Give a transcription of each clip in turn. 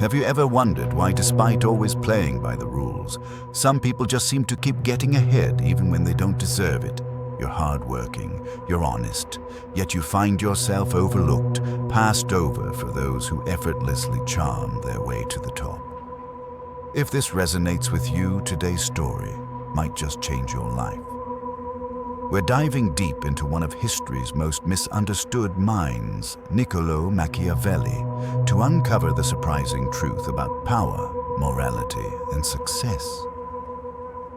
Have you ever wondered why, despite always playing by the rules, some people just seem to keep getting ahead even when they don't deserve it? You're hardworking, you're honest, yet you find yourself overlooked, passed over for those who effortlessly charm their way to the top. If this resonates with you, today's story might just change your life. We're diving deep into one of history's most misunderstood minds, Niccolo Machiavelli, to uncover the surprising truth about power, morality, and success.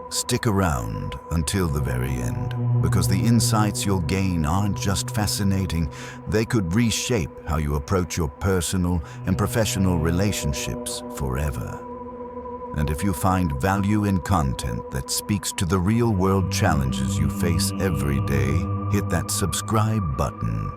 Stick around until the very end, because the insights you'll gain aren't just fascinating, they could reshape how you approach your personal and professional relationships forever. And if you find value in content that speaks to the real-world challenges you face every day, hit that subscribe button.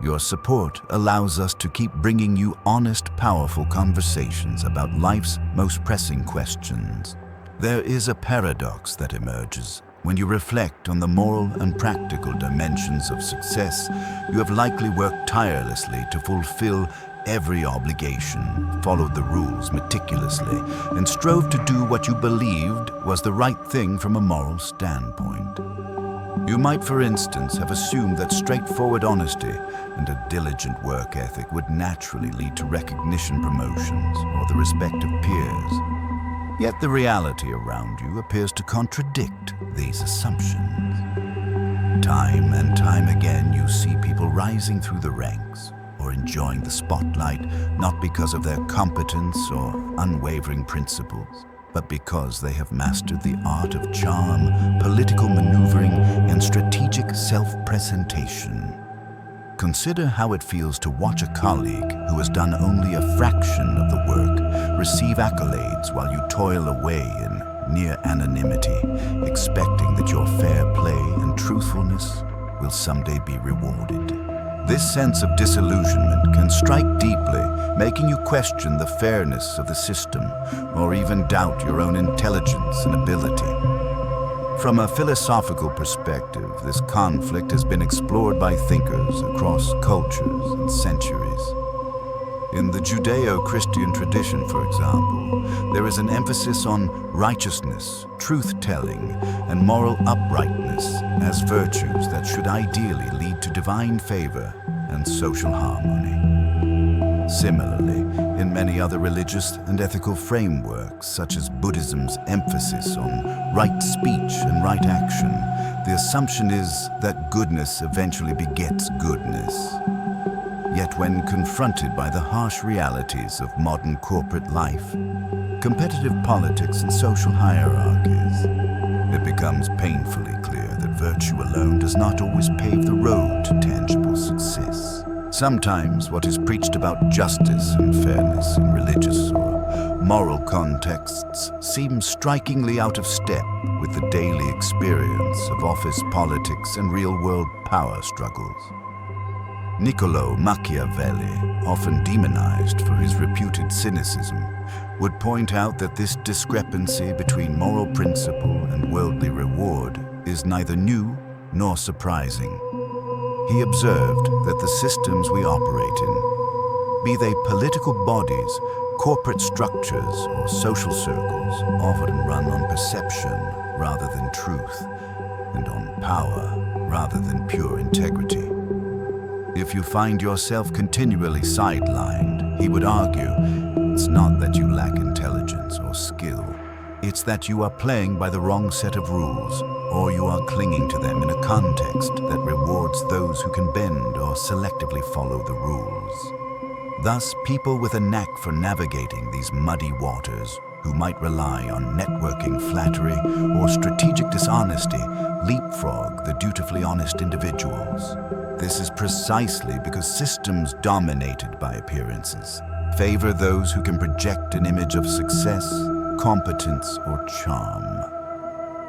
Your support allows us to keep bringing you honest, powerful conversations about life's most pressing questions. There is a paradox that emerges. When you reflect on the moral and practical dimensions of success, you have likely worked tirelessly to fulfill every obligation, followed the rules meticulously, and strove to do what you believed was the right thing from a moral standpoint. You might, for instance, have assumed that straightforward honesty and a diligent work ethic would naturally lead to recognition, promotions, or the respect of peers. Yet the reality around you appears to contradict these assumptions. Time and time again, you see people rising through the ranks, or enjoying the spotlight, not because of their competence or unwavering principles, but because they have mastered the art of charm, political maneuvering, and strategic self-presentation. Consider how it feels to watch a colleague who has done only a fraction of the work receive accolades while you toil away in near anonymity, expecting that your fair play and truthfulness will someday be rewarded. This sense of disillusionment can strike deeply, making you question the fairness of the system or even doubt your own intelligence and ability. From a philosophical perspective, this conflict has been explored by thinkers across cultures and centuries. In the Judeo-Christian tradition, for example, there is an emphasis on righteousness, truth-telling, and moral uprightness as virtues that should ideally lead to divine favor and social harmony. Similarly, in many other religious and ethical frameworks, such as Buddhism's emphasis on right speech and right action, the assumption is that goodness eventually begets goodness. Yet when confronted by the harsh realities of modern corporate life, competitive politics and social hierarchies, it becomes painfully clear that virtue alone does not always pave the road to tangible success. Sometimes what is preached about justice and fairness in religious or moral contexts seems strikingly out of step with the daily experience of office politics and real-world power struggles. Niccolo Machiavelli, often demonized for his reputed cynicism, would point out that this discrepancy between moral principle and worldly reward is neither new nor surprising. He observed that the systems we operate in, be they political bodies, corporate structures, or social circles, often run on perception rather than truth, and on power rather than pure integrity. If you find yourself continually sidelined, he would argue, it's not that you lack intelligence or skill, it's that you are playing by the wrong set of rules, or you are clinging to them in a context that rewards those who can bend or selectively follow the rules. Thus, people with a knack for navigating these muddy waters, who might rely on networking flattery or strategic dishonesty, leapfrog the dutifully honest individuals. This is precisely because systems dominated by appearances favor those who can project an image of success, competence, or charm.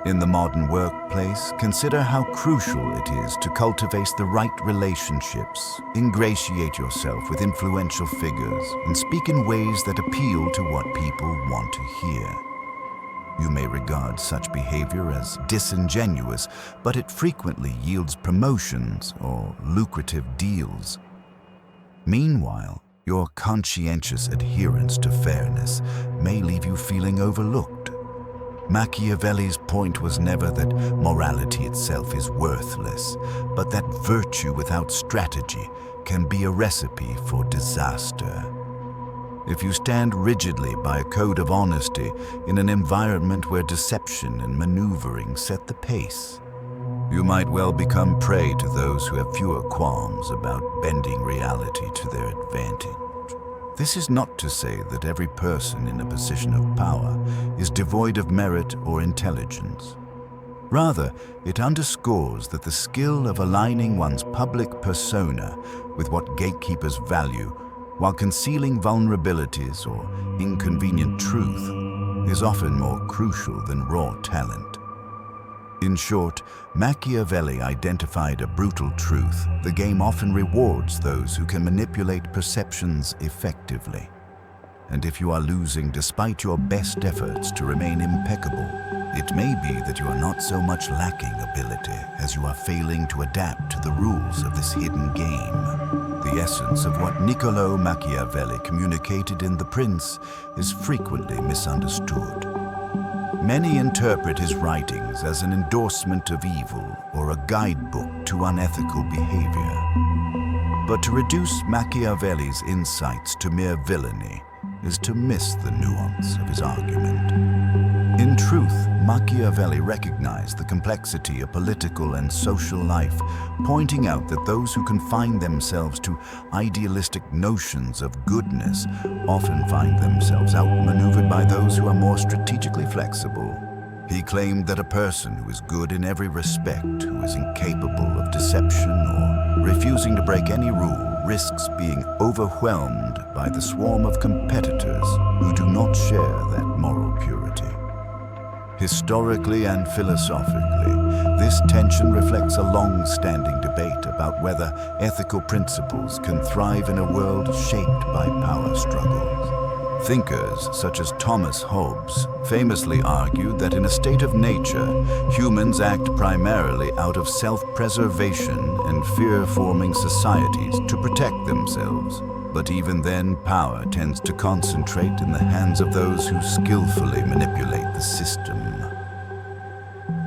In the modern workplace, consider how crucial it is to cultivate the right relationships, ingratiate yourself with influential figures, and speak in ways that appeal to what people want to hear. You may regard such behavior as disingenuous, but it frequently yields promotions or lucrative deals. Meanwhile, your conscientious adherence to fairness may leave you feeling overlooked. Machiavelli's point was never that morality itself is worthless, but that virtue without strategy can be a recipe for disaster. If you stand rigidly by a code of honesty in an environment where deception and maneuvering set the pace, you might well become prey to those who have fewer qualms about bending reality to their advantage. This is not to say that every person in a position of power is devoid of merit or intelligence. Rather, it underscores that the skill of aligning one's public persona with what gatekeepers value while concealing vulnerabilities or inconvenient truth is often more crucial than raw talent. In short, Machiavelli identified a brutal truth: the game often rewards those who can manipulate perceptions effectively. And if you are losing despite your best efforts to remain impeccable, it may be that you are not so much lacking ability as you are failing to adapt to the rules of this hidden game. The essence of what Niccolò Machiavelli communicated in The Prince is frequently misunderstood. Many interpret his writings as an endorsement of evil or a guidebook to unethical behavior. But to reduce Machiavelli's insights to mere villainy is to miss the nuance of his argument. In truth, Machiavelli recognized the complexity of political and social life, pointing out that those who confine themselves to idealistic notions of goodness often find themselves outmaneuvered by those who are more strategically flexible. He claimed that a person who is good in every respect, who is incapable of deception or refusing to break any rule, risks being overwhelmed by the swarm of competitors who do not share that moral purity. Historically and philosophically, this tension reflects a long-standing debate about whether ethical principles can thrive in a world shaped by power struggles. Thinkers such as Thomas Hobbes famously argued that in a state of nature, humans act primarily out of self-preservation and fear-forming societies to protect themselves. But even then, power tends to concentrate in the hands of those who skillfully manipulate the system.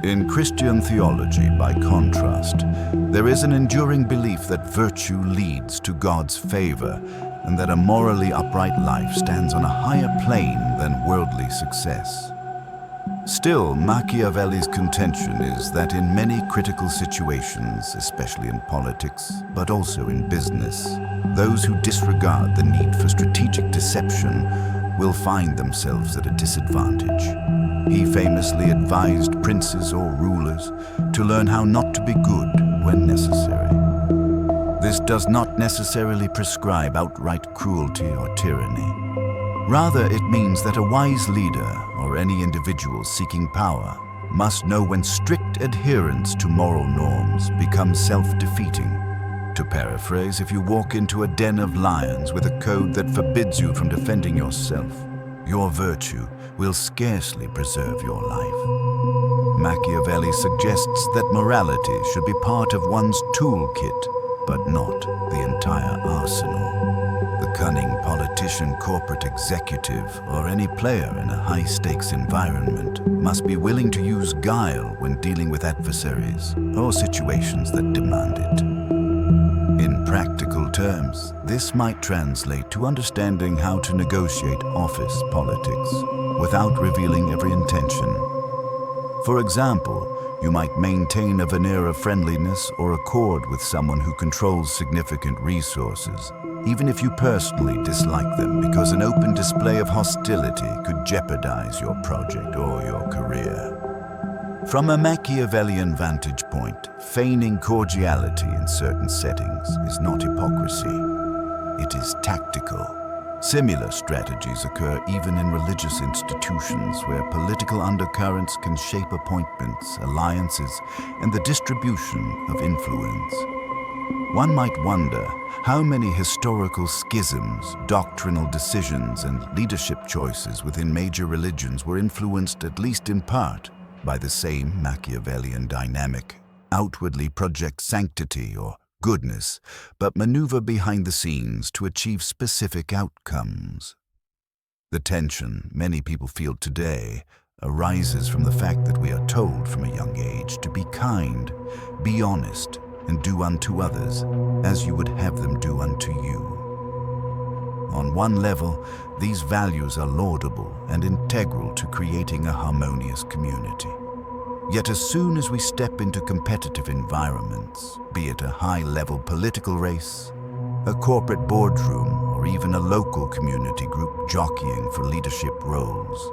In Christian theology, by contrast, there is an enduring belief that virtue leads to God's favor and that a morally upright life stands on a higher plane than worldly success. Still, Machiavelli's contention is that in many critical situations, especially in politics, but also in business, those who disregard the need for strategic deception will find themselves at a disadvantage. He famously advised princes or rulers to learn how not to be good when necessary. This does not necessarily prescribe outright cruelty or tyranny. Rather, it means that a wise leader, or any individual seeking power, must know when strict adherence to moral norms becomes self-defeating. To paraphrase, if you walk into a den of lions with a code that forbids you from defending yourself, your virtue will scarcely preserve your life. Machiavelli suggests that morality should be part of one's toolkit, but not the entire arsenal. The cunning politician, corporate executive, or any player in a high-stakes environment must be willing to use guile when dealing with adversaries or situations that demand it. In practical terms, this might translate to understanding how to negotiate office politics without revealing every intention. For example, you might maintain a veneer of friendliness or accord with someone who controls significant resources, even if you personally dislike them, because an open display of hostility could jeopardize your project or your career. From a Machiavellian vantage point, feigning cordiality in certain settings is not hypocrisy. It is tactical. Similar strategies occur even in religious institutions where political undercurrents can shape appointments, alliances, and the distribution of influence. One might wonder how many historical schisms, doctrinal decisions, and leadership choices within major religions were influenced, at least in part, by the same Machiavellian dynamic. Outwardly project sanctity or goodness, but maneuver behind the scenes to achieve specific outcomes. The tension many people feel today arises from the fact that we are told from a young age to be kind, be honest, and do unto others as you would have them do unto you. On one level, these values are laudable and integral to creating a harmonious community. Yet as soon as we step into competitive environments, be it a high-level political race, a corporate boardroom, or even a local community group jockeying for leadership roles,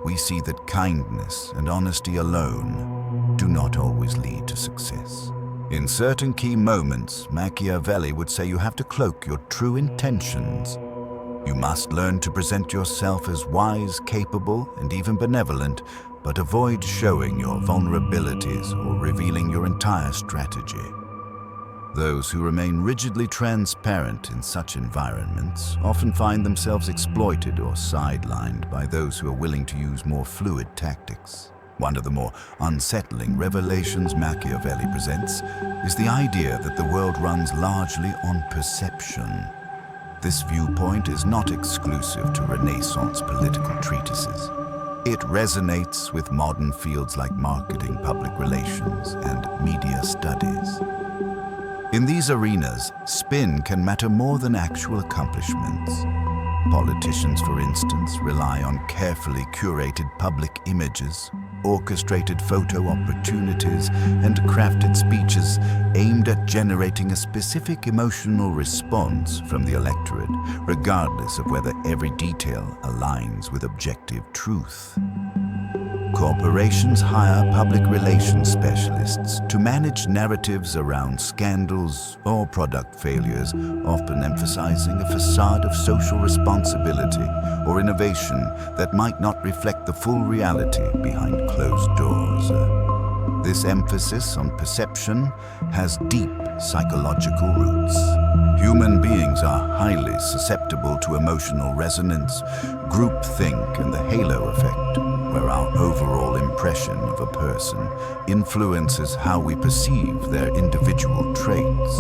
we see that kindness and honesty alone do not always lead to success. In certain key moments, Machiavelli would say you have to cloak your true intentions. You must learn to present yourself as wise, capable, and even benevolent, but avoid showing your vulnerabilities or revealing your entire strategy. Those who remain rigidly transparent in such environments often find themselves exploited or sidelined by those who are willing to use more fluid tactics. One of the more unsettling revelations Machiavelli presents is the idea that the world runs largely on perception. This viewpoint is not exclusive to Renaissance political treatises. It resonates with modern fields like marketing, public relations, and media studies. In these arenas, spin can matter more than actual accomplishments. Politicians, for instance, rely on carefully curated public images, orchestrated photo opportunities, and crafted speeches aimed at generating a specific emotional response from the electorate, regardless of whether every detail aligns with objective truth. Corporations hire public relations specialists to manage narratives around scandals or product failures, often emphasizing a facade of social responsibility or innovation that might not reflect the full reality behind closed doors. This emphasis on perception has deep psychological roots. Human beings are highly susceptible to emotional resonance, groupthink, and the halo effect, where our overall impression of a person influences how we perceive their individual traits.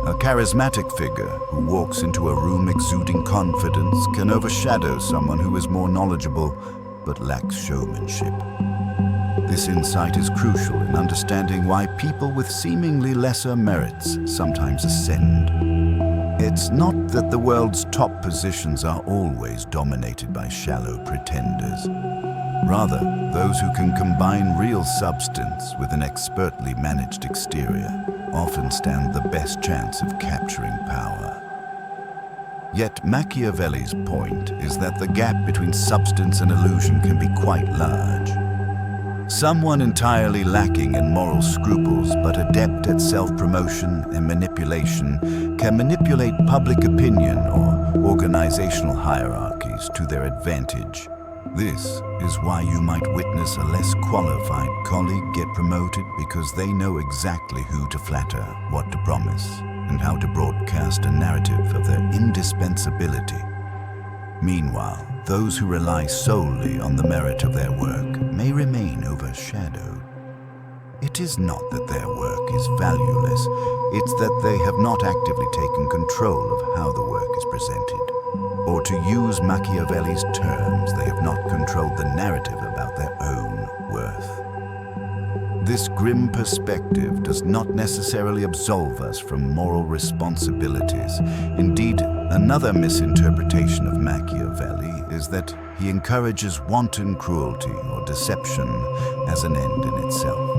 A charismatic figure who walks into a room exuding confidence can overshadow someone who is more knowledgeable but lacks showmanship. This insight is crucial in understanding why people with seemingly lesser merits sometimes ascend. It's not that the world's top positions are always dominated by shallow pretenders. Rather, those who can combine real substance with an expertly managed exterior often stand the best chance of capturing power. Yet Machiavelli's point is that the gap between substance and illusion can be quite large. Someone entirely lacking in moral scruples but adept at self-promotion and manipulation can manipulate public opinion or organizational hierarchies to their advantage. This is why you might witness a less qualified colleague get promoted because they know exactly who to flatter, what to promise, and how to broadcast a narrative of their indispensability. Meanwhile, those who rely solely on the merit of their work may remain overshadowed. It is not that their work is valueless, it's that they have not actively taken control of how the work is presented. Or to use Machiavelli's terms, they have not controlled the narrative about their own worth. This grim perspective does not necessarily absolve us from moral responsibilities. Indeed, another misinterpretation of Machiavelli is that he encourages wanton cruelty or deception as an end in itself.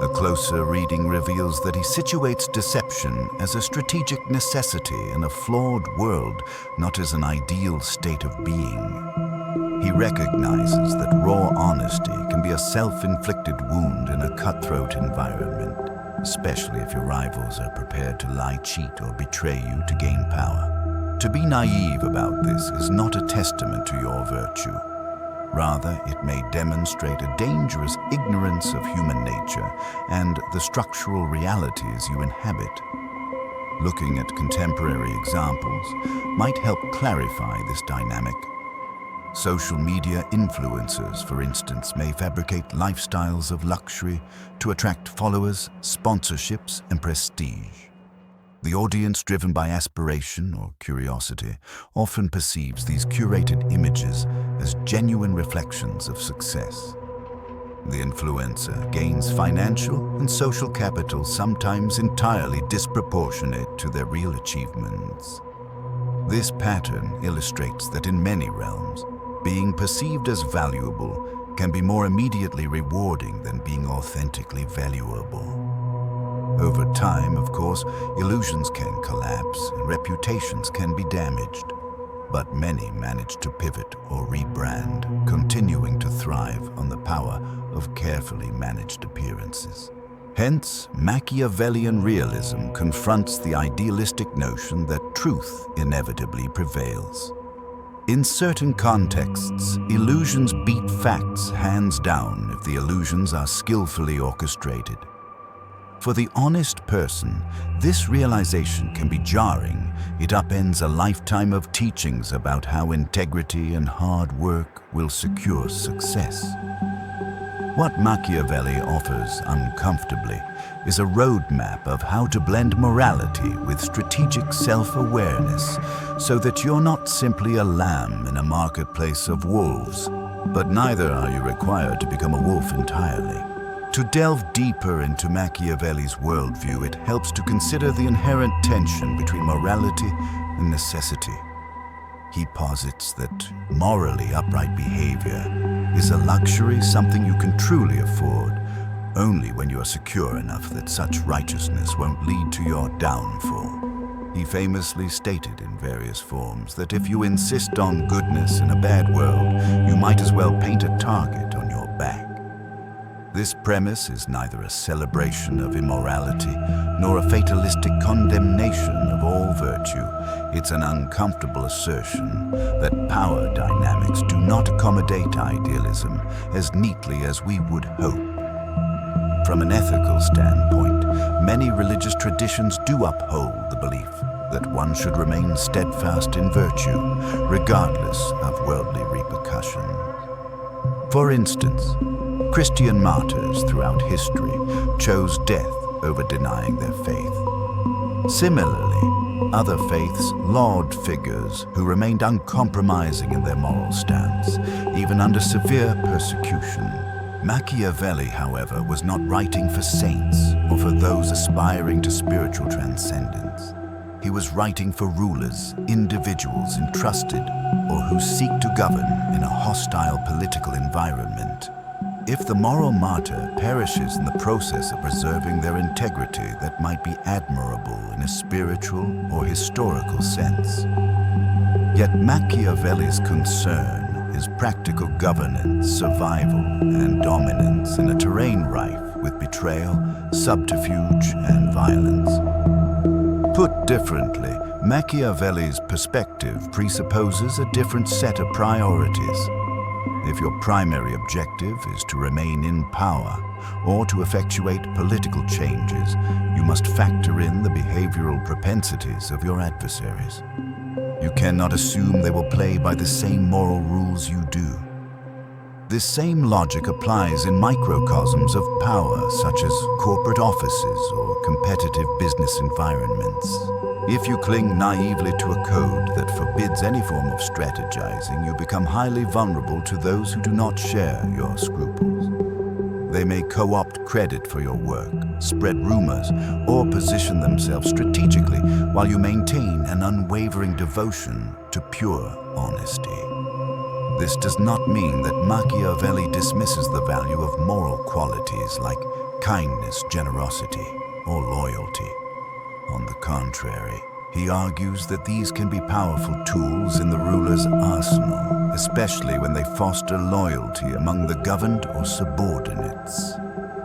A closer reading reveals that he situates deception as a strategic necessity in a flawed world, not as an ideal state of being. He recognizes that raw honesty can be a self-inflicted wound in a cutthroat environment, especially if your rivals are prepared to lie, cheat, or betray you to gain power. To be naive about this is not a testament to your virtue. Rather, it may demonstrate a dangerous ignorance of human nature and the structural realities you inhabit. Looking at contemporary examples might help clarify this dynamic. Social media influencers, for instance, may fabricate lifestyles of luxury to attract followers, sponsorships, and prestige. The audience, driven by aspiration or curiosity, often perceives these curated images as genuine reflections of success. The influencer gains financial and social capital, sometimes entirely disproportionate to their real achievements. This pattern illustrates that in many realms, being perceived as valuable can be more immediately rewarding than being authentically valuable. Over time, of course, illusions can collapse and reputations can be damaged. But many manage to pivot or rebrand, continuing to thrive on the power of carefully managed appearances. Hence, Machiavellian realism confronts the idealistic notion that truth inevitably prevails. In certain contexts, illusions beat facts hands down if the illusions are skillfully orchestrated. For the honest person, this realization can be jarring. It upends a lifetime of teachings about how integrity and hard work will secure success. What Machiavelli offers uncomfortably is a roadmap of how to blend morality with strategic self-awareness so that you're not simply a lamb in a marketplace of wolves, but neither are you required to become a wolf entirely. To delve deeper into Machiavelli's worldview, it helps to consider the inherent tension between morality and necessity. He posits that morally upright behavior is a luxury, something you can truly afford, only when you are secure enough that such righteousness won't lead to your downfall. He famously stated in various forms that if you insist on goodness in a bad world, you might as well paint a target on your back. This premise is neither a celebration of immorality nor a fatalistic condemnation of all virtue. It's an uncomfortable assertion that power dynamics do not accommodate idealism as neatly as we would hope. From an ethical standpoint, many religious traditions do uphold the belief that one should remain steadfast in virtue, regardless of worldly repercussions. For instance, Christian martyrs throughout history chose death over denying their faith. Similarly, other faiths laud figures who remained uncompromising in their moral stance, even under severe persecution. Machiavelli, however, was not writing for saints or for those aspiring to spiritual transcendence. He was writing for rulers, individuals entrusted or who seek to govern in a hostile political environment. If the moral martyr perishes in the process of preserving their integrity, that might be admirable in a spiritual or historical sense. Yet Machiavelli's concern is practical governance, survival, and dominance in a terrain rife with betrayal, subterfuge, and violence. Put differently, Machiavelli's perspective presupposes a different set of priorities. If your primary objective is to remain in power or to effectuate political changes, you must factor in the behavioral propensities of your adversaries. You cannot assume they will play by the same moral rules you do. This same logic applies in microcosms of power, such as corporate offices or competitive business environments. If you cling naively to a code that forbids any form of strategizing, you become highly vulnerable to those who do not share your scruples. They may co-opt credit for your work, spread rumors, or position themselves strategically while you maintain an unwavering devotion to pure honesty. This does not mean that Machiavelli dismisses the value of moral qualities like kindness, generosity, or loyalty. On the contrary, he argues that these can be powerful tools in the ruler's arsenal, especially when they foster loyalty among the governed or subordinates.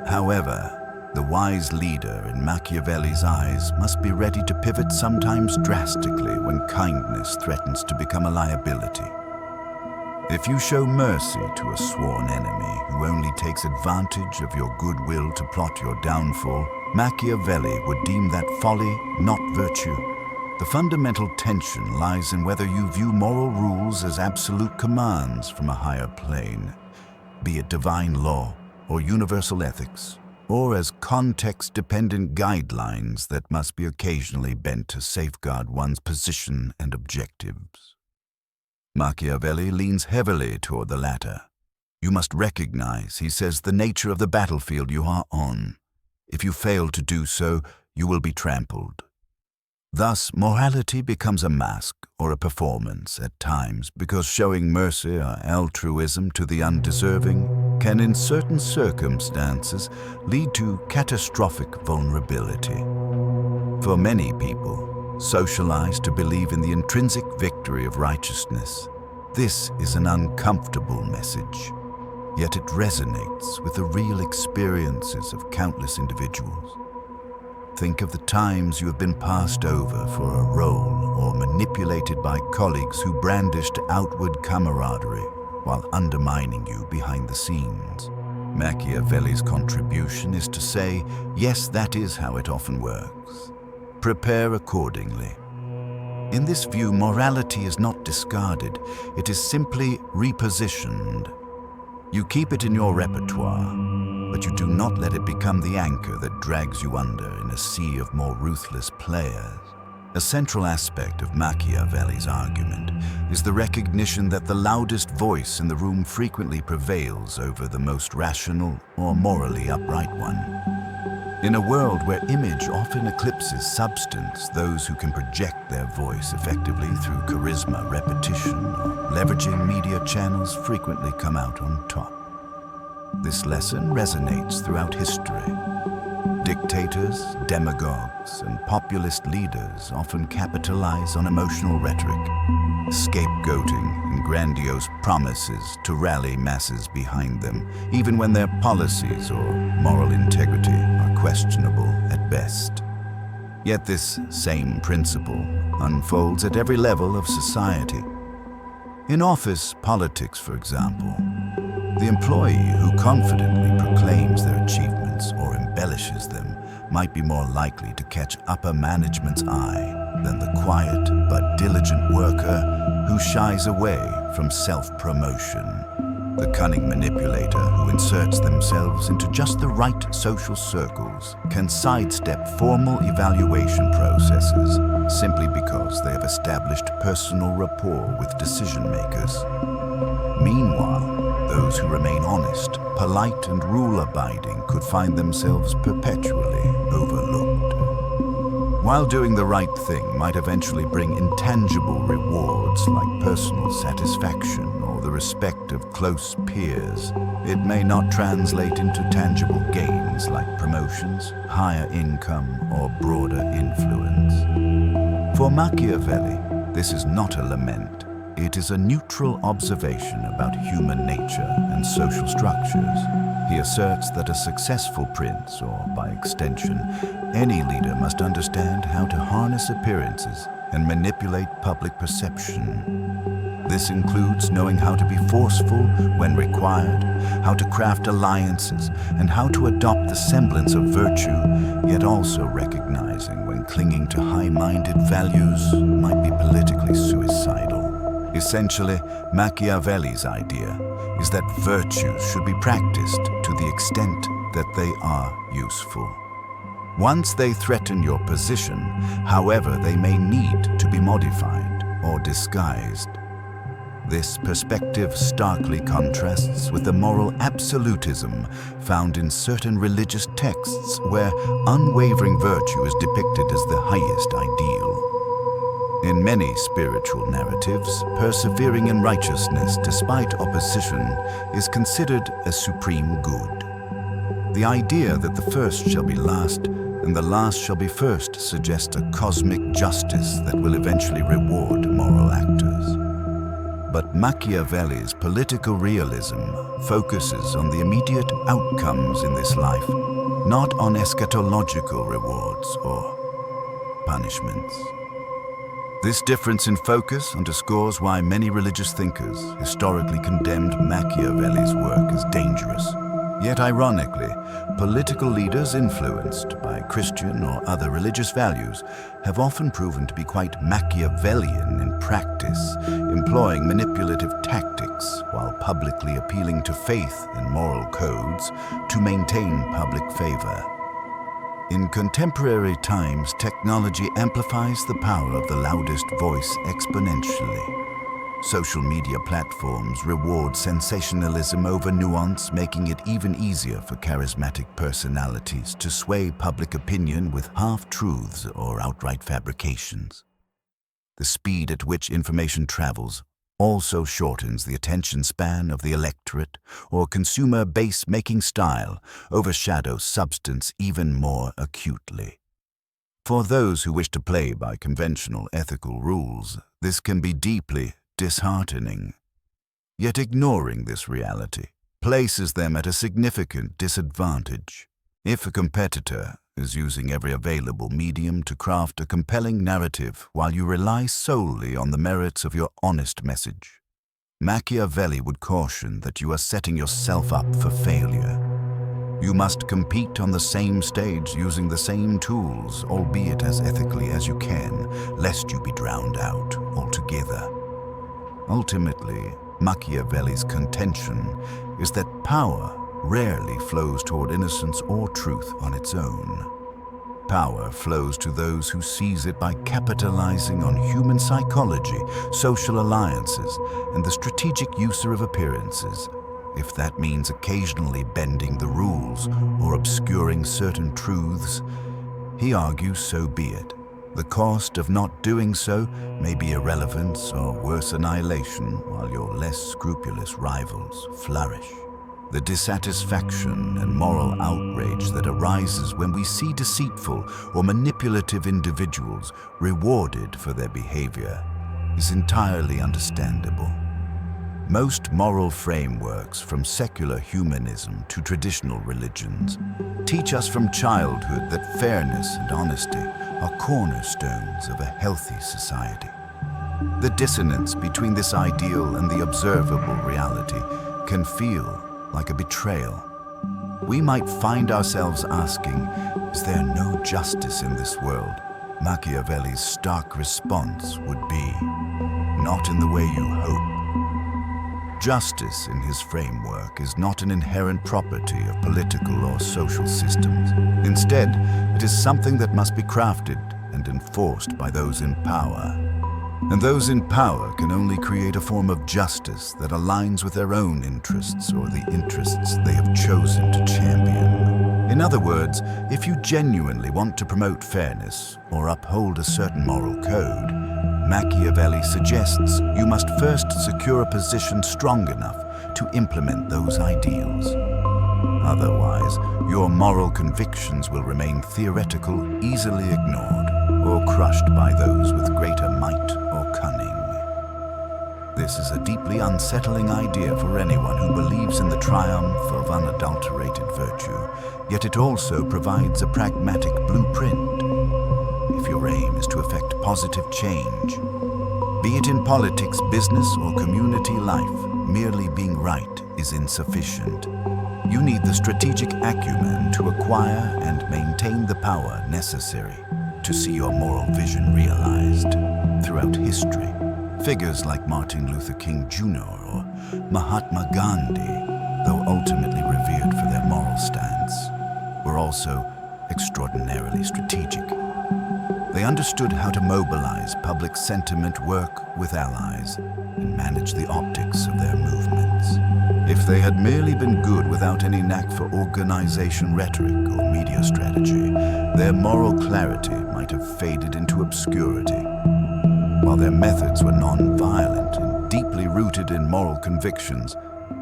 However, the wise leader in Machiavelli's eyes must be ready to pivot sometimes drastically when kindness threatens to become a liability. If you show mercy to a sworn enemy who only takes advantage of your goodwill to plot your downfall, Machiavelli would deem that folly, not virtue. The fundamental tension lies in whether you view moral rules as absolute commands from a higher plane, be it divine law or universal ethics, or as context-dependent guidelines that must be occasionally bent to safeguard one's position and objectives. Machiavelli leans heavily toward the latter. You must recognize, he says, the nature of the battlefield you are on. If you fail to do so, you will be trampled. Thus, morality becomes a mask or a performance at times because showing mercy or altruism to the undeserving can, in certain circumstances, lead to catastrophic vulnerability. For many people, socialized to believe in the intrinsic victory of righteousness, this is an uncomfortable message, yet it resonates with the real experiences of countless individuals. Think of the times you have been passed over for a role or manipulated by colleagues who brandished outward camaraderie while undermining you behind the scenes. Machiavelli's contribution is to say, yes, that is how it often works. Prepare accordingly. In this view, morality is not discarded, it is simply repositioned. You keep it in your repertoire, but you do not let it become the anchor that drags you under in a sea of more ruthless players. A central aspect of Machiavelli's argument is the recognition that the loudest voice in the room frequently prevails over the most rational or morally upright one. In a world where image often eclipses substance, those who can project their voice effectively through charisma, repetition, or leveraging media channels frequently come out on top. This lesson resonates throughout history. Dictators, demagogues, and populist leaders often capitalize on emotional rhetoric, scapegoating and grandiose promises to rally masses behind them, even when their policies or moral integrity are questionable at best. Yet this same principle unfolds at every level of society. In office politics, for example, the employee who confidently proclaims their achievements or embellishes them might be more likely to catch upper management's eye than the quiet but diligent worker who shies away from self-promotion. The cunning manipulator who inserts themselves into just the right social circles can sidestep formal evaluation processes simply because they have established personal rapport with decision-makers. Meanwhile, those who remain honest, polite, and rule-abiding could find themselves perpetually overlooked. While doing the right thing might eventually bring intangible rewards like personal satisfaction or the respect of close peers, it may not translate into tangible gains like promotions, higher income, or broader influence. For Machiavelli, this is not a lament. It is a neutral observation about human nature and social structures. He asserts that a successful prince, or by extension, any leader must understand how to harness appearances and manipulate public perception. This includes knowing how to be forceful when required, how to craft alliances, and how to adopt the semblance of virtue, yet also recognizing when clinging to high-minded values might be politically suicidal. Essentially, Machiavelli's idea is that virtues should be practiced to the extent that they are useful. Once they threaten your position, however, they may need to be modified or disguised. This perspective starkly contrasts with the moral absolutism found in certain religious texts where unwavering virtue is depicted as the highest ideal. In many spiritual narratives, persevering in righteousness despite opposition is considered a supreme good. The idea that the first shall be last and the last shall be first suggests a cosmic justice that will eventually reward moral actors. But Machiavelli's political realism focuses on the immediate outcomes in this life, not on eschatological rewards or punishments. This difference in focus underscores why many religious thinkers historically condemned Machiavelli's work as dangerous. Yet ironically, political leaders influenced by Christian or other religious values have often proven to be quite Machiavellian in practice, employing manipulative tactics while publicly appealing to faith and moral codes to maintain public favor. In contemporary times, technology amplifies the power of the loudest voice exponentially. Social media platforms reward sensationalism over nuance, making it even easier for charismatic personalities to sway public opinion with half-truths or outright fabrications. The speed at which information travels also shortens the attention span of the electorate, or consumer base-making style overshadows substance even more acutely. For those who wish to play by conventional ethical rules, this can be deeply disheartening. Yet ignoring this reality places them at a significant disadvantage. If a competitor is using every available medium to craft a compelling narrative while you rely solely on the merits of your honest message, Machiavelli would caution that you are setting yourself up for failure. You must compete on the same stage using the same tools, albeit as ethically as you can, lest you be drowned out altogether. Ultimately, Machiavelli's contention is that power rarely flows toward innocence or truth on its own. Power flows to those who seize it by capitalizing on human psychology, social alliances, and the strategic use of appearances. If that means occasionally bending the rules or obscuring certain truths, he argues so be it. The cost of not doing so may be irrelevance or worse, annihilation, while your less scrupulous rivals flourish. The dissatisfaction and moral outrage that arises when we see deceitful or manipulative individuals rewarded for their behavior is entirely understandable. Most moral frameworks, from secular humanism to traditional religions, teach us from childhood that fairness and honesty are cornerstones of a healthy society. The dissonance between this ideal and the observable reality can feel like a betrayal. We might find ourselves asking, is there no justice in this world? Machiavelli's stark response would be, not in the way you hope. Justice in his framework is not an inherent property of political or social systems. Instead, it is something that must be crafted and enforced by those in power. And those in power can only create a form of justice that aligns with their own interests or the interests they have chosen to champion. In other words, if you genuinely want to promote fairness or uphold a certain moral code, Machiavelli suggests you must first secure a position strong enough to implement those ideals. Otherwise, your moral convictions will remain theoretical, easily ignored, or crushed by those with greater might or cunning. This is a deeply unsettling idea for anyone who believes in the triumph of unadulterated virtue, yet it also provides a pragmatic blueprint. If your aim is to effect positive change, be it in politics, business, or community life, merely being right is insufficient. You need the strategic acumen to acquire and maintain the power necessary to see your moral vision realized. Throughout history, figures like Martin Luther King Jr. or Mahatma Gandhi, though ultimately revered for their moral stance, were also extraordinarily strategic. They understood how to mobilize public sentiment, work with allies, and manage the optics of their movements. If they had merely been good without any knack for organization rhetoric or media strategy, their moral clarity might have faded into obscurity. While their methods were non-violent and deeply rooted in moral convictions,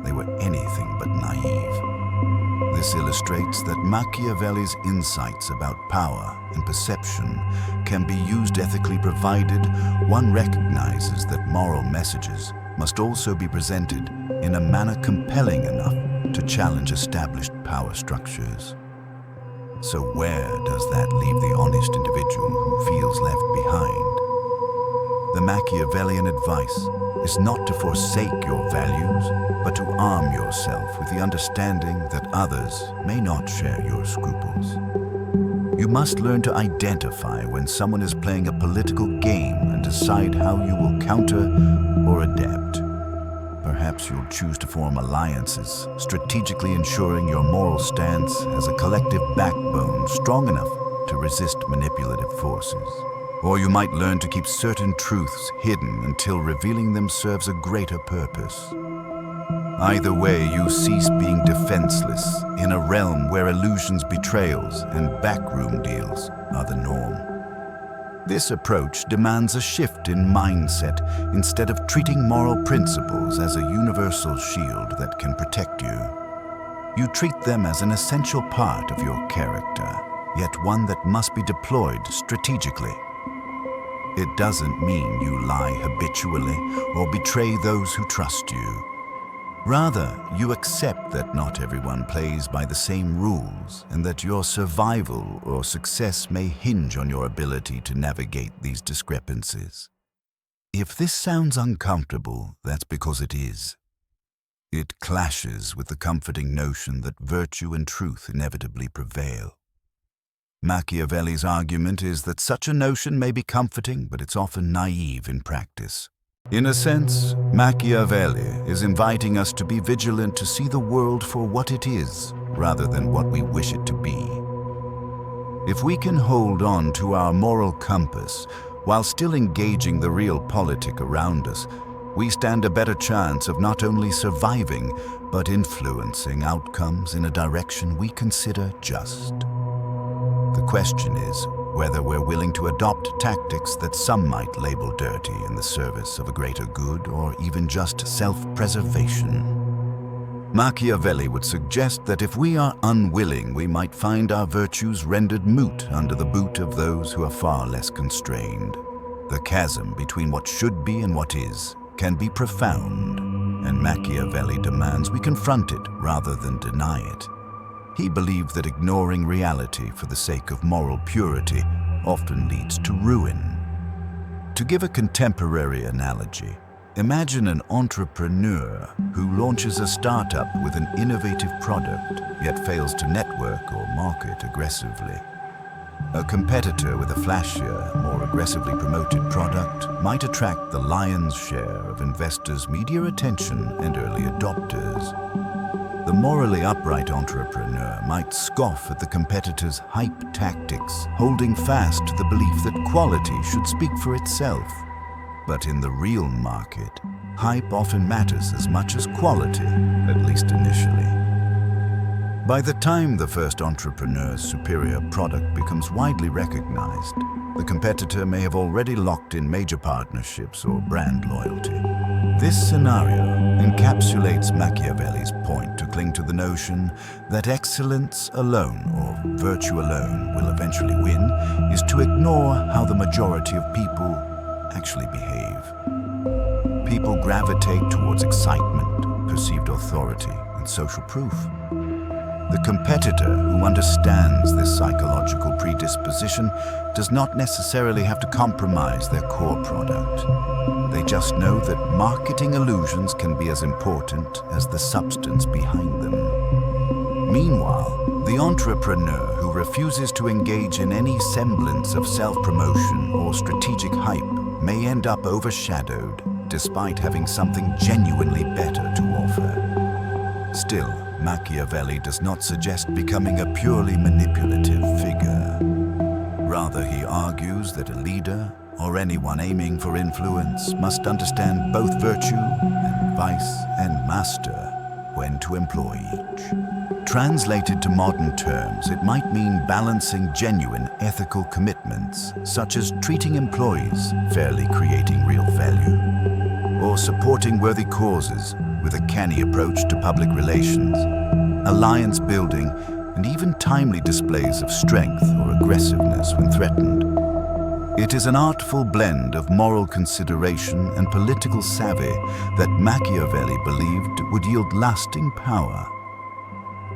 they were anything but naive. This illustrates that Machiavelli's insights about power and perception can be used ethically, provided one recognizes that moral messages must also be presented in a manner compelling enough to challenge established power structures. So where does that leave the honest individual who feels left behind? The Machiavellian advice is not to forsake your values, but to arm yourself with the understanding that others may not share your scruples. You must learn to identify when someone is playing a political game and decide how you will counter or adapt. Perhaps you'll choose to form alliances, strategically ensuring your moral stance has a collective backbone strong enough to resist manipulative forces. Or you might learn to keep certain truths hidden until revealing them serves a greater purpose. Either way, you cease being defenseless in a realm where illusions, betrayals, and backroom deals are the norm. This approach demands a shift in mindset instead of treating moral principles as a universal shield that can protect you. You treat them as an essential part of your character, yet one that must be deployed strategically. It doesn't mean you lie habitually or betray those who trust you. Rather, you accept that not everyone plays by the same rules and that your survival or success may hinge on your ability to navigate these discrepancies. If this sounds uncomfortable, that's because it is. It clashes with the comforting notion that virtue and truth inevitably prevail. Machiavelli's argument is that such a notion may be comforting, but it's often naive in practice. In a sense, Machiavelli is inviting us to be vigilant to see the world for what it is, rather than what we wish it to be. If we can hold on to our moral compass while still engaging the real politic around us, we stand a better chance of not only surviving, but influencing outcomes in a direction we consider just. The question is whether we're willing to adopt tactics that some might label dirty in the service of a greater good or even just self-preservation. Machiavelli would suggest that if we are unwilling, we might find our virtues rendered moot under the boot of those who are far less constrained. The chasm between what should be and what is can be profound, and Machiavelli demands we confront it rather than deny it. He believed that ignoring reality for the sake of moral purity often leads to ruin. To give a contemporary analogy, imagine an entrepreneur who launches a startup with an innovative product, yet fails to network or market aggressively. A competitor with a flashier, more aggressively promoted product might attract the lion's share of investors' media attention and early adopters. The morally upright entrepreneur might scoff at the competitor's hype tactics, holding fast to the belief that quality should speak for itself. But in the real market, hype often matters as much as quality, at least initially. By the time the first entrepreneur's superior product becomes widely recognized, the competitor may have already locked in major partnerships or brand loyalty. This scenario encapsulates Machiavelli's point to cling to the notion that excellence alone, or virtue alone, will eventually win, is to ignore how the majority of people actually behave. People gravitate towards excitement, perceived authority, and social proof. The competitor who understands this psychological predisposition does not necessarily have to compromise their core product. They just know that marketing illusions can be as important as the substance behind them. Meanwhile, the entrepreneur who refuses to engage in any semblance of self-promotion or strategic hype may end up overshadowed, despite having something genuinely better to offer. Still, Machiavelli does not suggest becoming a purely manipulative figure. Rather, he argues that a leader, or anyone aiming for influence, must understand both virtue and vice and master when to employ each. Translated to modern terms, it might mean balancing genuine ethical commitments, such as treating employees fairly, creating real value, or supporting worthy causes with a canny approach to public relations, alliance building, and even timely displays of strength or aggressiveness when threatened. It is an artful blend of moral consideration and political savvy that Machiavelli believed would yield lasting power.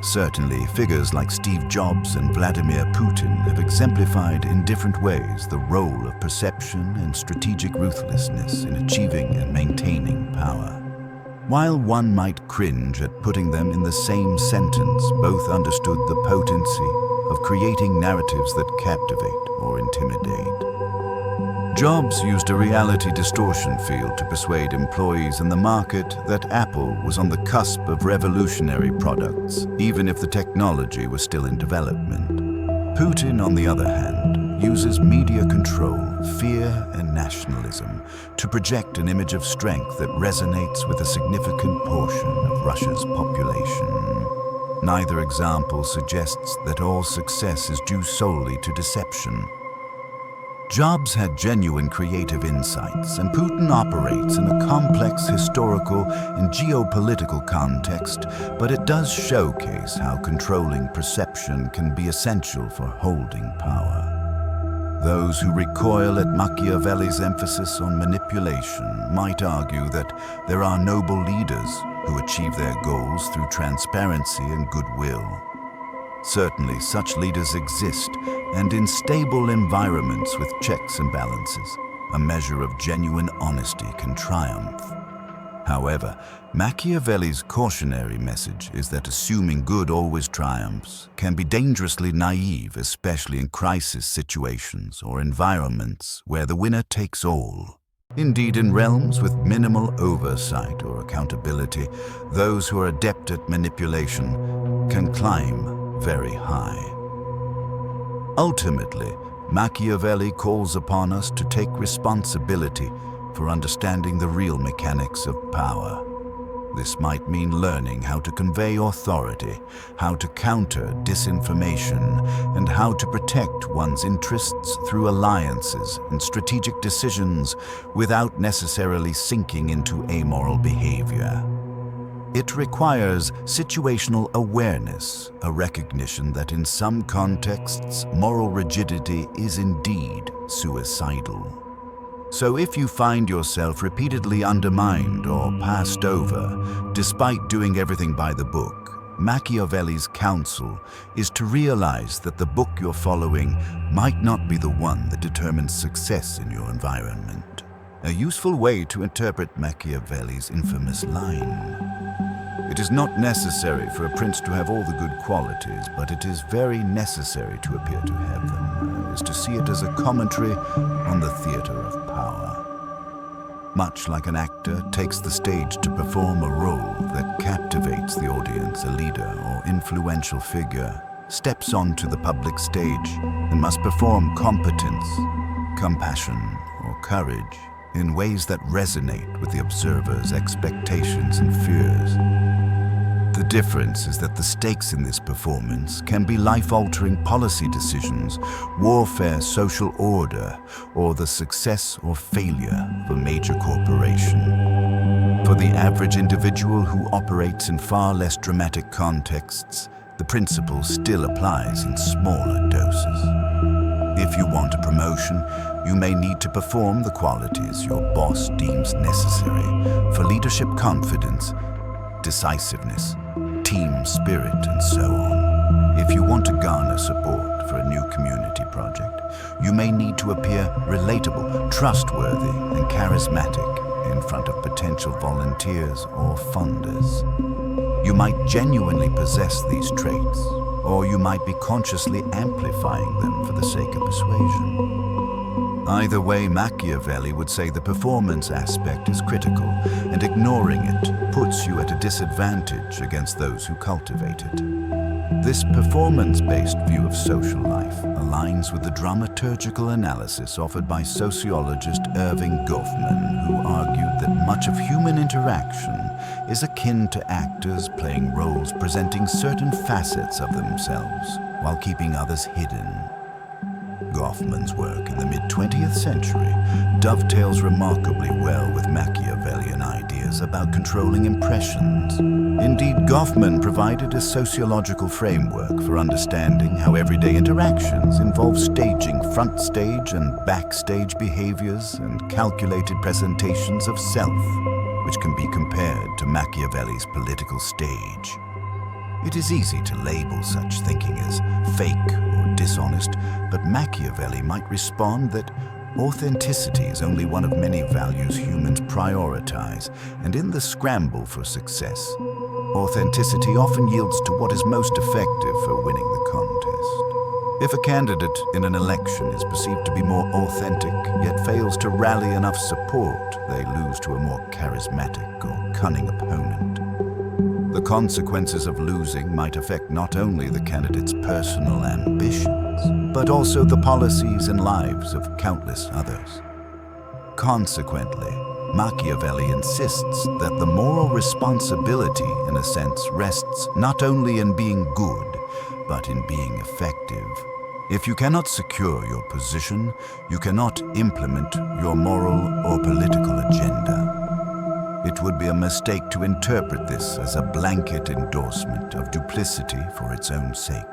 Certainly, figures like Steve Jobs and Vladimir Putin have exemplified in different ways the role of perception and strategic ruthlessness in achieving and maintaining power. While one might cringe at putting them in the same sentence, both understood the potency of creating narratives that captivate or intimidate. Jobs used a reality distortion field to persuade employees in the market that Apple was on the cusp of revolutionary products, even if the technology was still in development. Putin, on the other hand, uses media control, fear, and nationalism to project an image of strength that resonates with a significant portion of Russia's population. Neither example suggests that all success is due solely to deception. Jobs had genuine creative insights, and Putin operates in a complex historical and geopolitical context, but it does showcase how controlling perception can be essential for holding power. Those who recoil at Machiavelli's emphasis on manipulation might argue that there are noble leaders who achieve their goals through transparency and goodwill. Certainly, such leaders exist, and in stable environments with checks and balances, a measure of genuine honesty can triumph. However, Machiavelli's cautionary message is that assuming good always triumphs can be dangerously naive, especially in crisis situations or environments where the winner takes all. Indeed, in realms with minimal oversight or accountability, those who are adept at manipulation can climb very high. Ultimately, Machiavelli calls upon us to take responsibility for understanding the real mechanics of power. This might mean learning how to convey authority, how to counter disinformation, and how to protect one's interests through alliances and strategic decisions without necessarily sinking into amoral behavior. It requires situational awareness, a recognition that in some contexts, moral rigidity is indeed suicidal. So if you find yourself repeatedly undermined or passed over, despite doing everything by the book, Machiavelli's counsel is to realize that the book you're following might not be the one that determines success in your environment. A useful way to interpret Machiavelli's infamous line: "It is not necessary for a prince to have all the good qualities, but it is very necessary to appear to have them," is to see it as a commentary on the theater of power. Much like an actor takes the stage to perform a role that captivates the audience, a leader or influential figure steps onto the public stage and must perform competence, compassion, or courage in ways that resonate with the observer's expectations and fears. The difference is that the stakes in this performance can be life-altering policy decisions, warfare, social order, or the success or failure of a major corporation. For the average individual who operates in far less dramatic contexts, the principle still applies in smaller doses. If you want a promotion, you may need to perform the qualities your boss deems necessary for leadership confidence, decisiveness, team spirit, and so on. If you want to garner support for a new community project, you may need to appear relatable, trustworthy, and charismatic in front of potential volunteers or funders. You might genuinely possess these traits, or you might be consciously amplifying them for the sake of persuasion. Either way, Machiavelli would say the performance aspect is critical, and ignoring it puts you at a disadvantage against those who cultivate it. This performance-based view of social life aligns with the dramaturgical analysis offered by sociologist Irving Goffman, who argued that much of human interaction is akin to actors playing roles presenting certain facets of themselves while keeping others hidden. Goffman's work in the mid-20th century dovetails remarkably well with Machiavellian ideas about controlling impressions. Indeed, Goffman provided a sociological framework for understanding how everyday interactions involve staging front stage and backstage behaviors and calculated presentations of self, which can be compared to Machiavelli's political stage. It is easy to label such thinking as fake or dishonest, but Machiavelli might respond that authenticity is only one of many values humans prioritize, and in the scramble for success, authenticity often yields to what is most effective for winning the contest. If a candidate in an election is perceived to be more authentic, yet fails to rally enough support, they lose to a more charismatic or cunning opponent. The consequences of losing might affect not only the candidate's personal ambitions, but also the policies and lives of countless others. Consequently, Machiavelli insists that the moral responsibility, in a sense, rests not only in being good, but in being effective. If you cannot secure your position, you cannot implement your moral or political agenda. It would be a mistake to interpret this as a blanket endorsement of duplicity for its own sake.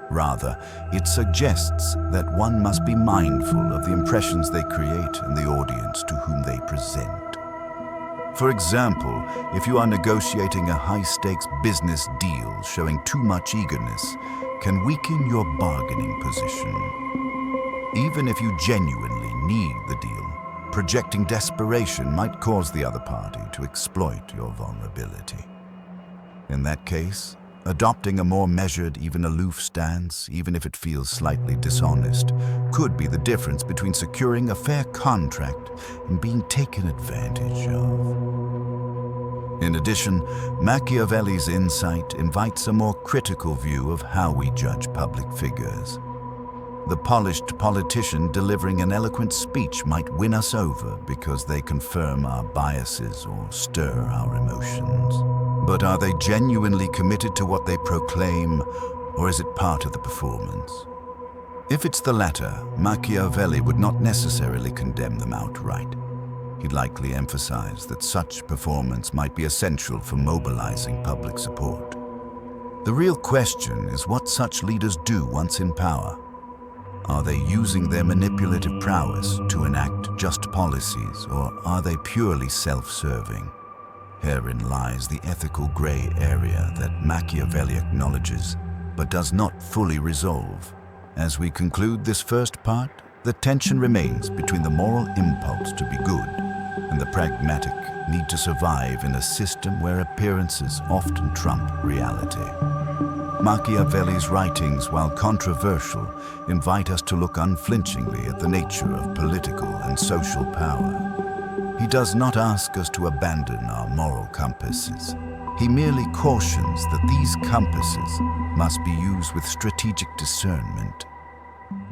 Rather, it suggests that one must be mindful of the impressions they create in the audience to whom they present. For example, if you are negotiating a high-stakes business deal, showing too much eagerness can weaken your bargaining position. Even if you genuinely need the deal, projecting desperation might cause the other party to exploit your vulnerability. In that case, adopting a more measured, even aloof stance, even if it feels slightly dishonest, could be the difference between securing a fair contract and being taken advantage of. In addition, Machiavelli's insight invites a more critical view of how we judge public figures. The polished politician delivering an eloquent speech might win us over because they confirm our biases or stir our emotions. But are they genuinely committed to what they proclaim, or is it part of the performance? If it's the latter, Machiavelli would not necessarily condemn them outright. He'd likely emphasize that such performance might be essential for mobilizing public support. The real question is what such leaders do once in power. Are they using their manipulative prowess to enact just policies, or are they purely self-serving? Herein lies the ethical gray area that Machiavelli acknowledges, but does not fully resolve. As we conclude this first part, the tension remains between the moral impulse to be good and the pragmatic need to survive in a system where appearances often trump reality. Machiavelli's writings, while controversial, invite us to look unflinchingly at the nature of political and social power. He does not ask us to abandon our moral compasses. He merely cautions that these compasses must be used with strategic discernment.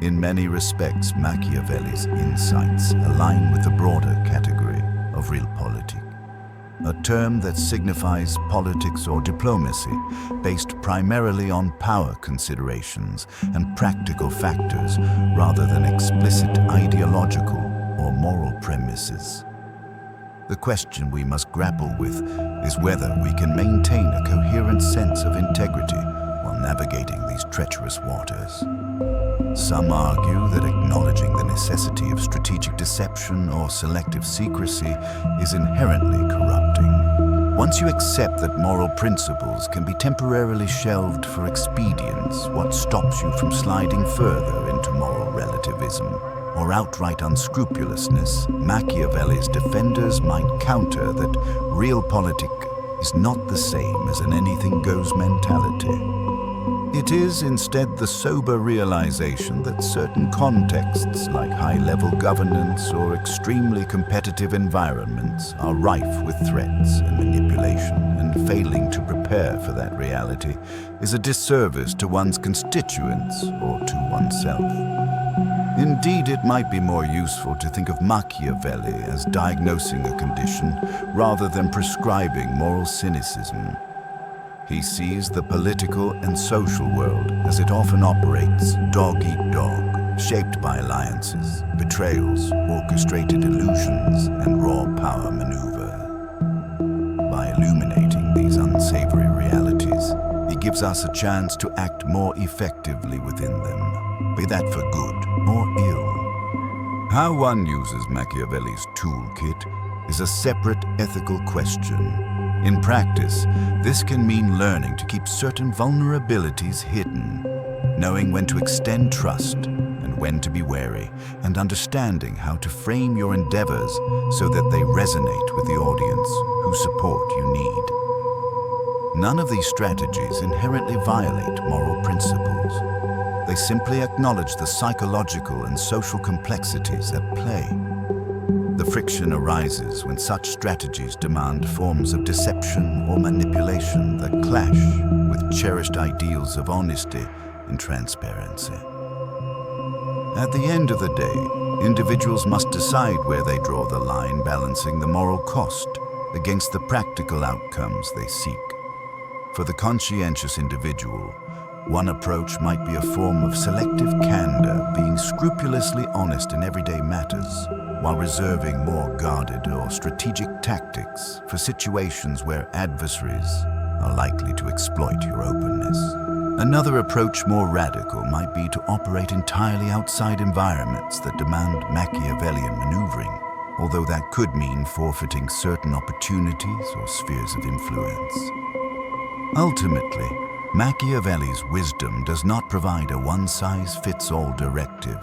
In many respects, Machiavelli's insights align with the broader category of realpolitik, a term that signifies politics or diplomacy based primarily on power considerations and practical factors rather than explicit ideological or moral premises. The question we must grapple with is whether we can maintain a coherent sense of integrity while navigating these treacherous waters. Some argue that acknowledging the necessity of strategic deception or selective secrecy is inherently corrupting. Once you accept that moral principles can be temporarily shelved for expedience, what stops you from sliding further into moral relativism or outright unscrupulousness? Machiavelli's defenders might counter that realpolitik is not the same as an anything-goes mentality. It is instead the sober realization that certain contexts, like high-level governance or extremely competitive environments, are rife with threats and manipulation, and failing to prepare for that reality is a disservice to one's constituents or to oneself. Indeed, it might be more useful to think of Machiavelli as diagnosing a condition rather than prescribing moral cynicism. He sees the political and social world as it often operates dog-eat-dog, shaped by alliances, betrayals, orchestrated illusions, and raw power maneuver. By illuminating these unsavory realities, he gives us a chance to act more effectively within them, be that for good or ill. How one uses Machiavelli's toolkit is a separate ethical question. In practice, this can mean learning to keep certain vulnerabilities hidden, knowing when to extend trust and when to be wary, and understanding how to frame your endeavors so that they resonate with the audience whose support you need. None of these strategies inherently violate moral principles. They simply acknowledge the psychological and social complexities at play. The friction arises when such strategies demand forms of deception or manipulation that clash with cherished ideals of honesty and transparency. At the end of the day, individuals must decide where they draw the line, balancing the moral cost against the practical outcomes they seek. For the conscientious individual, one approach might be a form of selective candor, being scrupulously honest in everyday matters, while reserving more guarded or strategic tactics for situations where adversaries are likely to exploit your openness. Another approach, more radical, might be to operate entirely outside environments that demand Machiavellian maneuvering, although that could mean forfeiting certain opportunities or spheres of influence. Ultimately, Machiavelli's wisdom does not provide a one-size-fits-all directive.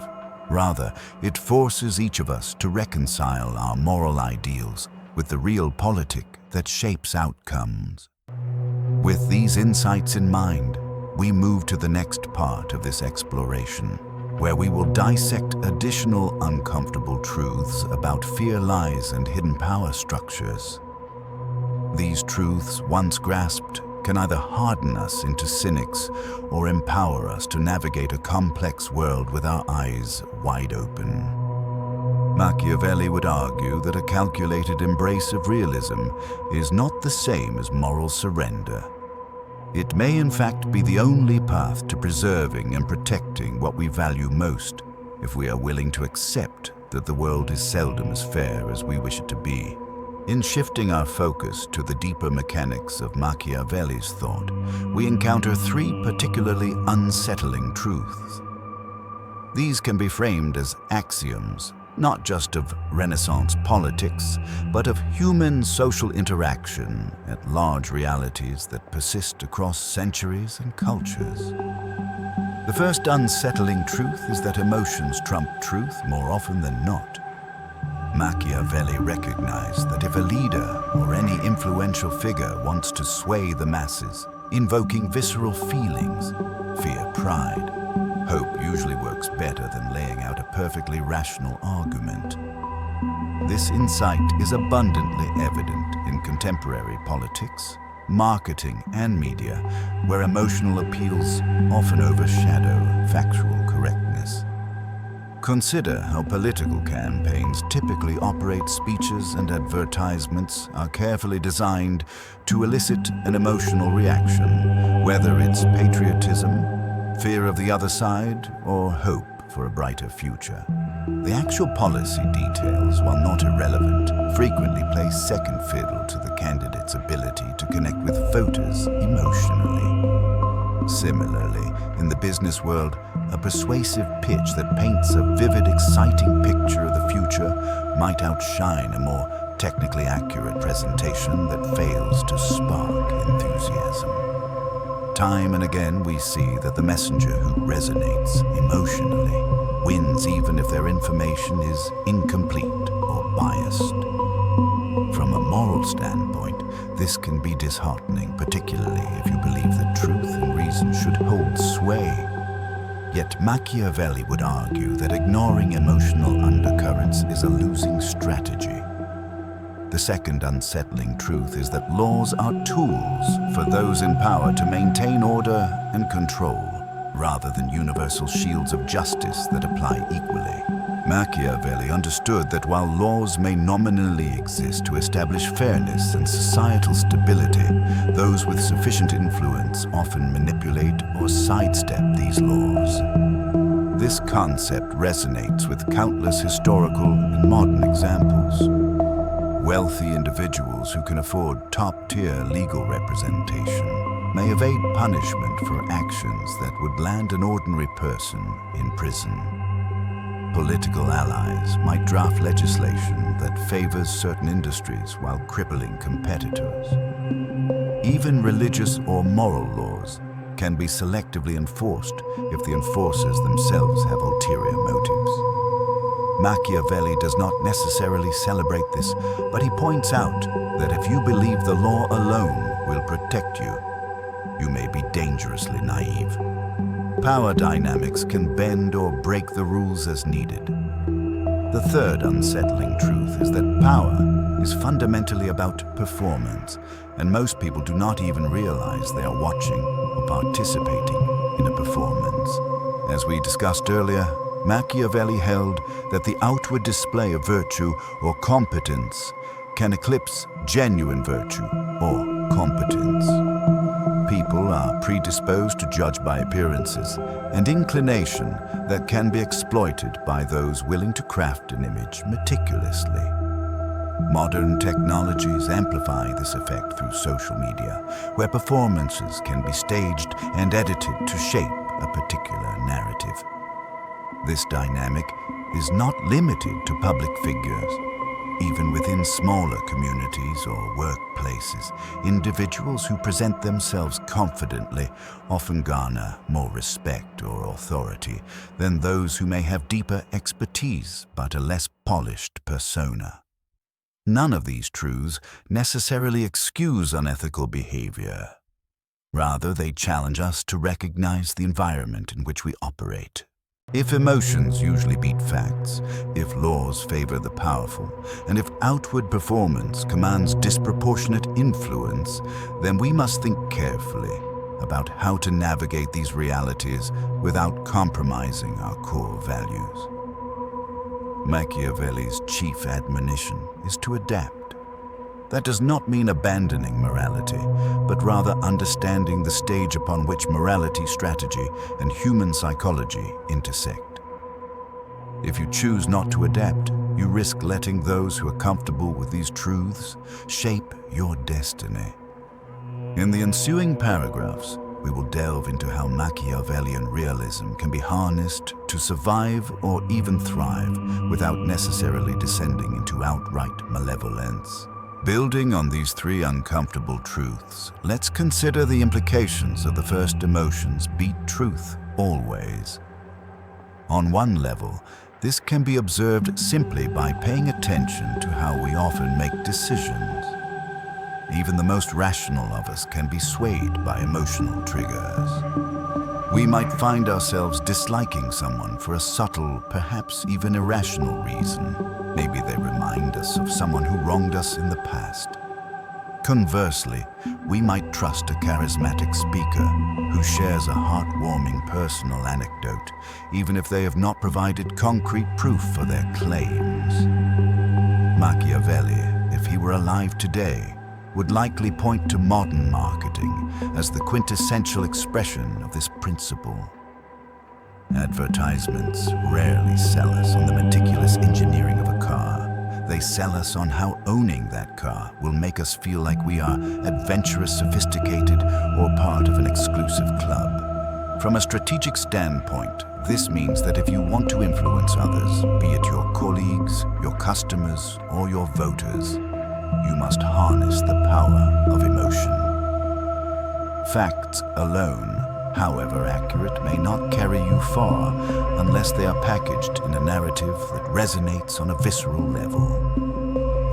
Rather, it forces each of us to reconcile our moral ideals with the realpolitik that shapes outcomes. With these insights in mind, we move to the next part of this exploration, where we will dissect additional uncomfortable truths about fear, lies, and hidden power structures. These truths, once grasped, can either harden us into cynics or empower us to navigate a complex world with our eyes wide open. Machiavelli would argue that a calculated embrace of realism is not the same as moral surrender. It may in fact be the only path to preserving and protecting what we value most, if we are willing to accept that the world is seldom as fair as we wish it to be. In shifting our focus to the deeper mechanics of Machiavelli's thought, we encounter three particularly unsettling truths. These can be framed as axioms, not just of Renaissance politics, but of human social interaction at large realities that persist across centuries and cultures. The first unsettling truth is that emotions trump truth more often than not. Machiavelli recognized that if a leader or any influential figure wants to sway the masses, invoking visceral feelings, fear, pride, hope usually works better than laying out a perfectly rational argument. This insight is abundantly evident in contemporary politics, marketing, and media, where emotional appeals often overshadow factual correctness. Consider how political campaigns typically operate. Speeches and advertisements are carefully designed to elicit an emotional reaction, whether it's patriotism, fear of the other side, or hope for a brighter future. The actual policy details, while not irrelevant, frequently play second fiddle to the candidate's ability to connect with voters emotionally. Similarly, in the business world, a persuasive pitch that paints a vivid, exciting picture of the future might outshine a more technically accurate presentation that fails to spark enthusiasm. Time and again, we see that the messenger who resonates emotionally wins even if their information is incomplete or biased. From a moral standpoint, this can be disheartening, particularly if you believe that truth and reason should hold sway. Yet Machiavelli would argue that ignoring emotional undercurrents is a losing strategy. The second unsettling truth is that laws are tools for those in power to maintain order and control, rather than universal shields of justice that apply equally. Machiavelli understood that while laws may nominally exist to establish fairness and societal stability, those with sufficient influence often manipulate or sidestep these laws. This concept resonates with countless historical and modern examples. Wealthy individuals who can afford top-tier legal representation may evade punishment for actions that would land an ordinary person in prison. Political allies might draft legislation that favors certain industries while crippling competitors. Even religious or moral laws can be selectively enforced if the enforcers themselves have ulterior motives. Machiavelli does not necessarily celebrate this, but he points out that if you believe the law alone will protect you, you may be dangerously naive. Power dynamics can bend or break the rules as needed. The third unsettling truth is that power is fundamentally about performance, and most people do not even realize they are watching or participating in a performance. As we discussed earlier, Machiavelli held that the outward display of virtue or competence can eclipse genuine virtue or competence. People are predisposed to judge by appearances, an inclination that can be exploited by those willing to craft an image meticulously. Modern technologies amplify this effect through social media, where performances can be staged and edited to shape a particular narrative. This dynamic is not limited to public figures. Even within smaller communities or workplaces, individuals who present themselves confidently often garner more respect or authority than those who may have deeper expertise but a less polished persona. None of these truths necessarily excuse unethical behavior. Rather, they challenge us to recognize the environment in which we operate. If emotions usually beat facts, if laws favor the powerful, and if outward performance commands disproportionate influence, then we must think carefully about how to navigate these realities without compromising our core values. Machiavelli's chief admonition is to adapt. That does not mean abandoning morality, but rather understanding the stage upon which morality, strategy, and human psychology intersect. If you choose not to adapt, you risk letting those who are comfortable with these truths shape your destiny. In the ensuing paragraphs, we will delve into how Machiavellian realism can be harnessed to survive or even thrive without necessarily descending into outright malevolence. Building on these three uncomfortable truths, let's consider the implications of the first emotions beat truth always. On one level, this can be observed simply by paying attention to how we often make decisions. Even the most rational of us can be swayed by emotional triggers. We might find ourselves disliking someone for a subtle, perhaps even irrational reason. Maybe they remind us of someone who wronged us in the past. Conversely, we might trust a charismatic speaker who shares a heartwarming personal anecdote, even if they have not provided concrete proof for their claims. Machiavelli, if he were alive today, would likely point to modern marketing as the quintessential expression of this principle. Advertisements rarely sell us on the meticulous engineering of a car. They sell us on how owning that car will make us feel like we are adventurous, sophisticated, or part of an exclusive club. From a strategic standpoint, this means that if you want to influence others, be it your colleagues, your customers, or your voters, you must harness the power of emotion. Facts alone, however accurate, may not carry you far unless they are packaged in a narrative that resonates on a visceral level.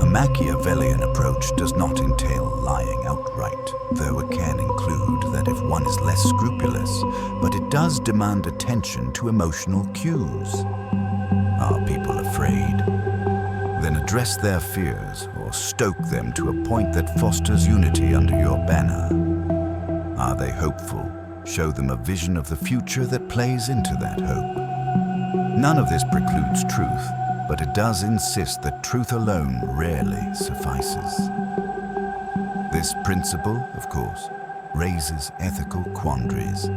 A Machiavellian approach does not entail lying outright, though it can include that if one is less scrupulous, but it does demand attention to emotional cues. Are people afraid? Then address their fears or stoke them to a point that fosters unity under your banner. Are they hopeful? Show them a vision of the future that plays into that hope. None of this precludes truth, but it does insist that truth alone rarely suffices. This principle, of course, raises ethical quandaries.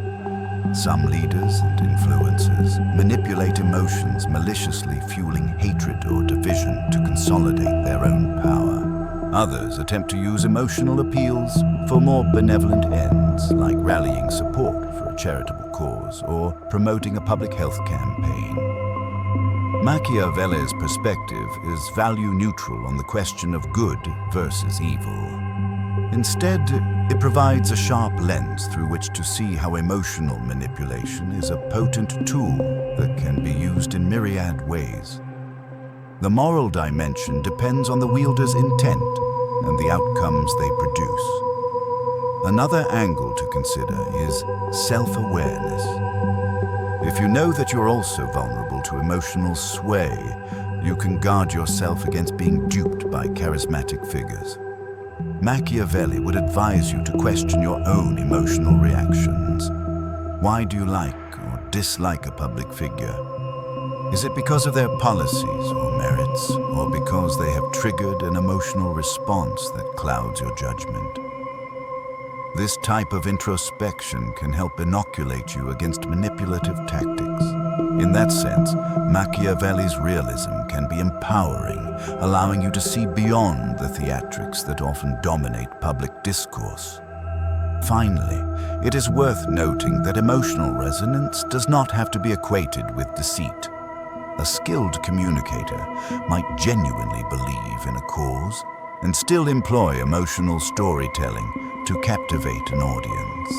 Some leaders and influencers manipulate emotions, maliciously fueling hatred or division to consolidate their own power. Others attempt to use emotional appeals for more benevolent ends, like rallying support for a charitable cause or promoting a public health campaign. Machiavelli's perspective is value neutral on the question of good versus evil. Instead, it provides a sharp lens through which to see how emotional manipulation is a potent tool that can be used in myriad ways. The moral dimension depends on the wielder's intent and the outcomes they produce. Another angle to consider is self-awareness. If you know that you're also vulnerable to emotional sway, you can guard yourself against being duped by charismatic figures. Machiavelli would advise you to question your own emotional reactions. Why do you like or dislike a public figure? Is it because of their policies or merits, or because they have triggered an emotional response that clouds your judgment? This type of introspection can help inoculate you against manipulative tactics. In that sense, Machiavelli's realism can be empowering, allowing you to see beyond the theatrics that often dominate public discourse. Finally, it is worth noting that emotional resonance does not have to be equated with deceit. A skilled communicator might genuinely believe in a cause and still employ emotional storytelling to captivate an audience.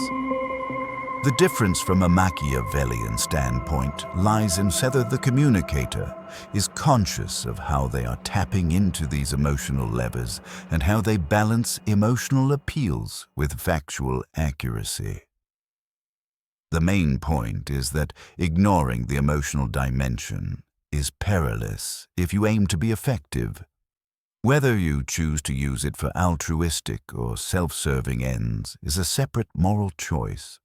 The difference from a Machiavellian standpoint lies in whether the communicator is conscious of how they are tapping into these emotional levers and how they balance emotional appeals with factual accuracy. The main point is that ignoring the emotional dimension is perilous if you aim to be effective. Whether you choose to use it for altruistic or self-serving ends is a separate moral choice.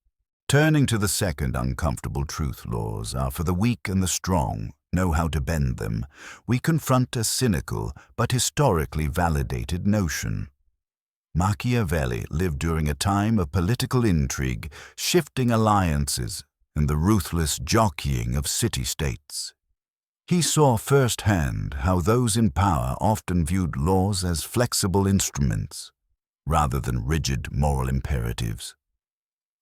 Turning to the second uncomfortable truth laws are for the weak and the strong know how to bend them, we confront a cynical but historically validated notion. Machiavelli lived during a time of political intrigue, shifting alliances, and the ruthless jockeying of city-states. He saw firsthand how those in power often viewed laws as flexible instruments, rather than rigid moral imperatives.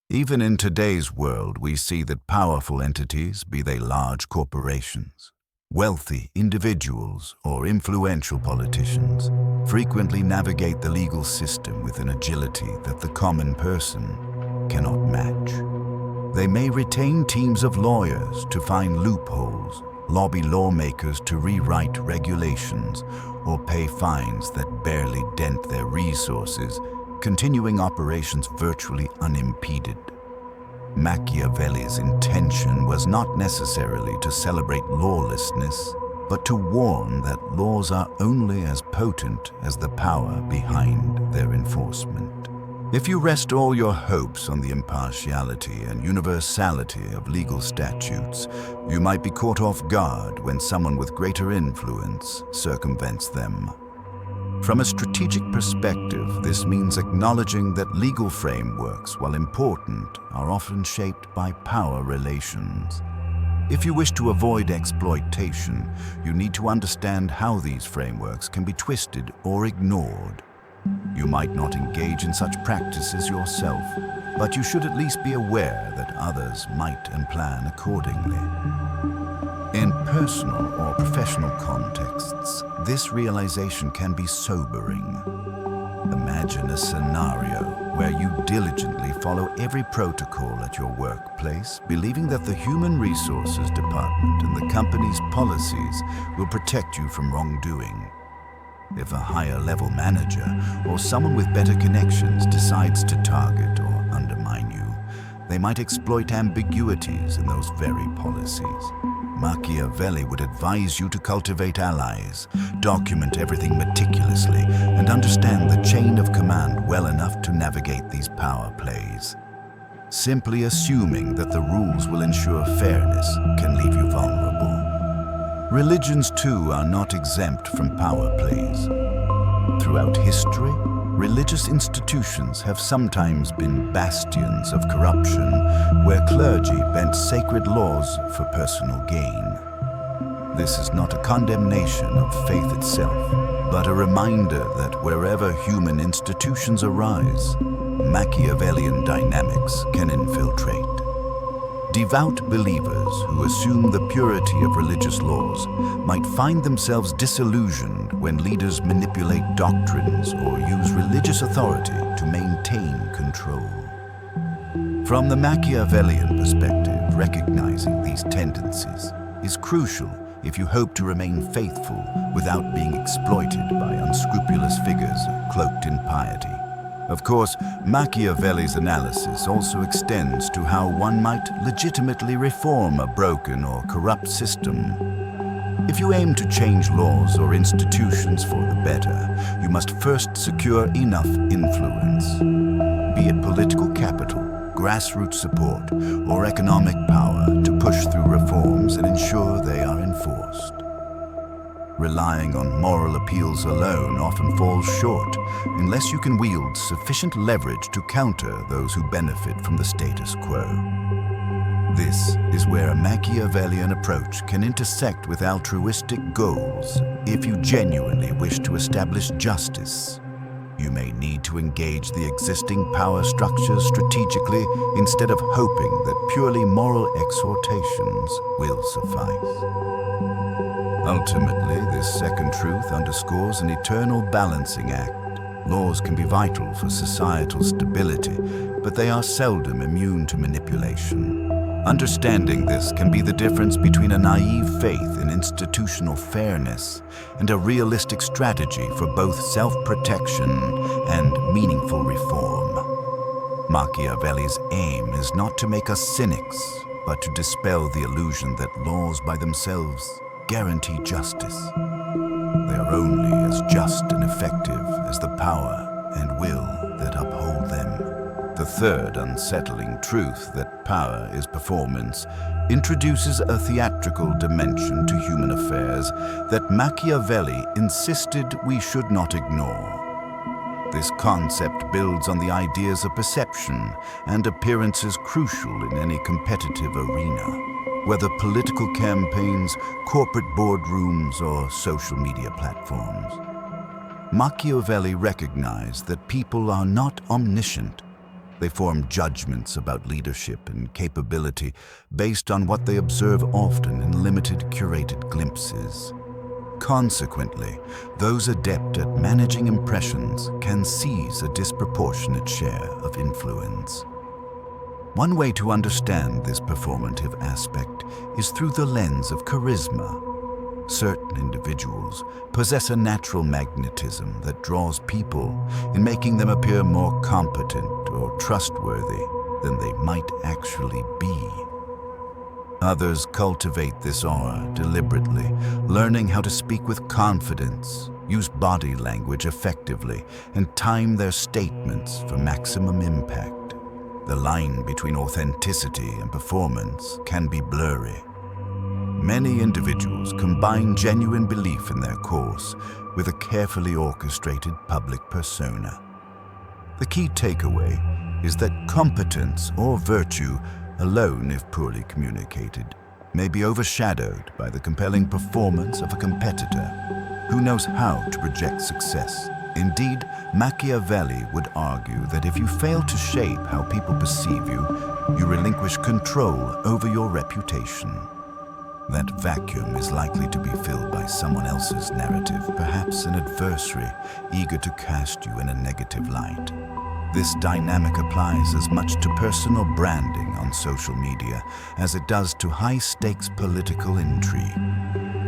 Even in today's world, we see that powerful entities, be they large corporations, wealthy individuals, or influential politicians, frequently navigate the legal system with an agility that the common person cannot match. They may retain teams of lawyers to find loopholes, lobby lawmakers to rewrite regulations, or pay fines that barely dent their resources, continuing operations virtually unimpeded. Machiavelli's intention was not necessarily to celebrate lawlessness, but to warn that laws are only as potent as the power behind their enforcement. If you rest all your hopes on the impartiality and universality of legal statutes, you might be caught off guard when someone with greater influence circumvents them. From a strategic perspective, this means acknowledging that legal frameworks, while important, are often shaped by power relations. If you wish to avoid exploitation, you need to understand how these frameworks can be twisted or ignored. You might not engage in such practices yourself, but you should at least be aware that others might and plan accordingly. In personal or professional contexts, this realization can be sobering. Imagine a scenario where you diligently follow every protocol at your workplace, believing that the Human Resources Department and the company's policies will protect you from wrongdoing. If a higher-level manager or someone with better connections decides to target or undermine you, they might exploit ambiguities in those very policies. Machiavelli would advise you to cultivate allies, document everything meticulously, and understand the chain of command well enough to navigate these power plays. Simply assuming that the rules will ensure fairness can leave you vulnerable. Religions, too, are not exempt from power plays. Throughout history, religious institutions have sometimes been bastions of corruption, where clergy bent sacred laws for personal gain. This is not a condemnation of faith itself, but a reminder that wherever human institutions arise, Machiavellian dynamics can infiltrate. Devout believers who assume the purity of religious laws might find themselves disillusioned when leaders manipulate doctrines or use religious authority to maintain control. From the Machiavellian perspective, recognizing these tendencies is crucial if you hope to remain faithful without being exploited by unscrupulous figures cloaked in piety. Of course, Machiavelli's analysis also extends to how one might legitimately reform a broken or corrupt system. If you aim to change laws or institutions for the better, you must first secure enough influence, be it political capital, grassroots support, or economic power to push through reforms and ensure they are enforced. Relying on moral appeals alone often falls short unless you can wield sufficient leverage to counter those who benefit from the status quo. This is where a Machiavellian approach can intersect with altruistic goals. If you genuinely wish to establish justice, you may need to engage the existing power structures strategically instead of hoping that purely moral exhortations will suffice. Ultimately, this second truth underscores an eternal balancing act. Laws can be vital for societal stability, but they are seldom immune to manipulation. Understanding this can be the difference between a naive faith in institutional fairness and a realistic strategy for both self-protection and meaningful reform. Machiavelli's aim is not to make us cynics, but to dispel the illusion that laws by themselves guarantee justice. They are only as just and effective as the power and will that uphold them. The third unsettling truth, that power is performance, introduces a theatrical dimension to human affairs that Machiavelli insisted we should not ignore. This concept builds on the ideas of perception and appearances crucial in any competitive arena, whether political campaigns, corporate boardrooms, or social media platforms. Machiavelli recognized that people are not omniscient. They form judgments about leadership and capability based on what they observe often in limited, curated glimpses. Consequently, those adept at managing impressions can seize a disproportionate share of influence. One way to understand this performative aspect is through the lens of charisma. Certain individuals possess a natural magnetism that draws people in making them appear more competent or trustworthy than they might actually be. Others cultivate this aura deliberately, learning how to speak with confidence, use body language effectively, and time their statements for maximum impact. The line between authenticity and performance can be blurry. Many individuals combine genuine belief in their cause with a carefully orchestrated public persona. The key takeaway is that competence or virtue alone, if poorly communicated, may be overshadowed by the compelling performance of a competitor who knows how to project success. Indeed, Machiavelli would argue that if you fail to shape how people perceive you, you relinquish control over your reputation. That vacuum is likely to be filled by someone else's narrative, perhaps an adversary eager to cast you in a negative light. This dynamic applies as much to personal branding on social media as it does to high-stakes political intrigue.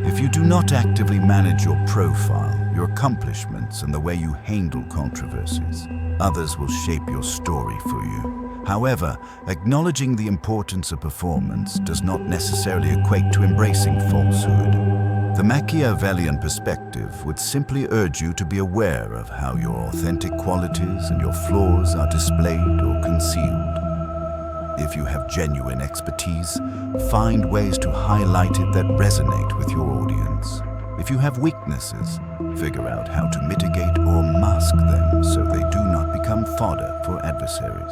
If you do not actively manage your profile, your accomplishments, and the way you handle controversies, others will shape your story for you. However, acknowledging the importance of performance does not necessarily equate to embracing falsehood. The Machiavellian perspective would simply urge you to be aware of how your authentic qualities and your flaws are displayed or concealed. If you have genuine expertise, find ways to highlight it that resonate with your audience. If you have weaknesses, figure out how to mitigate or mask them so they do not become fodder for adversaries.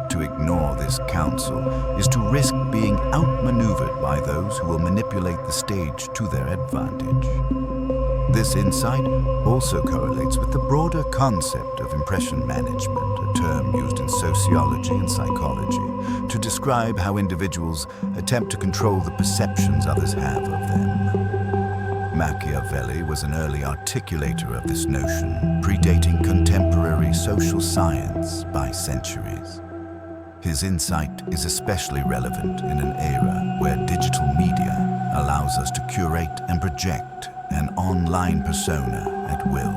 To ignore this counsel is to risk being outmaneuvered by those who will manipulate the stage to their advantage. This insight also correlates with the broader concept of impression management, a term used in sociology and psychology to describe how individuals attempt to control the perceptions others have of them. Machiavelli was an early articulator of this notion, predating contemporary social science by centuries. His insight is especially relevant in an era where digital media allows us to curate and project an online persona at will.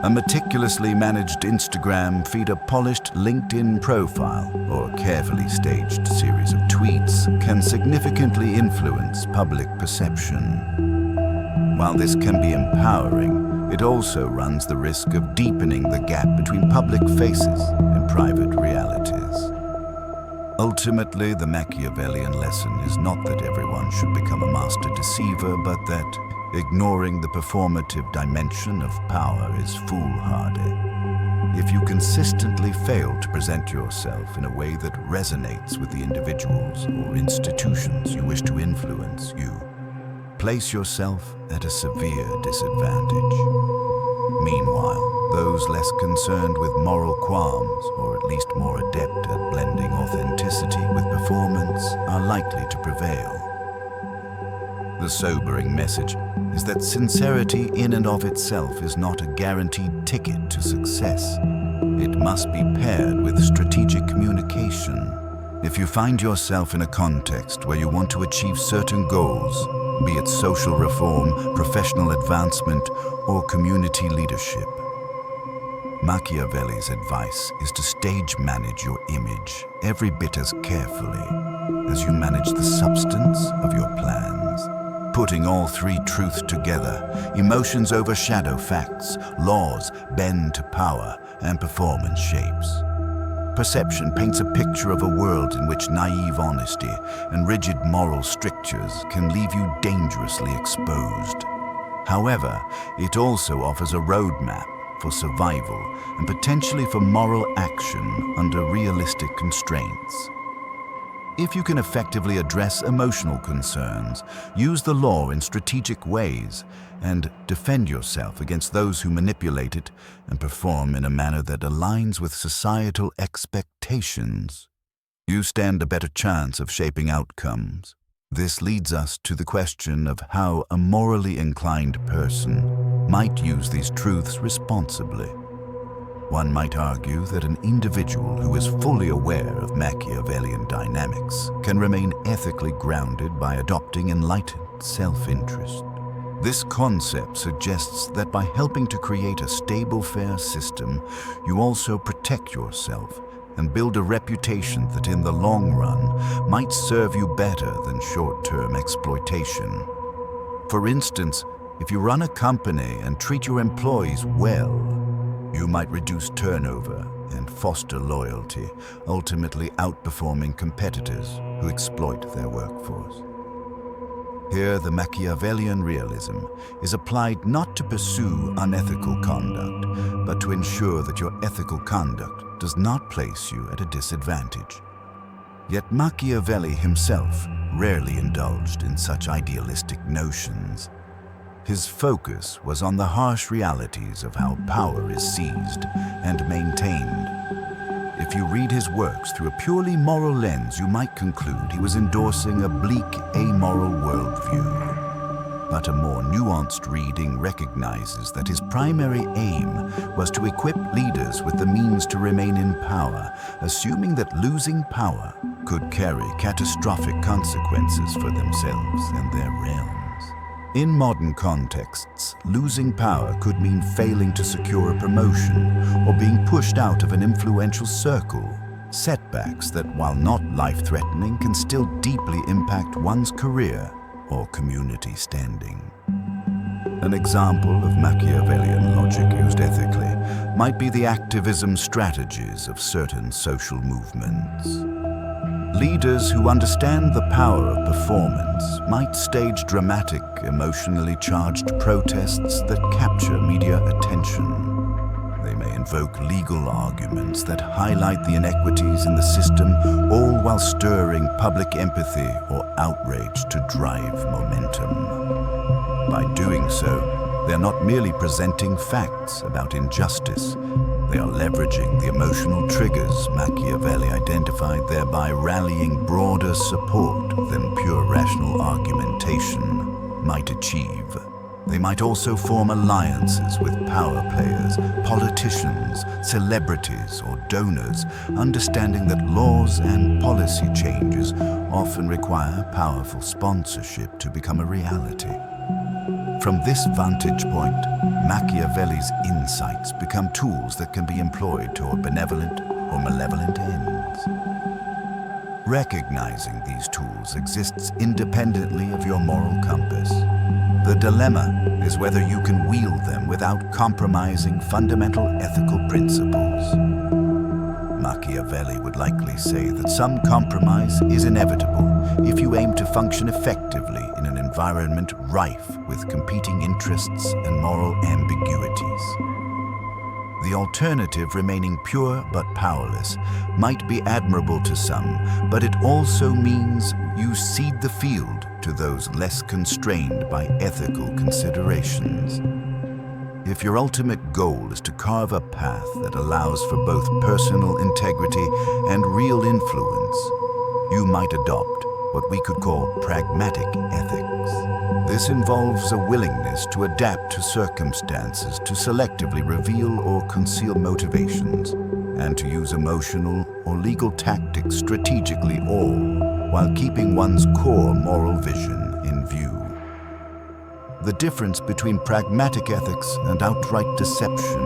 A meticulously managed Instagram feed, a polished LinkedIn profile, or a carefully staged series of tweets can significantly influence public perception. While this can be empowering, it also runs the risk of deepening the gap between public faces and private realities. Ultimately, the Machiavellian lesson is not that everyone should become a master deceiver, but that ignoring the performative dimension of power is foolhardy. If you consistently fail to present yourself in a way that resonates with the individuals or institutions you wish to influence, you place yourself at a severe disadvantage. Meanwhile, those less concerned with moral qualms, or at least more adept at blending authenticity with performance, are likely to prevail. The sobering message is that sincerity in and of itself is not a guaranteed ticket to success. It must be paired with strategic communication. If you find yourself in a context where you want to achieve certain goals, be it social reform, professional advancement, or community leadership, Machiavelli's advice is to stage manage your image every bit as carefully as you manage the substance of your plans. Putting all three truths together, emotions overshadow facts, laws bend to power, and performance shapes. Perception paints a picture of a world in which naive honesty and rigid moral strictures can leave you dangerously exposed. However, it also offers a roadmap for survival and potentially for moral action under realistic constraints. If you can effectively address emotional concerns, use the law in strategic ways, and defend yourself against those who manipulate it and perform in a manner that aligns with societal expectations, you stand a better chance of shaping outcomes. This leads us to the question of how a morally inclined person might use these truths responsibly. One might argue that an individual who is fully aware of Machiavellian dynamics can remain ethically grounded by adopting enlightened self-interest. This concept suggests that by helping to create a stable, fair system, you also protect yourself and build a reputation that in the long run might serve you better than short-term exploitation. For instance, if you run a company and treat your employees well, you might reduce turnover and foster loyalty, ultimately outperforming competitors who exploit their workforce. Here, the Machiavellian realism is applied not to pursue unethical conduct, but to ensure that your ethical conduct does not place you at a disadvantage. Yet Machiavelli himself rarely indulged in such idealistic notions. His focus was on the harsh realities of how power is seized and maintained. If you read his works through a purely moral lens, you might conclude he was endorsing a bleak, amoral worldview. But a more nuanced reading recognizes that his primary aim was to equip leaders with the means to remain in power, assuming that losing power could carry catastrophic consequences for themselves and their realms. In modern contexts, losing power could mean failing to secure a promotion or being pushed out of an influential circle. Setbacks that, while not life-threatening, can still deeply impact one's career or community standing. An example of Machiavellian logic used ethically might be the activism strategies of certain social movements. Leaders who understand the power of performance might stage dramatic, emotionally charged protests that capture media attention. They may invoke legal arguments that highlight the inequities in the system, all while stirring public empathy or outrage to drive momentum. By doing so, They're not merely presenting facts about injustice. They are leveraging the emotional triggers Machiavelli identified, thereby rallying broader support than pure rational argumentation might achieve. They might also form alliances with power players, politicians, celebrities, or donors, understanding that laws and policy changes often require powerful sponsorship to become a reality. From this vantage point, Machiavelli's insights become tools that can be employed toward benevolent or malevolent ends. Recognizing these tools exists independently of your moral compass. The dilemma is whether you can wield them without compromising fundamental ethical principles. Machiavelli would likely say that some compromise is inevitable if you aim to function effectively in an environment rife with competing interests and moral ambiguities. The alternative, remaining pure but powerless, might be admirable to some, but it also means you cede the field to those less constrained by ethical considerations. If your ultimate goal is to carve a path that allows for both personal integrity and real influence, you might adopt what we could call pragmatic ethics. This involves a willingness to adapt to circumstances, to selectively reveal or conceal motivations, and to use emotional or legal tactics strategically, all while keeping one's core moral vision in view. The difference between pragmatic ethics and outright deception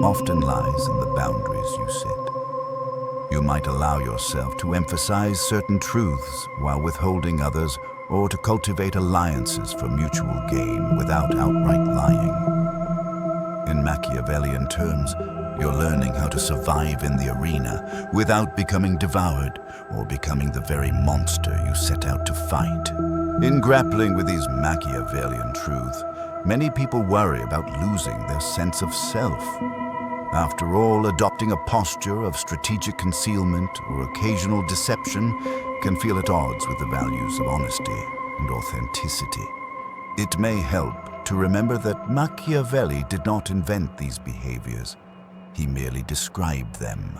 often lies in the boundaries you set. You might allow yourself to emphasize certain truths while withholding others, or to cultivate alliances for mutual gain without outright lying. In Machiavellian terms, you're learning how to survive in the arena without becoming devoured or becoming the very monster you set out to fight. In grappling with these Machiavellian truths, many people worry about losing their sense of self. After all, adopting a posture of strategic concealment or occasional deception can feel at odds with the values of honesty and authenticity. It may help to remember that Machiavelli did not invent these behaviors. He merely described them.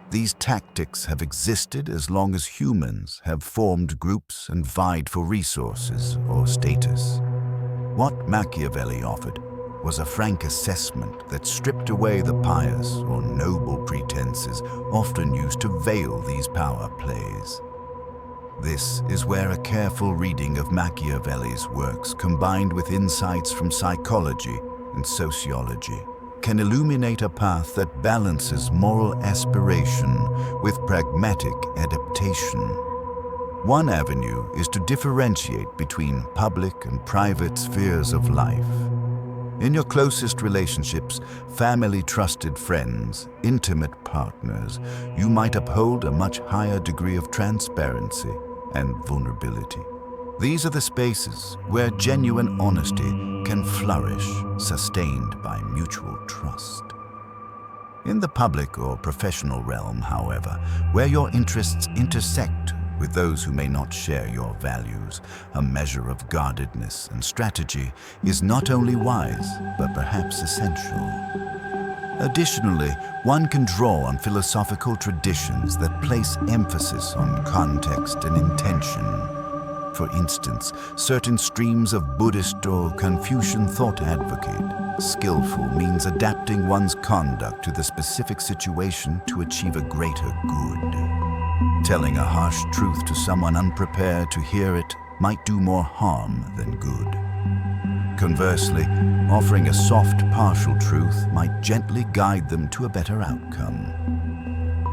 These tactics have existed as long as humans have formed groups and vied for resources or status. What Machiavelli offered was a frank assessment that stripped away the pious or noble pretenses often used to veil these power plays. This is where a careful reading of Machiavelli's works, combined with insights from psychology and sociology, can illuminate a path that balances moral aspiration with pragmatic adaptation. One avenue is to differentiate between public and private spheres of life. In your closest relationships, family, trusted friends, intimate partners, you might uphold a much higher degree of transparency and vulnerability. These are the spaces where genuine honesty can flourish, sustained by mutual trust. In the public or professional realm, however, where your interests intersect with those who may not share your values, a measure of guardedness and strategy is not only wise, but perhaps essential. Additionally, one can draw on philosophical traditions that place emphasis on context and intention. For instance, certain streams of Buddhist or Confucian thought advocate skillful means adapting one's conduct to the specific situation to achieve a greater good. Telling a harsh truth to someone unprepared to hear it might do more harm than good. Conversely, offering a soft, partial truth might gently guide them to a better outcome.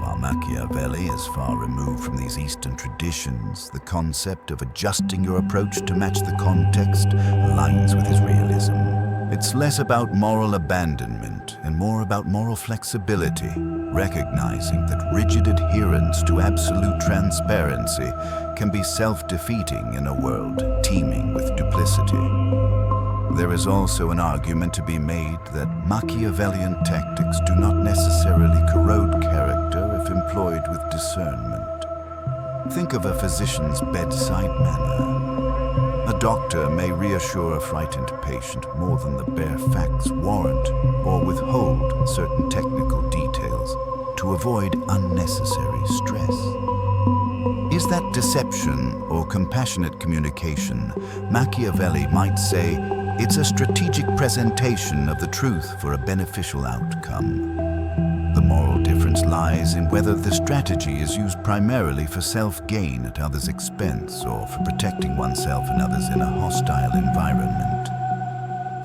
While Machiavelli is far removed from these Eastern traditions, the concept of adjusting your approach to match the context aligns with his realism. It's less about moral abandonment and more about moral flexibility, recognizing that rigid adherence to absolute transparency can be self-defeating in a world teeming with duplicity. There is also an argument to be made that Machiavellian tactics do not necessarily corrode character if employed with discernment. Think of a physician's bedside manner. A doctor may reassure a frightened patient more than the bare facts warrant, or withhold certain technical details to avoid unnecessary stress. Is that deception or compassionate communication? Machiavelli might say it's a strategic presentation of the truth for a beneficial outcome. The moral difference lies in whether the strategy is used primarily for self-gain at others' expense or for protecting oneself and others in a hostile environment.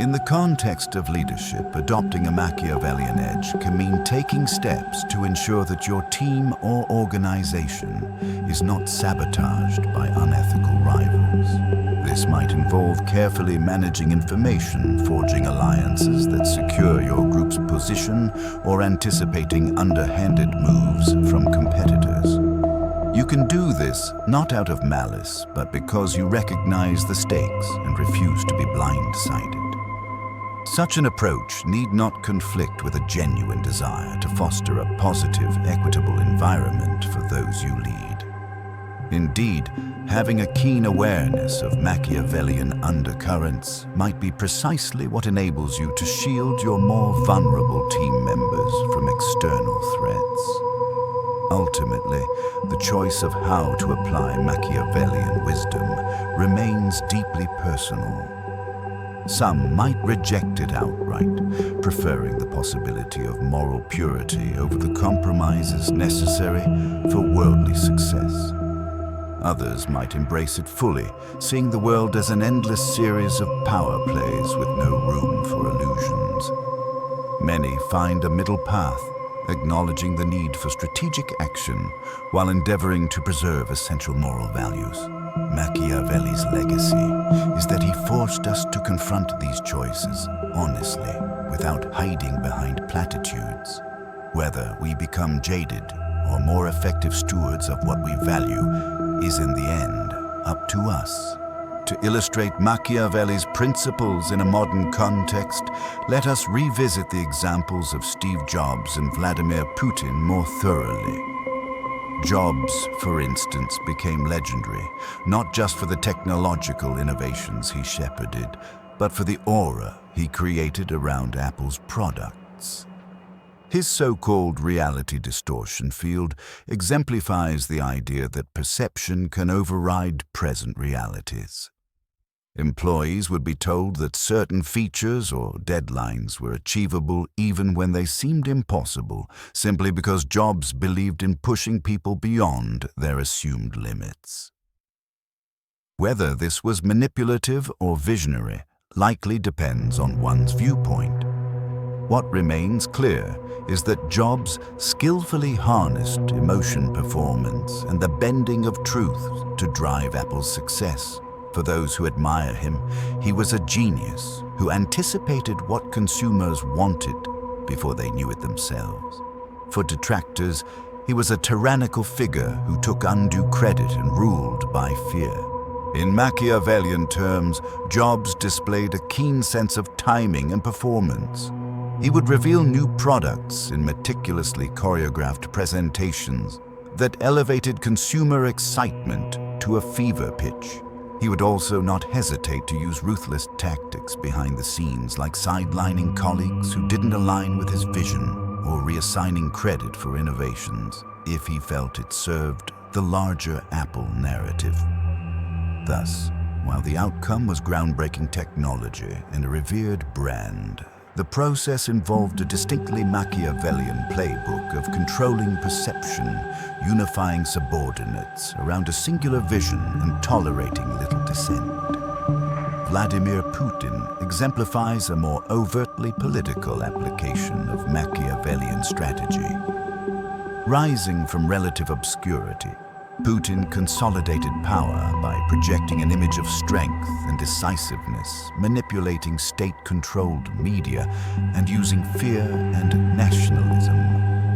In the context of leadership, adopting a Machiavellian edge can mean taking steps to ensure that your team or organization is not sabotaged by unethical rivals. This might involve carefully managing information, forging alliances that secure your group's position, or anticipating underhanded moves from competitors. You can do this not out of malice, but because you recognize the stakes and refuse to be blindsided. Such an approach need not conflict with a genuine desire to foster a positive, equitable environment for those you lead. Indeed, having a keen awareness of Machiavellian undercurrents might be precisely what enables you to shield your more vulnerable team members from external threats. Ultimately, the choice of how to apply Machiavellian wisdom remains deeply personal. Some might reject it outright, preferring the possibility of moral purity over the compromises necessary for worldly success. Others might embrace it fully, seeing the world as an endless series of power plays with no room for illusions. Many find a middle path, acknowledging the need for strategic action while endeavoring to preserve essential moral values. Machiavelli's legacy is that he forced us to confront these choices honestly, without hiding behind platitudes. Whether we become jaded or more effective stewards of what we value is in the end up to us. To illustrate Machiavelli's principles in a modern context, let us revisit the examples of Steve Jobs and Vladimir Putin more thoroughly. Jobs, for instance, became legendary, not just for the technological innovations he shepherded, but for the aura he created around Apple's products. His so-called reality distortion field exemplifies the idea that perception can override present realities. Employees would be told that certain features or deadlines were achievable even when they seemed impossible, simply because Jobs believed in pushing people beyond their assumed limits. Whether this was manipulative or visionary likely depends on one's viewpoint. What remains clear is that Jobs skillfully harnessed emotion performance and the bending of truth to drive Apple's success. For those who admire him, he was a genius who anticipated what consumers wanted before they knew it themselves. For detractors, he was a tyrannical figure who took undue credit and ruled by fear. In Machiavellian terms, Jobs displayed a keen sense of timing and performance. He would reveal new products in meticulously choreographed presentations that elevated consumer excitement to a fever pitch. He would also not hesitate to use ruthless tactics behind the scenes, like sidelining colleagues who didn't align with his vision or reassigning credit for innovations if he felt it served the larger Apple narrative. Thus, while the outcome was groundbreaking technology and a revered brand, the process involved a distinctly Machiavellian playbook of controlling perception, unifying subordinates around a singular vision and tolerating little dissent. Vladimir Putin exemplifies a more overtly political application of Machiavellian strategy. Rising from relative obscurity, Putin consolidated power by projecting an image of strength and decisiveness, manipulating state-controlled media, and using fear and nationalism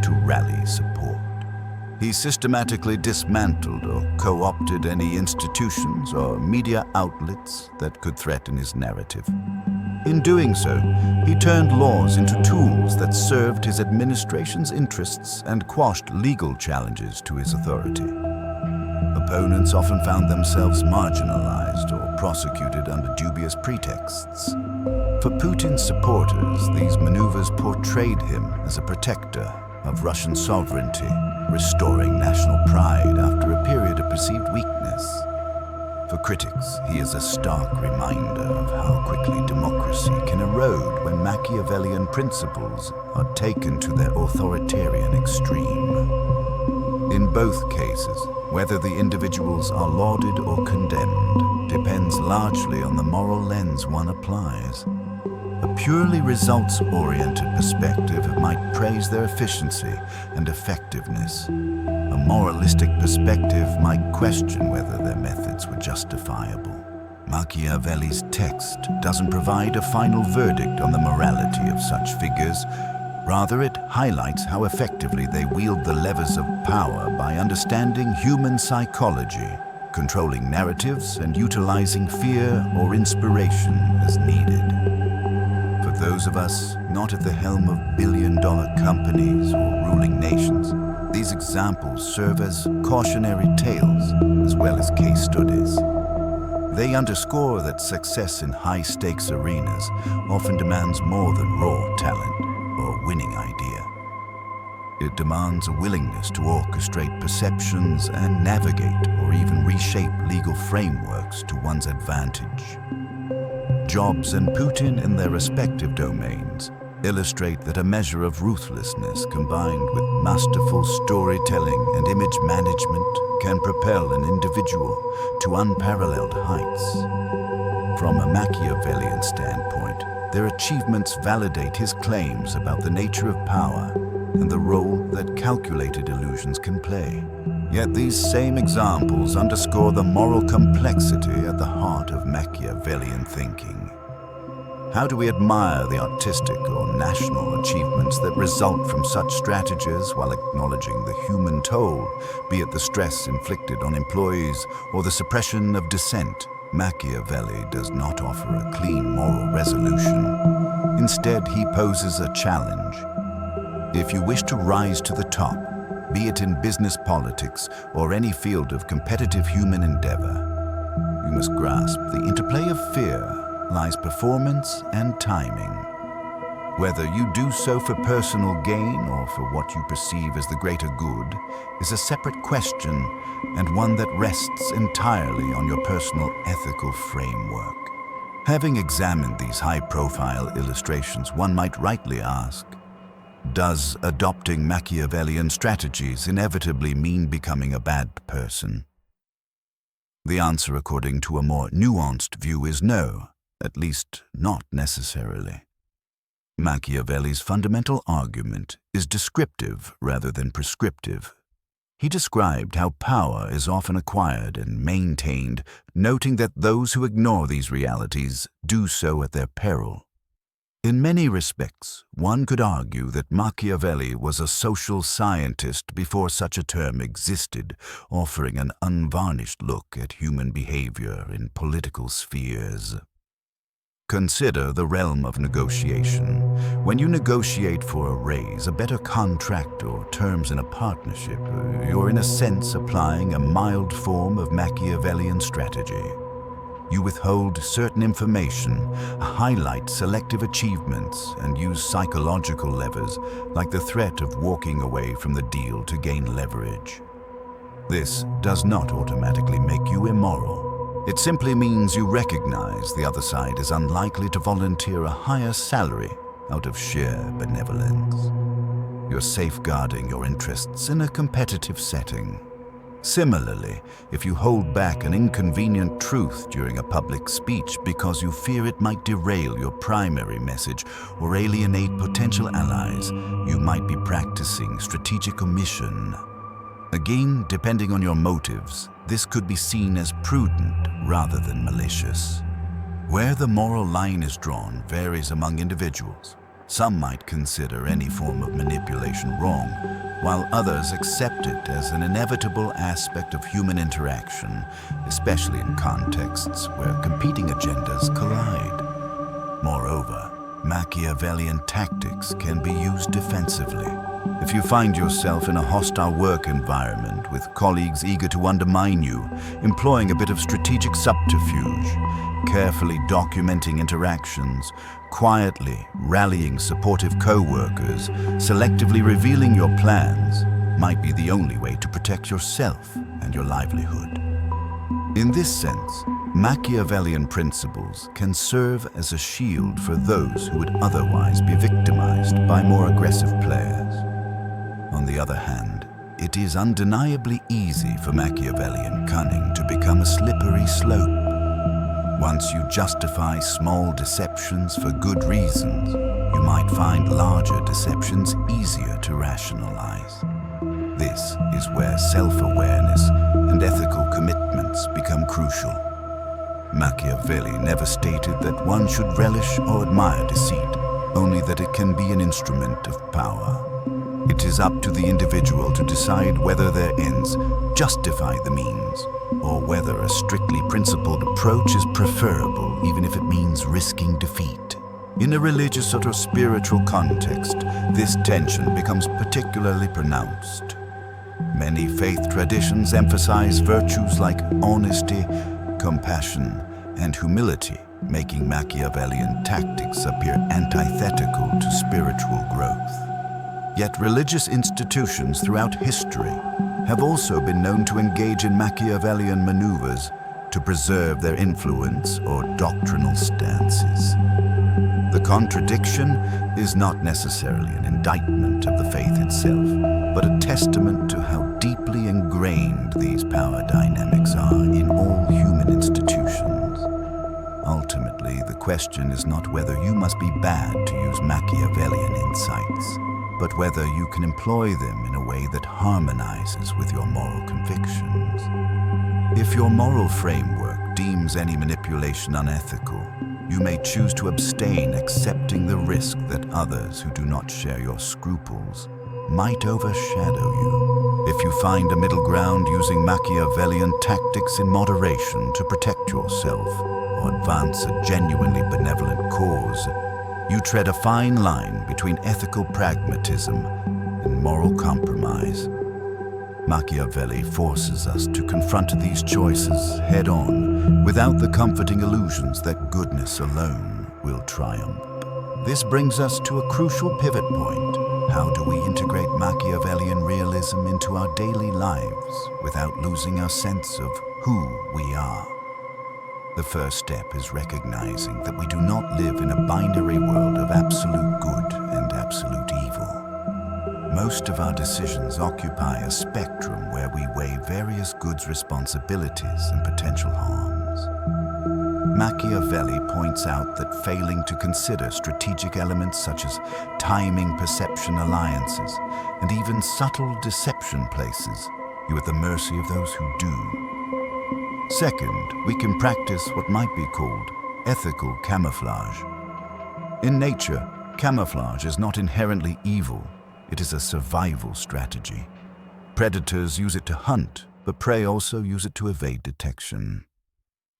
to rally support. He systematically dismantled or co-opted any institutions or media outlets that could threaten his narrative. In doing so, he turned laws into tools that served his administration's interests and quashed legal challenges to his authority. Opponents often found themselves marginalized or prosecuted under dubious pretexts. For Putin's supporters, these maneuvers portrayed him as a protector of Russian sovereignty, restoring national pride after a period of perceived weakness. For critics, he is a stark reminder of how quickly democracy can erode when Machiavellian principles are taken to their authoritarian extreme. In both cases, whether the individuals are lauded or condemned depends largely on the moral lens one applies. A purely results-oriented perspective might praise their efficiency and effectiveness. A moralistic perspective might question whether their methods were justifiable. Machiavelli's text doesn't provide a final verdict on the morality of such figures. Rather, it highlights how effectively they wield the levers of power by understanding human psychology, controlling narratives, and utilizing fear or inspiration as needed. For those of us not at the helm of billion-dollar companies or ruling nations, these examples serve as cautionary tales as well as case studies. They underscore that success in high-stakes arenas often demands more than raw talent or a winning idea. It demands a willingness to orchestrate perceptions and navigate or even reshape legal frameworks to one's advantage. Jobs and Putin in their respective domains illustrate that a measure of ruthlessness combined with masterful storytelling and image management can propel an individual to unparalleled heights. From a Machiavellian standpoint, their achievements validate his claims about the nature of power and the role that calculated illusions can play. Yet these same examples underscore the moral complexity at the heart of Machiavellian thinking. How do we admire the artistic or national achievements that result from such strategies while acknowledging the human toll, be it the stress inflicted on employees or the suppression of dissent? Machiavelli does not offer a clean moral resolution. Instead, he poses a challenge. If you wish to rise to the top, be it in business politics or any field of competitive human endeavor, you must grasp the interplay of fear lies performance and timing. Whether you do so for personal gain or for what you perceive as the greater good is a separate question and one that rests entirely on your personal ethical framework. Having examined these high-profile illustrations, one might rightly ask, does adopting Machiavellian strategies inevitably mean becoming a bad person? The answer, according to a more nuanced view, is no. At least, not necessarily. Machiavelli's fundamental argument is descriptive rather than prescriptive. He described how power is often acquired and maintained, noting that those who ignore these realities do so at their peril. In many respects, one could argue that Machiavelli was a social scientist before such a term existed, offering an unvarnished look at human behavior in political spheres. Consider the realm of negotiation. When you negotiate for a raise, a better contract, or terms in a partnership, you're in a sense applying a mild form of Machiavellian strategy. You withhold certain information, highlight selective achievements, and use psychological levers like the threat of walking away from the deal to gain leverage. This does not automatically make you immoral. It simply means you recognize the other side is unlikely to volunteer a higher salary out of sheer benevolence. You're safeguarding your interests in a competitive setting. Similarly, if you hold back an inconvenient truth during a public speech because you fear it might derail your primary message or alienate potential allies, you might be practicing strategic omission. Again, depending on your motives, this could be seen as prudent rather than malicious. Where the moral line is drawn varies among individuals. Some might consider any form of manipulation wrong, while others accept it as an inevitable aspect of human interaction, especially in contexts where competing agendas collide. Moreover, Machiavellian tactics can be used defensively. If you find yourself in a hostile work environment with colleagues eager to undermine you, employing a bit of strategic subterfuge, carefully documenting interactions, quietly rallying supportive co-workers, selectively revealing your plans, might be the only way to protect yourself and your livelihood. In this sense, Machiavellian principles can serve as a shield for those who would otherwise be victimized by more aggressive players. On the other hand, it is undeniably easy for Machiavellian cunning to become a slippery slope. Once you justify small deceptions for good reasons, you might find larger deceptions easier to rationalize. This is where self-awareness and ethical commitments become crucial. Machiavelli never stated that one should relish or admire deceit, only that it can be an instrument of power. It is up to the individual to decide whether their ends justify the means, or whether a strictly principled approach is preferable, even if it means risking defeat. In a religious or spiritual context, this tension becomes particularly pronounced. Many faith traditions emphasize virtues like honesty, compassion, and humility, making Machiavellian tactics appear antithetical to spiritual growth. Yet religious institutions throughout history have also been known to engage in Machiavellian maneuvers to preserve their influence or doctrinal stances. The contradiction is not necessarily an indictment of the faith itself, but a testament to how deeply ingrained these power dynamics are in all human institutions. Ultimately, the question is not whether you must be bad to use Machiavellian insights, but whether you can employ them in a way that harmonizes with your moral convictions. If your moral framework deems any manipulation unethical, you may choose to abstain, accepting the risk that others who do not share your scruples might overshadow you. If you find a middle ground using Machiavellian tactics in moderation to protect yourself or advance a genuinely benevolent cause, you tread a fine line between ethical pragmatism and moral compromise. Machiavelli forces us to confront these choices head-on, without the comforting illusions that goodness alone will triumph. This brings us to a crucial pivot point. How do we integrate Machiavellian realism into our daily lives without losing our sense of who we are? The first step is recognizing that we do not live in a binary world of absolute good and absolute evil. Most of our decisions occupy a spectrum where we weigh various goods, responsibilities, and potential harms. Machiavelli points out that failing to consider strategic elements such as timing, perception, alliances, and even subtle deception places you at the mercy of those who do. Second, we can practice what might be called ethical camouflage. In nature, camouflage is not inherently evil. It is a survival strategy. Predators use it to hunt, but prey also use it to evade detection.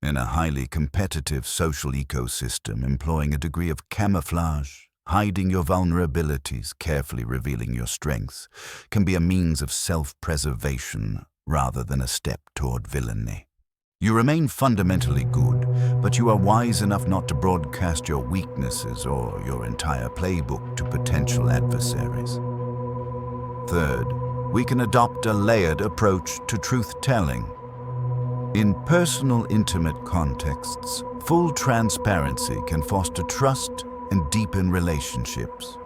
In a highly competitive social ecosystem, employing a degree of camouflage, hiding your vulnerabilities, carefully revealing your strengths, can be a means of self-preservation rather than a step toward villainy. You remain fundamentally good, but you are wise enough not to broadcast your weaknesses or your entire playbook to potential adversaries. Third, we can adopt a layered approach to truth-telling. In personal, intimate contexts, full transparency can foster trust and deepen relationships.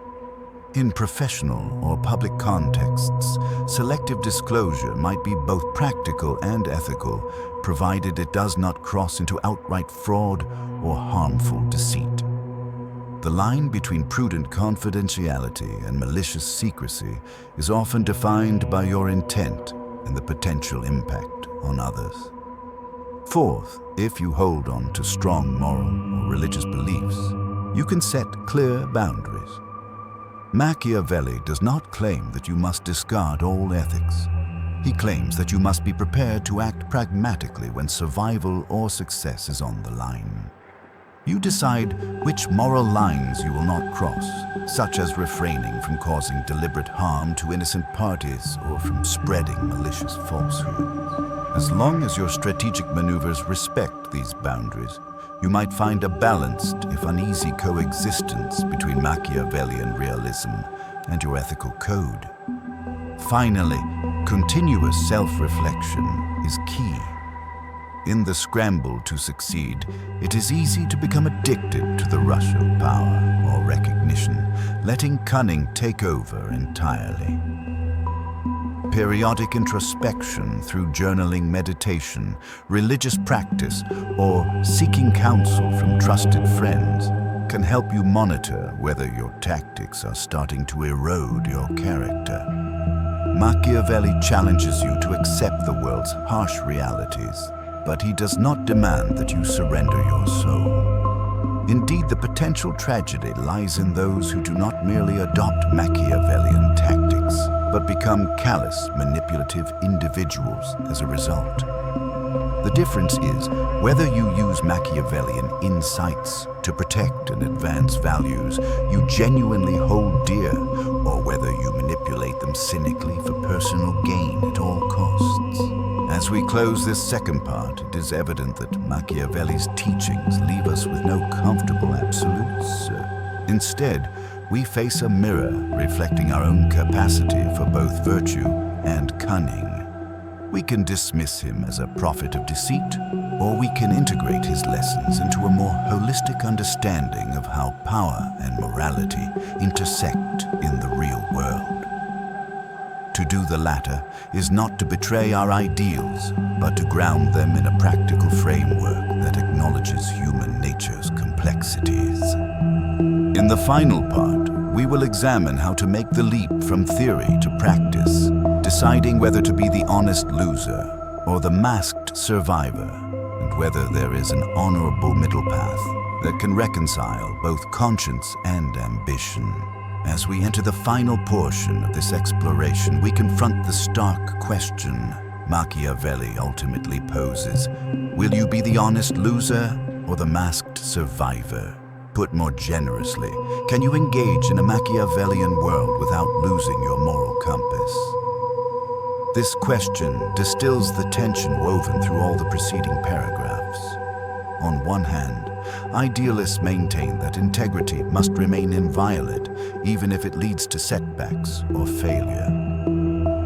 In professional or public contexts, selective disclosure might be both practical and ethical, provided it does not cross into outright fraud or harmful deceit. The line between prudent confidentiality and malicious secrecy is often defined by your intent and the potential impact on others. Fourth, if you hold on to strong moral or religious beliefs, you can set clear boundaries. Machiavelli does not claim that you must discard all ethics. He claims that you must be prepared to act pragmatically when survival or success is on the line. You decide which moral lines you will not cross, such as refraining from causing deliberate harm to innocent parties or from spreading malicious falsehoods. As long as your strategic maneuvers respect these boundaries, you might find a balanced, if uneasy, coexistence between Machiavellian realism and your ethical code. Finally, continuous self-reflection is key. In the scramble to succeed, it is easy to become addicted to the rush of power or recognition, letting cunning take over entirely. Periodic introspection through journaling, meditation, religious practice, or seeking counsel from trusted friends can help you monitor whether your tactics are starting to erode your character. Machiavelli challenges you to accept the world's harsh realities, but he does not demand that you surrender your soul. Indeed, the potential tragedy lies in those who do not merely adopt Machiavellian tactics, but become callous, manipulative individuals as a result. The difference is whether you use Machiavellian insights to protect and advance values you genuinely hold dear, or whether you manipulate them cynically for personal gain at all costs. As we close this second part, it is evident that Machiavelli's teachings leave us with no comfortable absolutes. Instead, we face a mirror reflecting our own capacity for both virtue and cunning. We can dismiss him as a prophet of deceit, or we can integrate his lessons into a more holistic understanding of how power and morality intersect in the real world. To do the latter is not to betray our ideals, but to ground them in a practical framework that acknowledges human nature's complexities. In the final part, we will examine how to make the leap from theory to practice, deciding whether to be the honest loser or the masked survivor, and whether there is an honorable middle path that can reconcile both conscience and ambition. As we enter the final portion of this exploration, we confront the stark question Machiavelli ultimately poses. Will you be the honest loser or the masked survivor? Put more generously, can you engage in a Machiavellian world without losing your moral compass? This question distills the tension woven through all the preceding paragraphs. On one hand, idealists maintain that integrity must remain inviolate, even if it leads to setbacks or failure.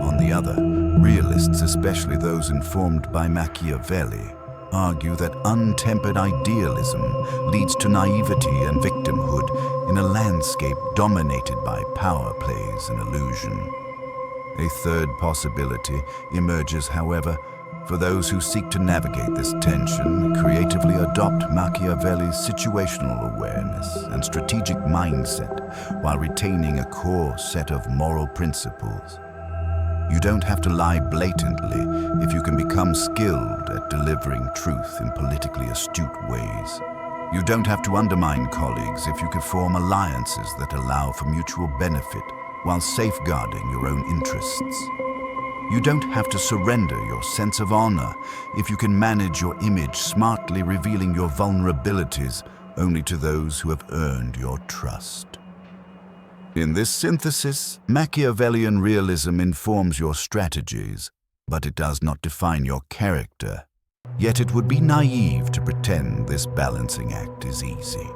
On the other, realists, especially those informed by Machiavelli, argue that untempered idealism leads to naivety and victimhood in a landscape dominated by power plays and illusion. A third possibility emerges, however, for those who seek to navigate this tension, creatively adopt Machiavelli's situational awareness and strategic mindset while retaining a core set of moral principles. You don't have to lie blatantly if you can become skilled at delivering truth in politically astute ways. You don't have to undermine colleagues if you can form alliances that allow for mutual benefit while safeguarding your own interests. You don't have to surrender your sense of honor if you can manage your image smartly, revealing your vulnerabilities only to those who have earned your trust. In this synthesis, Machiavellian realism informs your strategies, but it does not define your character. Yet it would be naive to pretend this balancing act is easy.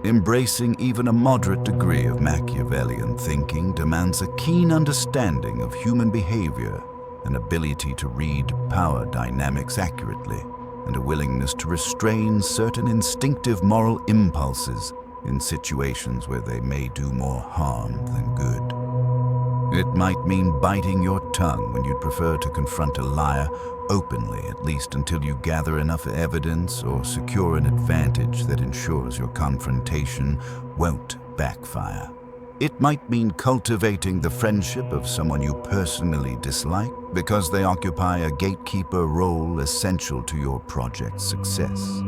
Embracing even a moderate degree of Machiavellian thinking demands a keen understanding of human behavior, an ability to read power dynamics accurately, and a willingness to restrain certain instinctive moral impulses in situations where they may do more harm than good. It might mean biting your tongue when you'd prefer to confront a liar openly, at least until you gather enough evidence or secure an advantage that ensures your confrontation won't backfire. It might mean cultivating the friendship of someone you personally dislike because they occupy a gatekeeper role essential to your project's success.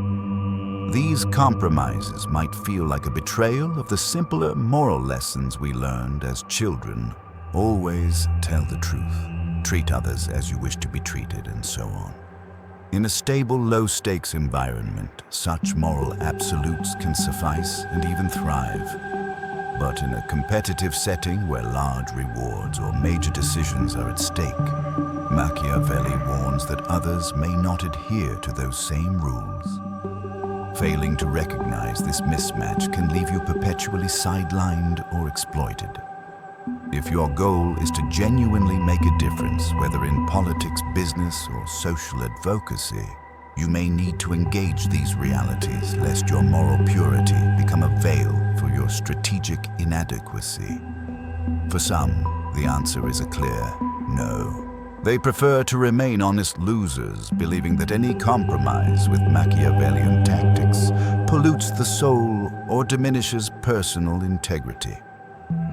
These compromises might feel like a betrayal of the simpler moral lessons we learned as children. Always tell the truth, treat others as you wish to be treated, and so on. In a stable, low-stakes environment, such moral absolutes can suffice and even thrive. But in a competitive setting where large rewards or major decisions are at stake, Machiavelli warns that others may not adhere to those same rules. Failing to recognize this mismatch can leave you perpetually sidelined or exploited. If your goal is to genuinely make a difference, whether in politics, business, or social advocacy, you may need to engage these realities lest your moral purity become a veil for your strategic inadequacy. For some, the answer is a clear no. They prefer to remain honest losers, believing that any compromise with Machiavellian tactics pollutes the soul or diminishes personal integrity.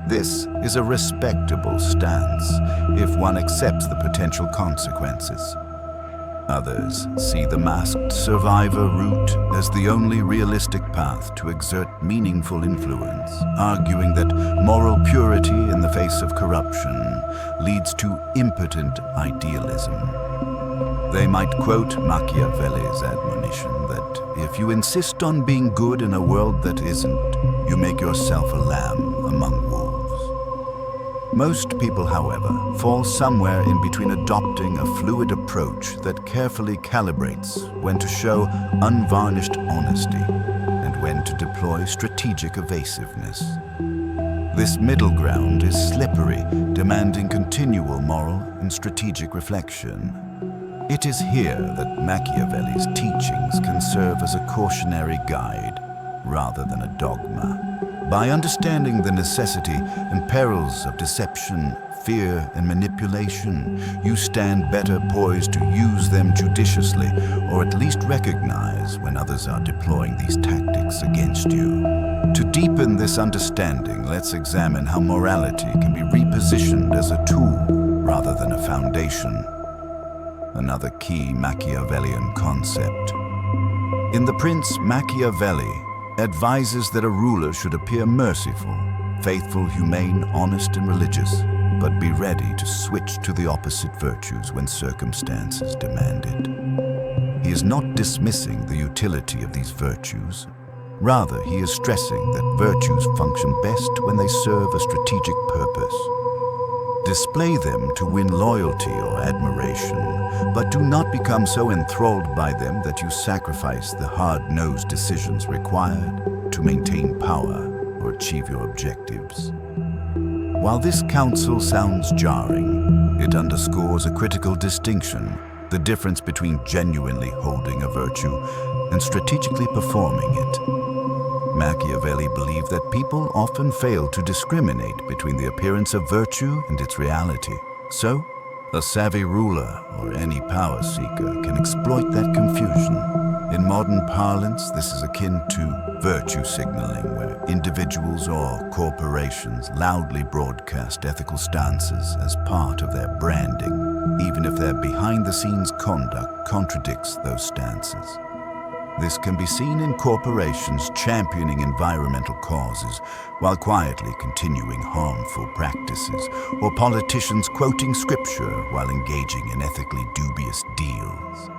This is a respectable stance if one accepts the potential consequences. Others see the masked survivor route as the only realistic path to exert meaningful influence, arguing that moral purity in the face of corruption leads to impotent idealism. They might quote Machiavelli's admonition that if you insist on being good in a world that isn't, you make yourself a lamb among wolves. Most people, however, fall somewhere in between adopting a fluid approach that carefully calibrates when to show unvarnished honesty and when to deploy strategic evasiveness. This middle ground is slippery, demanding continual moral and strategic reflection. It is here that Machiavelli's teachings can serve as a cautionary guide rather than a dogma. By understanding the necessity and perils of deception, fear, and manipulation, you stand better poised to use them judiciously, or at least recognize when others are deploying these tactics against you. To deepen this understanding, let's examine how morality can be repositioned as a tool rather than a foundation. Another key Machiavellian concept. In The Prince, Machiavelli advises that a ruler should appear merciful, faithful, humane, honest, and religious, but be ready to switch to the opposite virtues when circumstances demand it. He is not dismissing the utility of these virtues. Rather, he is stressing that virtues function best when they serve a strategic purpose. Display them to win loyalty or admiration, but do not become so enthralled by them that you sacrifice the hard-nosed decisions required to maintain power or achieve your objectives. While this counsel sounds jarring, it underscores a critical distinction: the difference between genuinely holding a virtue and strategically performing it. Machiavelli believed that people often fail to discriminate between the appearance of virtue and its reality. So, a savvy ruler or any power seeker can exploit that confusion. In modern parlance, this is akin to virtue signaling, where individuals or corporations loudly broadcast ethical stances as part of their branding, even if their behind-the-scenes conduct contradicts those stances. This can be seen in corporations championing environmental causes while quietly continuing harmful practices, or politicians quoting scripture while engaging in ethically dubious deals.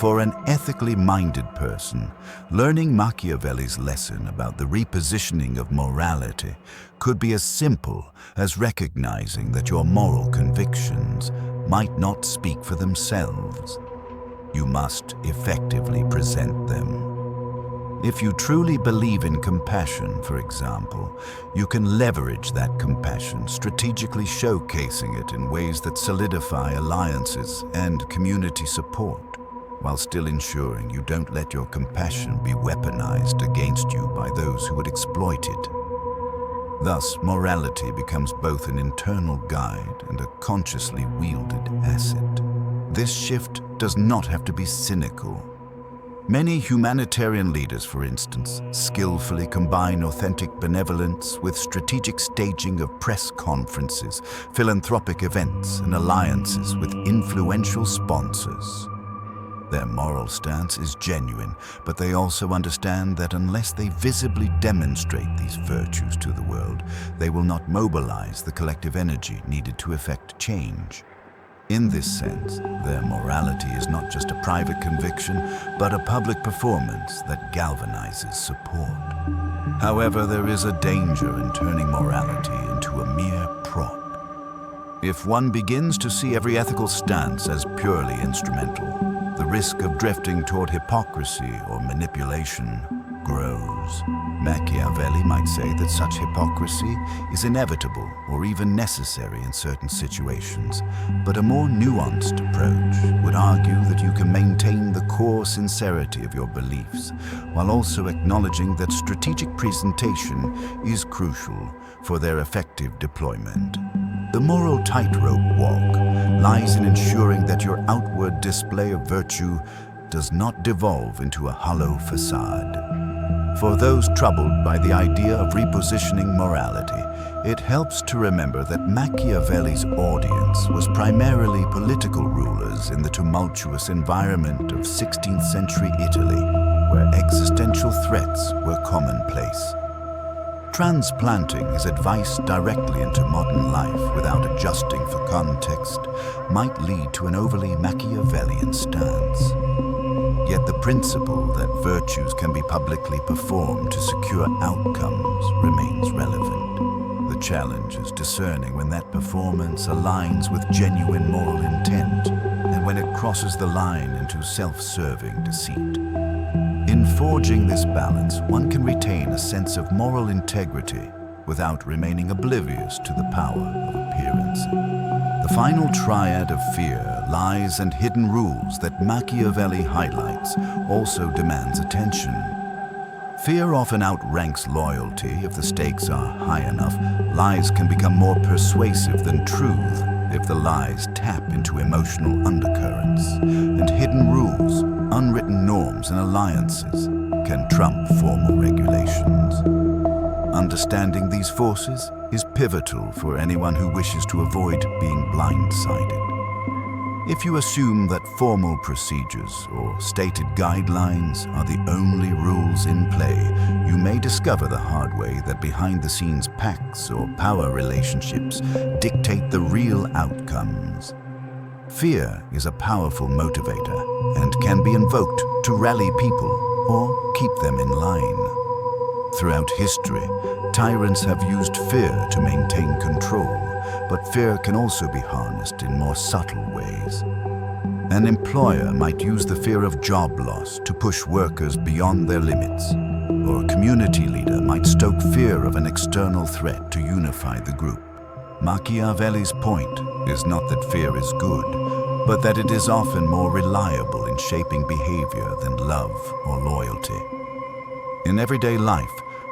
For an ethically minded person, learning Machiavelli's lesson about the repositioning of morality could be as simple as recognizing that your moral convictions might not speak for themselves. You must effectively present them. If you truly believe in compassion, for example, you can leverage that compassion, strategically showcasing it in ways that solidify alliances and community support, while still ensuring you don't let your compassion be weaponized against you by those who would exploit it. Thus, morality becomes both an internal guide and a consciously wielded asset. This shift does not have to be cynical. Many humanitarian leaders, for instance, skillfully combine authentic benevolence with strategic staging of press conferences, philanthropic events, and alliances with influential sponsors. Their moral stance is genuine, but they also understand that unless they visibly demonstrate these virtues to the world, they will not mobilize the collective energy needed to effect change. In this sense, their morality is not just a private conviction, but a public performance that galvanizes support. However, there is a danger in turning morality into a mere prop. If one begins to see every ethical stance as purely instrumental, the risk of drifting toward hypocrisy or manipulation grows. Machiavelli might say that such hypocrisy is inevitable or even necessary in certain situations, but a more nuanced approach would argue that you can maintain the core sincerity of your beliefs while also acknowledging that strategic presentation is crucial for their effective deployment. The moral tightrope walk lies in ensuring that your outward display of virtue does not devolve into a hollow facade. For those troubled by the idea of repositioning morality, it helps to remember that Machiavelli's audience was primarily political rulers in the tumultuous environment of 16th century Italy, where existential threats were commonplace. Transplanting his advice directly into modern life without adjusting for context might lead to an overly Machiavellian stance. Yet the principle that virtues can be publicly performed to secure outcomes remains relevant. The challenge is discerning when that performance aligns with genuine moral intent and when it crosses the line into self-serving deceit. In forging this balance, one can retain a sense of moral integrity without remaining oblivious to the power of appearance. The final triad of fear, lies, and hidden rules that Machiavelli highlights also demands attention. Fear often outranks loyalty if the stakes are high enough. Lies can become more persuasive than truth if the lies tap into emotional undercurrents. And hidden rules, unwritten norms, and alliances can trump formal regulations. Understanding these forces is pivotal for anyone who wishes to avoid being blindsided. If you assume that formal procedures or stated guidelines are the only rules in play, you may discover the hard way that behind-the-scenes pacts or power relationships dictate the real outcomes. Fear is a powerful motivator and can be invoked to rally people or keep them in line. Throughout history, tyrants have used fear to maintain control, but fear can also be harnessed in more subtle ways. An employer might use the fear of job loss to push workers beyond their limits, or a community leader might stoke fear of an external threat to unify the group. Machiavelli's point is not that fear is good, but that it is often more reliable in shaping behavior than love or loyalty. In everyday life,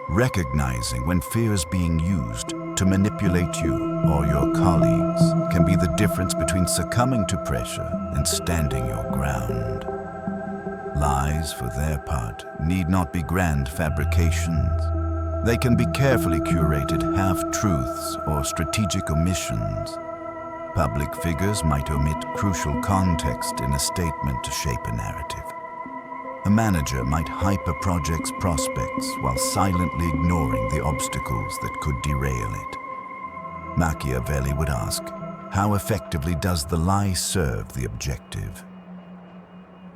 recognizing when fear is being used to manipulate you or your colleagues can be the difference between succumbing to pressure and standing your ground. Lies, for their part, need not be grand fabrications. They can be carefully curated half-truths or strategic omissions. Public figures might omit crucial context in a statement to shape a narrative. A manager might hype a project's prospects while silently ignoring the obstacles that could derail it. Machiavelli would ask, how effectively does the lie serve the objective?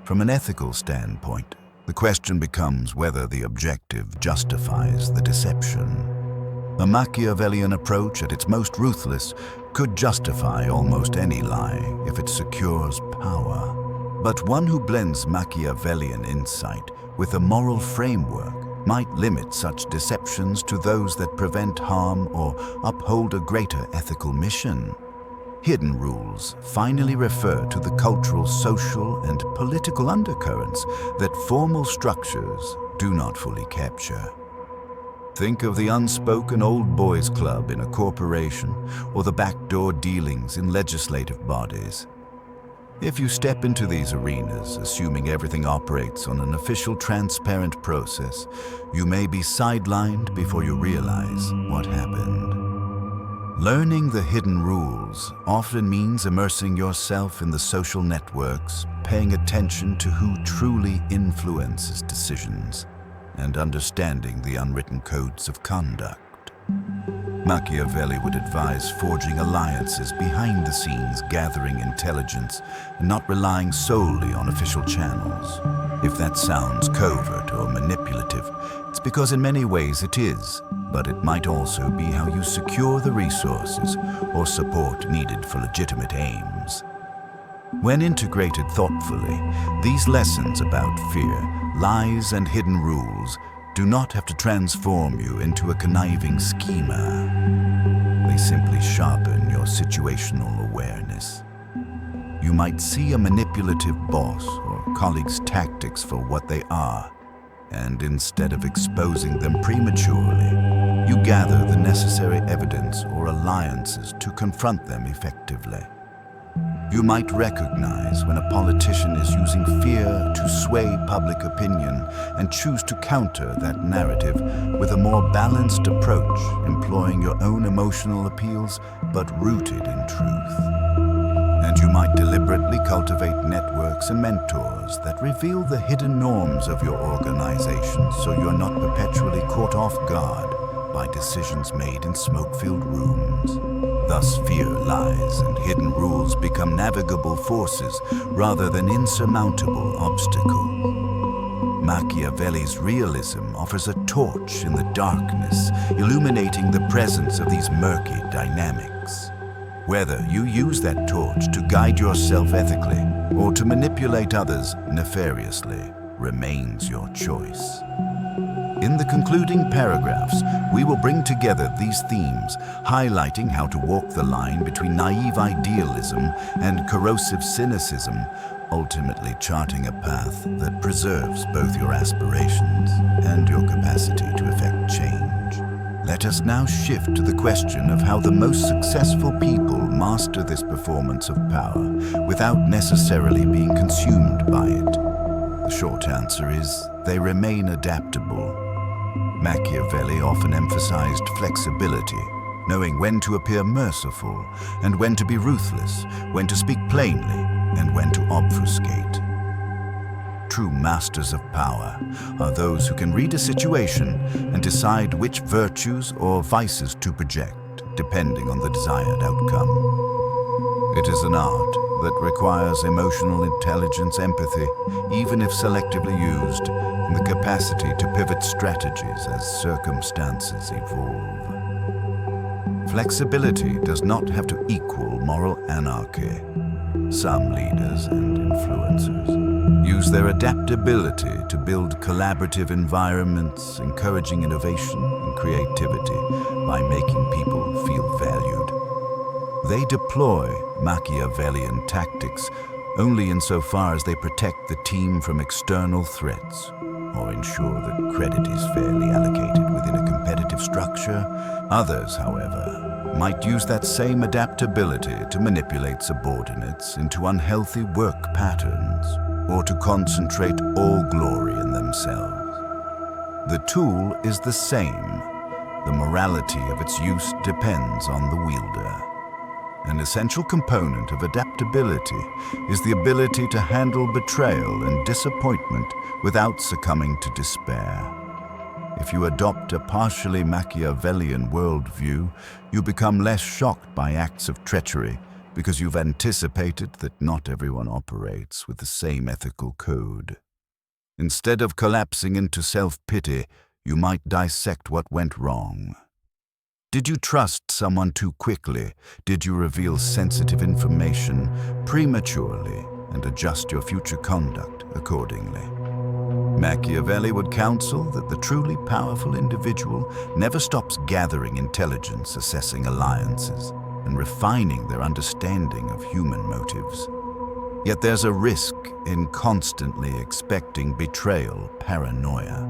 From an ethical standpoint, the question becomes whether the objective justifies the deception. A Machiavellian approach at its most ruthless could justify almost any lie if it secures power. But one who blends Machiavellian insight with a moral framework might limit such deceptions to those that prevent harm or uphold a greater ethical mission. Hidden rules finally refer to the cultural, social, and political undercurrents that formal structures do not fully capture. Think of the unspoken old boys club in a corporation or the backdoor dealings in legislative bodies. If you step into these arenas, assuming everything operates on an official, transparent process, you may be sidelined before you realize what happened. Learning the hidden rules often means immersing yourself in the social networks, paying attention to who truly influences decisions, and understanding the unwritten codes of conduct. Machiavelli would advise forging alliances behind the scenes, gathering intelligence, and not relying solely on official channels. If that sounds covert or manipulative, it's because in many ways it is, but it might also be how you secure the resources or support needed for legitimate aims. When integrated thoughtfully, these lessons about fear, lies, and hidden rules do not have to transform you into a conniving schemer. They simply sharpen your situational awareness. You might see a manipulative boss or colleague's tactics for what they are, and instead of exposing them prematurely, you gather the necessary evidence or alliances to confront them effectively. You might recognize when a politician is using fear to sway public opinion and choose to counter that narrative with a more balanced approach, employing your own emotional appeals but rooted in truth. And you might deliberately cultivate networks and mentors that reveal the hidden norms of your organization so you're not perpetually caught off guard by decisions made in smoke-filled rooms. Thus, fear, lies, and hidden rules become navigable forces rather than insurmountable obstacles. Machiavelli's realism offers a torch in the darkness, illuminating the presence of these murky dynamics. Whether you use that torch to guide yourself ethically or to manipulate others nefariously remains your choice. In the concluding paragraphs, we will bring together these themes, highlighting how to walk the line between naive idealism and corrosive cynicism, ultimately charting a path that preserves both your aspirations and your capacity to effect change. Let us now shift to the question of how the most successful people master this performance of power without necessarily being consumed by it. The short answer is they remain adaptable. Machiavelli often emphasized flexibility, knowing when to appear merciful and when to be ruthless, when to speak plainly and when to obfuscate. True masters of power are those who can read a situation and decide which virtues or vices to project, depending on the desired outcome. It is an art that requires emotional intelligence, empathy, even if selectively used, and the capacity to pivot strategies as circumstances evolve. Flexibility does not have to equal moral anarchy. Some leaders and influencers use their adaptability to build collaborative environments, encouraging innovation and creativity by making people feel valued. They deploy Machiavellian tactics only insofar as they protect the team from external threats or ensure that credit is fairly allocated within a competitive structure. Others, however, might use that same adaptability to manipulate subordinates into unhealthy work patterns or to concentrate all glory in themselves. The tool is the same. The morality of its use depends on the wielder. An essential component of adaptability is the ability to handle betrayal and disappointment without succumbing to despair. If you adopt a partially Machiavellian worldview, you become less shocked by acts of treachery because you've anticipated that not everyone operates with the same ethical code. Instead of collapsing into self-pity, you might dissect what went wrong. Did you trust someone too quickly? Did you reveal sensitive information prematurely and adjust your future conduct accordingly? Machiavelli would counsel that the truly powerful individual never stops gathering intelligence, assessing alliances, and refining their understanding of human motives. Yet there's a risk in constantly expecting betrayal, paranoia.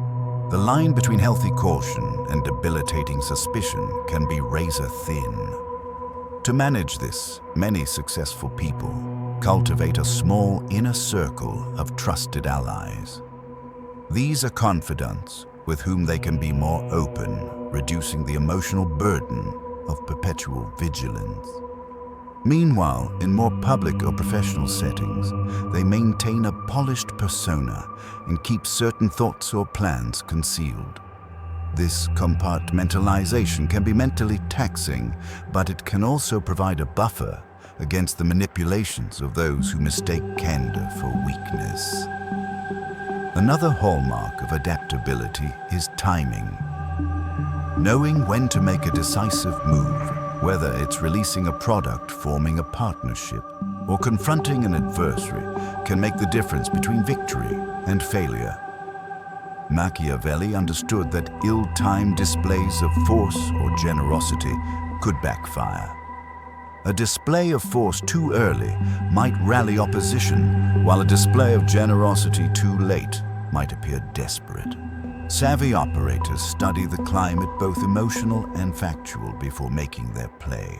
The line between healthy caution and debilitating suspicion can be razor thin. To manage this, many successful people cultivate a small inner circle of trusted allies. These are confidants with whom they can be more open, reducing the emotional burden of perpetual vigilance. Meanwhile, in more public or professional settings, they maintain a polished persona and keep certain thoughts or plans concealed. This compartmentalization can be mentally taxing, but it can also provide a buffer against the manipulations of those who mistake candor for weakness. Another hallmark of adaptability is timing. Knowing when to make a decisive move, whether it's releasing a product, forming a partnership, or confronting an adversary, can make the difference between victory and failure. Machiavelli understood that ill-timed displays of force or generosity could backfire. A display of force too early might rally opposition, while a display of generosity too late might appear desperate. Savvy operators study the climate, both emotional and factual, before making their play.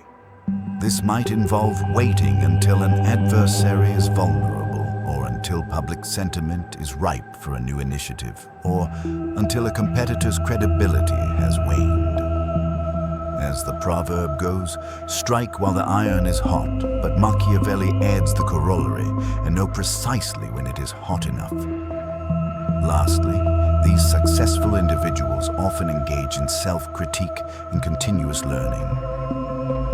This might involve waiting until an adversary is vulnerable, or until public sentiment is ripe for a new initiative, or until a competitor's credibility has waned. As the proverb goes, strike while the iron is hot, but Machiavelli adds the corollary and know precisely when it is hot enough. Lastly, these successful individuals often engage in self-critique and continuous learning.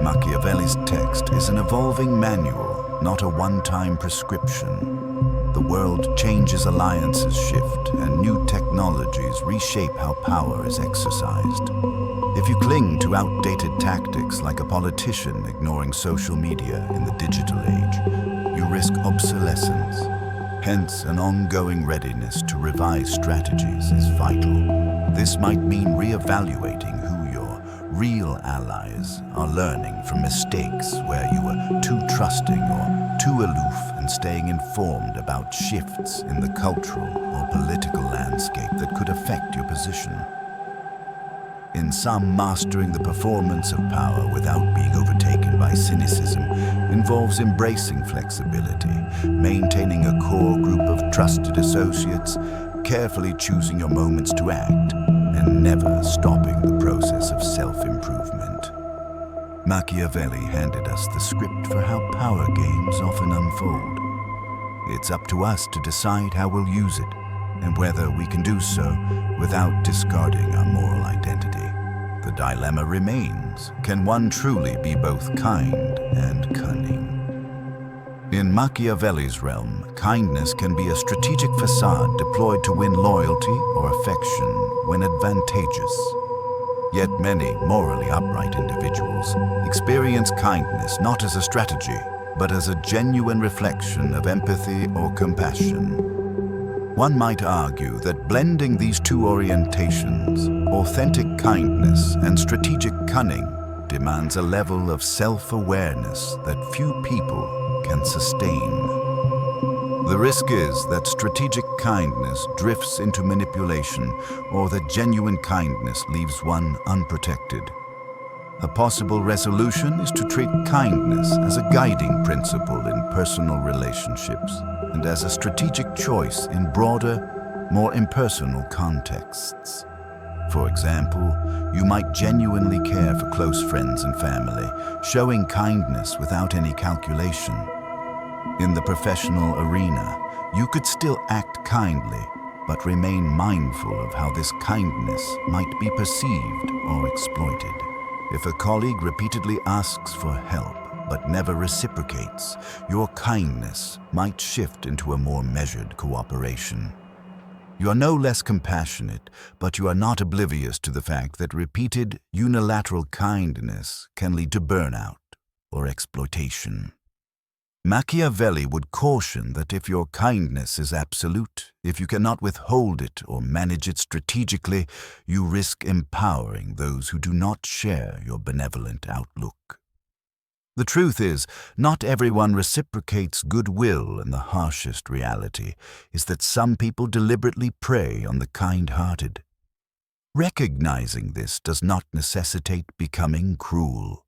Machiavelli's text is an evolving manual, not a one-time prescription. The world changes, alliances shift, and new technologies reshape how power is exercised. If you cling to outdated tactics like a politician ignoring social media in the digital age, you risk obsolescence. Hence, an ongoing readiness to revise strategies is vital. This might mean reevaluating who your real allies are, learning from mistakes where you were too trusting or too aloof, and staying informed about shifts in the cultural or political landscape that could affect your position. In sum, mastering the performance of power without being overtaken by cynicism involves embracing flexibility, maintaining a core group of trusted associates, carefully choosing your moments to act, and never stopping the process of self-improvement. Machiavelli handed us the script for how power games often unfold. It's up to us to decide how we'll use it, and whether we can do so without discarding our moral identity. The dilemma remains: can one truly be both kind and cunning? In Machiavelli's realm, kindness can be a strategic facade deployed to win loyalty or affection when advantageous. Yet many morally upright individuals experience kindness not as a strategy, but as a genuine reflection of empathy or compassion. One might argue that blending these two orientations, authentic kindness and strategic cunning, demands a level of self-awareness that few people can sustain. The risk is that strategic kindness drifts into manipulation, or that genuine kindness leaves one unprotected. A possible resolution is to treat kindness as a guiding principle in personal relationships, and as a strategic choice in broader, more impersonal contexts. For example, you might genuinely care for close friends and family, showing kindness without any calculation. In the professional arena, you could still act kindly, but remain mindful of how this kindness might be perceived or exploited. If a colleague repeatedly asks for help but never reciprocates, your kindness might shift into a more measured cooperation. You are no less compassionate, but you are not oblivious to the fact that repeated unilateral kindness can lead to burnout or exploitation. Machiavelli would caution that if your kindness is absolute, if you cannot withhold it or manage it strategically, you risk empowering those who do not share your benevolent outlook. The truth is, not everyone reciprocates goodwill, and the harshest reality is that some people deliberately prey on the kind-hearted. Recognizing this does not necessitate becoming cruel.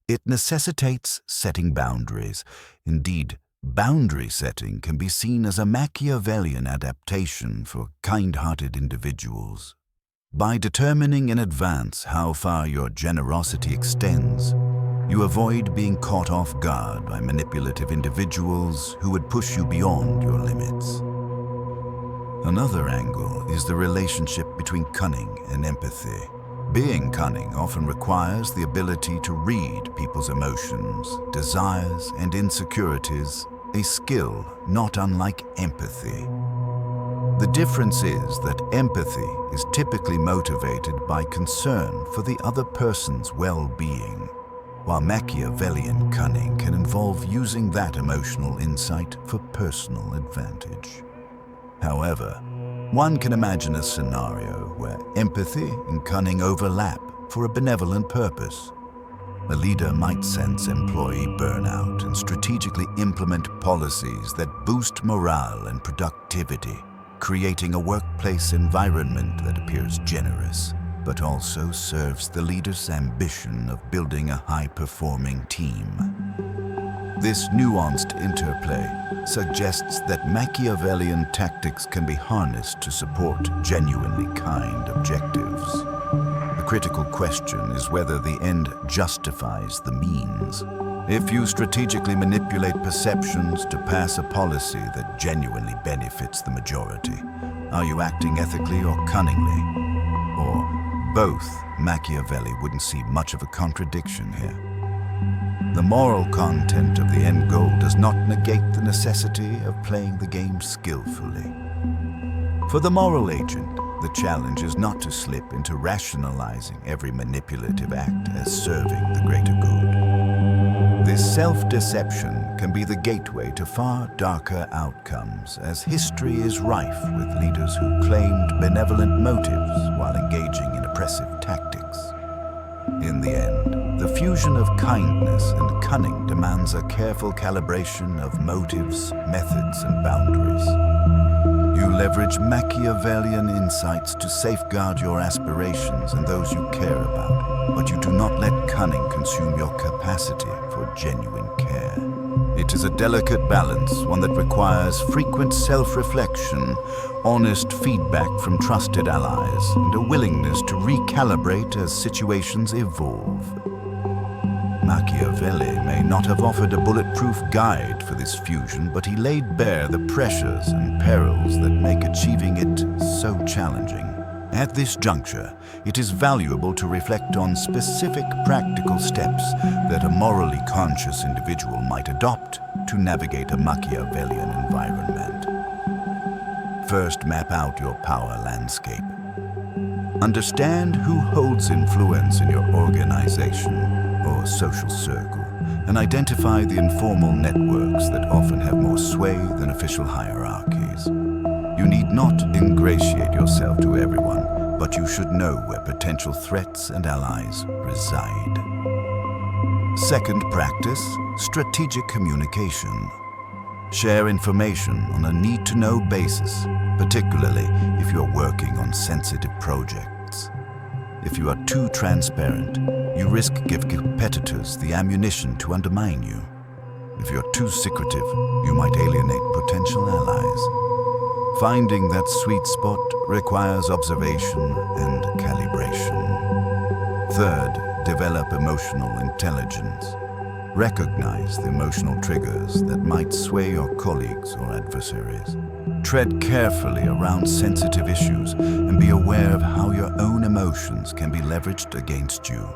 It necessitates setting boundaries. Indeed, boundary setting can be seen as a Machiavellian adaptation for kind-hearted individuals. By determining in advance how far your generosity extends, you avoid being caught off guard by manipulative individuals who would push you beyond your limits. Another angle is the relationship between cunning and empathy. Being cunning often requires the ability to read people's emotions, desires, and insecurities, a skill not unlike empathy. The difference is that empathy is typically motivated by concern for the other person's well-being, while Machiavellian cunning can involve using that emotional insight for personal advantage. However, one can imagine a scenario where empathy and cunning overlap for a benevolent purpose. A leader might sense employee burnout and strategically implement policies that boost morale and productivity, creating a workplace environment that appears generous, but also serves the leader's ambition of building a high-performing team. This nuanced interplay suggests that Machiavellian tactics can be harnessed to support genuinely kind objectives. The critical question is whether the end justifies the means. If you strategically manipulate perceptions to pass a policy that genuinely benefits the majority, are you acting ethically or cunningly? Or both? Machiavelli wouldn't see much of a contradiction here. The moral content of the end goal does not negate the necessity of playing the game skillfully. For the moral agent, the challenge is not to slip into rationalizing every manipulative act as serving the greater good. This self-deception can be the gateway to far darker outcomes, as history is rife with leaders who claimed benevolent motives while engaging in oppressive tactics. In the end, the fusion of kindness and cunning demands a careful calibration of motives, methods, and boundaries. You leverage Machiavellian insights to safeguard your aspirations and those you care about, but you do not let cunning consume your capacity for genuine care. It is a delicate balance, one that requires frequent self-reflection, honest feedback from trusted allies, and a willingness to recalibrate as situations evolve. Machiavelli may not have offered a bulletproof guide for this fusion, but he laid bare the pressures and perils that make achieving it so challenging. At this juncture, it is valuable to reflect on specific practical steps that a morally conscious individual might adopt to navigate a Machiavellian environment. First, map out your power landscape. Understand who holds influence in your organization or social circle, and identify the informal networks that often have more sway than official hierarchies. You need not ingratiate yourself to everyone, but you should know where potential threats and allies reside. Second practice, strategic communication. Share information on a need-to-know basis, particularly if you're working on sensitive projects. If you are too transparent, you risk giving competitors the ammunition to undermine you. If you're too secretive, you might alienate potential allies. Finding that sweet spot requires observation and calibration. Third, develop emotional intelligence. Recognize the emotional triggers that might sway your colleagues or adversaries. Tread carefully around sensitive issues and be aware of how your own emotions can be leveraged against you.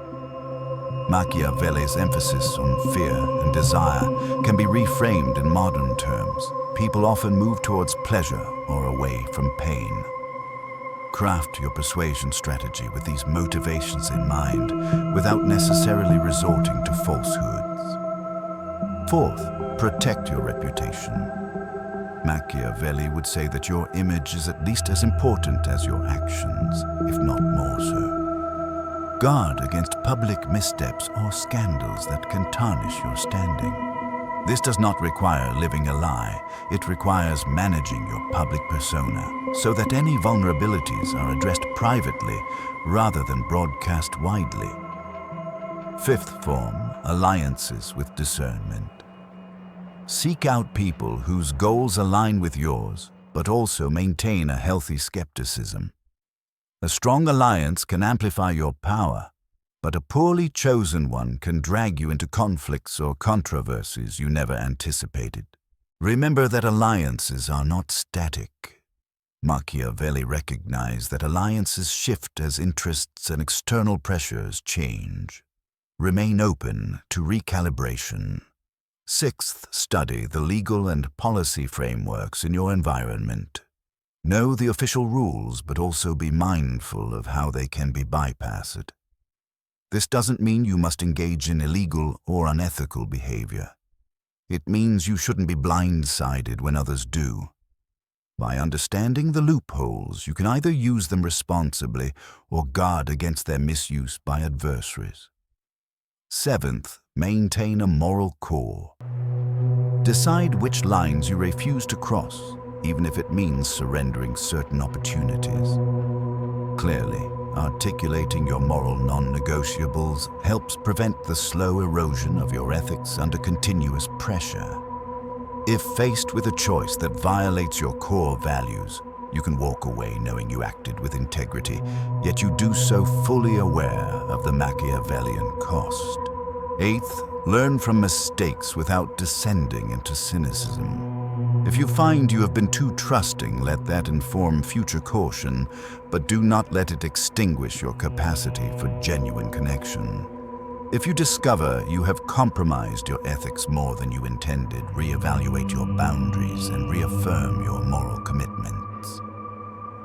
Machiavelli's emphasis on fear and desire can be reframed in modern terms. People often move towards pleasure or away from pain. Craft your persuasion strategy with these motivations in mind without necessarily resorting to falsehoods. Fourth, protect your reputation. Machiavelli would say that your image is at least as important as your actions, if not more so. Guard against public missteps or scandals that can tarnish your standing. This does not require living a lie. It requires managing your public persona so that any vulnerabilities are addressed privately rather than broadcast widely. Fifth, form alliances with discernment. Seek out people whose goals align with yours, but also maintain a healthy skepticism. A strong alliance can amplify your power, but a poorly chosen one can drag you into conflicts or controversies you never anticipated. Remember that alliances are not static. Machiavelli recognized that alliances shift as interests and external pressures change. Remain open to recalibration. Sixth, study the legal and policy frameworks in your environment. Know the official rules, but also be mindful of how they can be bypassed. This doesn't mean you must engage in illegal or unethical behavior. It means you shouldn't be blindsided when others do. By understanding the loopholes, you can either use them responsibly or guard against their misuse by adversaries. Seventh, maintain a moral core. Decide which lines you refuse to cross, even if it means surrendering certain opportunities. Clearly, articulating your moral non-negotiables helps prevent the slow erosion of your ethics under continuous pressure. If faced with a choice that violates your core values, you can walk away knowing you acted with integrity, yet you do so fully aware of the Machiavellian cost. Eighth, learn from mistakes without descending into cynicism. If you find you have been too trusting, let that inform future caution, but do not let it extinguish your capacity for genuine connection. If you discover you have compromised your ethics more than you intended, reevaluate your boundaries and reaffirm your moral commitments.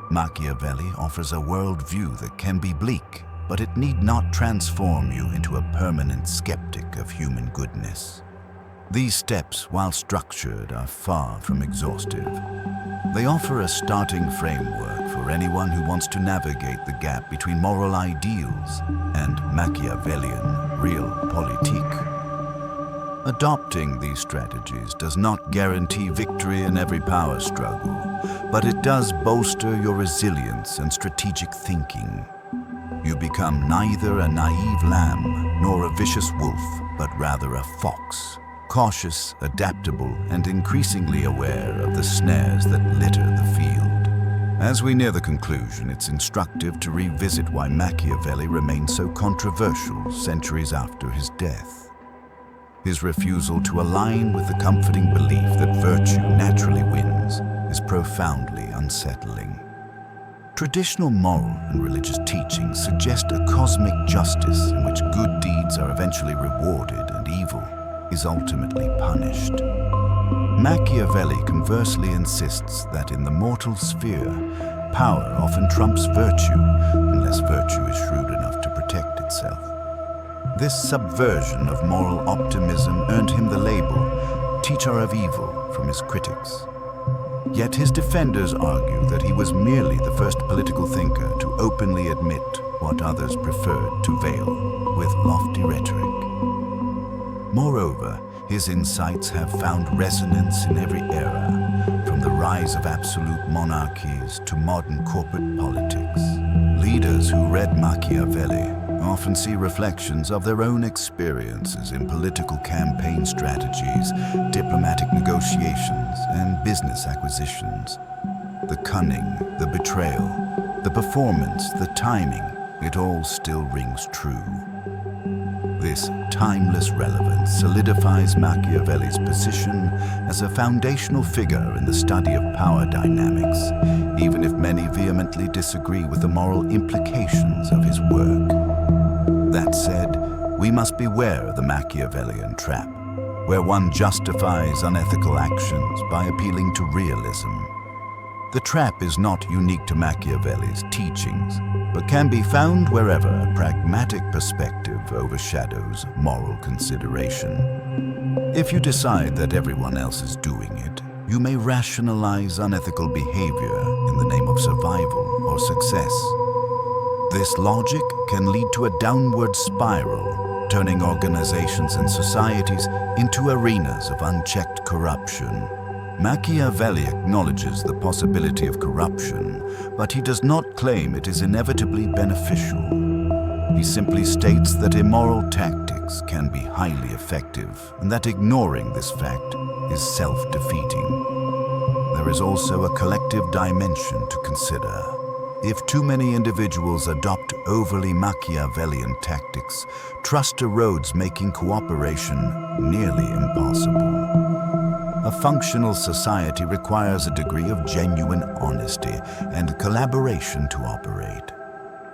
Machiavelli offers a worldview that can be bleak, but it need not transform you into a permanent skeptic of human goodness. These steps, while structured, are far from exhaustive. They offer a starting framework for anyone who wants to navigate the gap between moral ideals and Machiavellian realpolitik. Adopting these strategies does not guarantee victory in every power struggle, but it does bolster your resilience and strategic thinking. You become neither a naive lamb nor a vicious wolf, but rather a fox, cautious, adaptable, and increasingly aware of the snares that litter the field. As we near the conclusion, it's instructive to revisit why Machiavelli remained so controversial centuries after his death. His refusal to align with the comforting belief that virtue naturally wins is profoundly unsettling. Traditional moral and religious teachings suggest a cosmic justice in which good deeds are eventually rewarded and evil is ultimately punished. Machiavelli conversely insists that in the mortal sphere, power often trumps virtue unless virtue is shrewd enough to protect itself. This subversion of moral optimism earned him the label teacher of evil from his critics. Yet his defenders argue that he was merely the first political thinker to openly admit what others preferred to veil with lofty rhetoric. Moreover, his insights have found resonance in every era, from the rise of absolute monarchies to modern corporate politics. Leaders who read Machiavelli often see reflections of their own experiences in political campaign strategies, diplomatic negotiations, and business acquisitions. The cunning, the betrayal, the performance, the timing, it all still rings true. This timeless relevance solidifies Machiavelli's position as a foundational figure in the study of power dynamics, even if many vehemently disagree with the moral implications of his work. That said, we must beware of the Machiavellian trap, where one justifies unethical actions by appealing to realism. The trap is not unique to Machiavelli's teachings, but can be found wherever a pragmatic perspective overshadows moral consideration. If you decide that everyone else is doing it, you may rationalize unethical behavior in the name of survival or success. This logic can lead to a downward spiral, turning organizations and societies into arenas of unchecked corruption. Machiavelli acknowledges the possibility of corruption, but he does not claim it is inevitably beneficial. He simply states that immoral tactics can be highly effective, and that ignoring this fact is self-defeating. There is also a collective dimension to consider. If too many individuals adopt overly Machiavellian tactics, trust erodes, making cooperation nearly impossible. A functional society requires a degree of genuine honesty and collaboration to operate.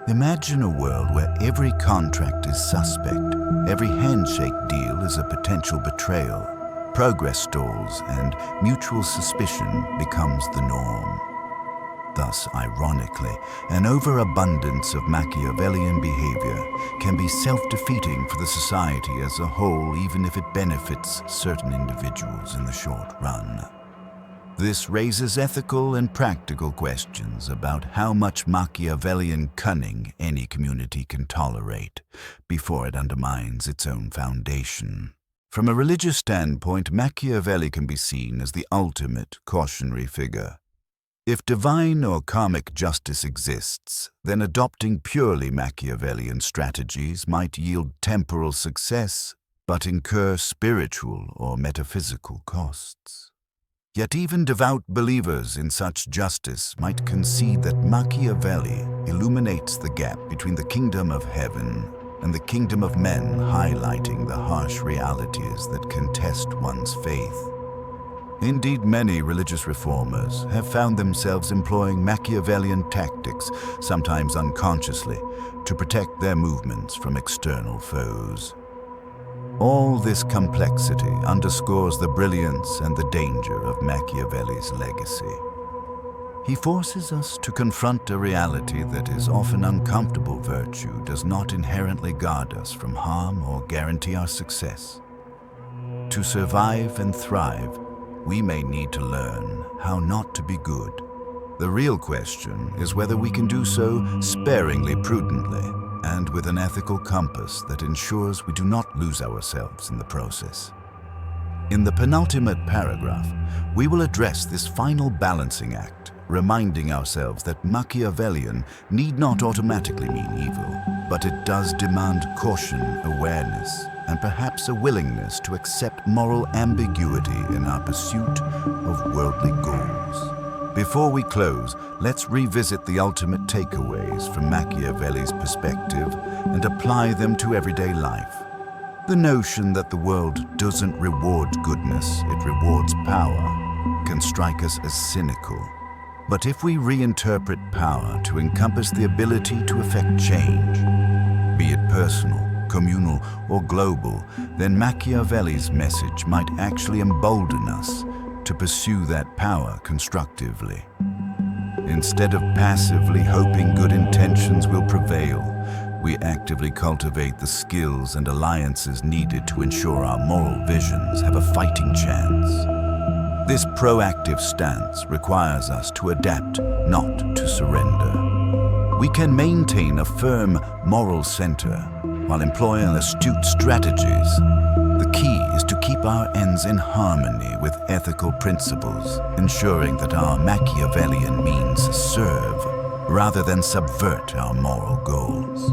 Imagine a world where every contract is suspect, every handshake deal is a potential betrayal, progress stalls, and mutual suspicion becomes the norm. Thus, ironically, an overabundance of Machiavellian behavior can be self-defeating for the society as a whole, even if it benefits certain individuals in the short run. This raises ethical and practical questions about how much Machiavellian cunning any community can tolerate before it undermines its own foundation. From a religious standpoint, Machiavelli can be seen as the ultimate cautionary figure. If divine or karmic justice exists, then adopting purely Machiavellian strategies might yield temporal success, but incur spiritual or metaphysical costs. Yet even devout believers in such justice might concede that Machiavelli illuminates the gap between the kingdom of heaven and the kingdom of men, highlighting the harsh realities that can test one's faith. Indeed, many religious reformers have found themselves employing Machiavellian tactics, sometimes unconsciously, to protect their movements from external foes. All this complexity underscores the brilliance and the danger of Machiavelli's legacy. He forces us to confront a reality that is often uncomfortable. Virtue does not inherently guard us from harm or guarantee our success. To survive and thrive, we may need to learn how not to be good. The real question is whether we can do so sparingly, prudently, and with an ethical compass that ensures we do not lose ourselves in the process. In the penultimate paragraph, we will address this final balancing act, reminding ourselves that Machiavellian need not automatically mean evil, but it does demand caution, awareness, and perhaps a willingness to accept moral ambiguity in our pursuit of worldly goals. Before we close, let's revisit the ultimate takeaways from Machiavelli's perspective and apply them to everyday life. The notion that the world doesn't reward goodness, it rewards power, can strike us as cynical. But if we reinterpret power to encompass the ability to effect change, be it personal, communal, or global, then Machiavelli's message might actually embolden us to pursue that power constructively. Instead of passively hoping good intentions will prevail, we actively cultivate the skills and alliances needed to ensure our moral visions have a fighting chance. This proactive stance requires us to adapt, not to surrender. We can maintain a firm moral center while employing astute strategies. The key is to keep our ends in harmony with ethical principles, ensuring that our Machiavellian means serve rather than subvert our moral goals.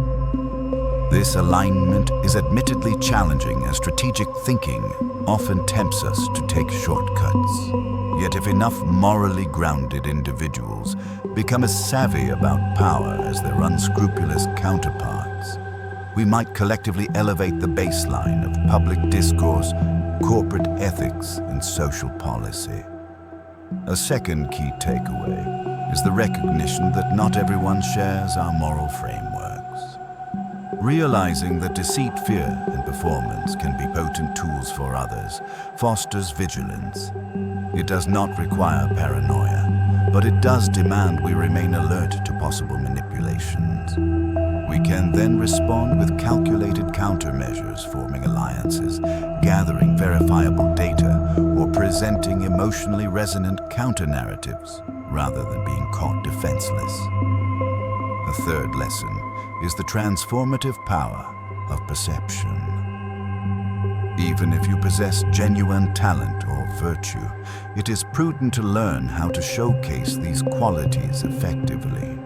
This alignment is admittedly challenging, as strategic thinking often tempts us to take shortcuts. Yet if enough morally grounded individuals become as savvy about power as their unscrupulous counterparts, we might collectively elevate the baseline of public discourse, corporate ethics, and social policy. A second key takeaway is the recognition that not everyone shares our moral frameworks. Realizing that deceit, fear, and performance can be potent tools for others fosters vigilance. It does not require paranoia, but it does demand we remain alert to possible manipulations. We can then respond with calculated countermeasures, forming alliances, gathering verifiable data, or presenting emotionally resonant counter-narratives, rather than being caught defenseless. A third lesson is the transformative power of perception. Even if you possess genuine talent or virtue, it is prudent to learn how to showcase these qualities effectively.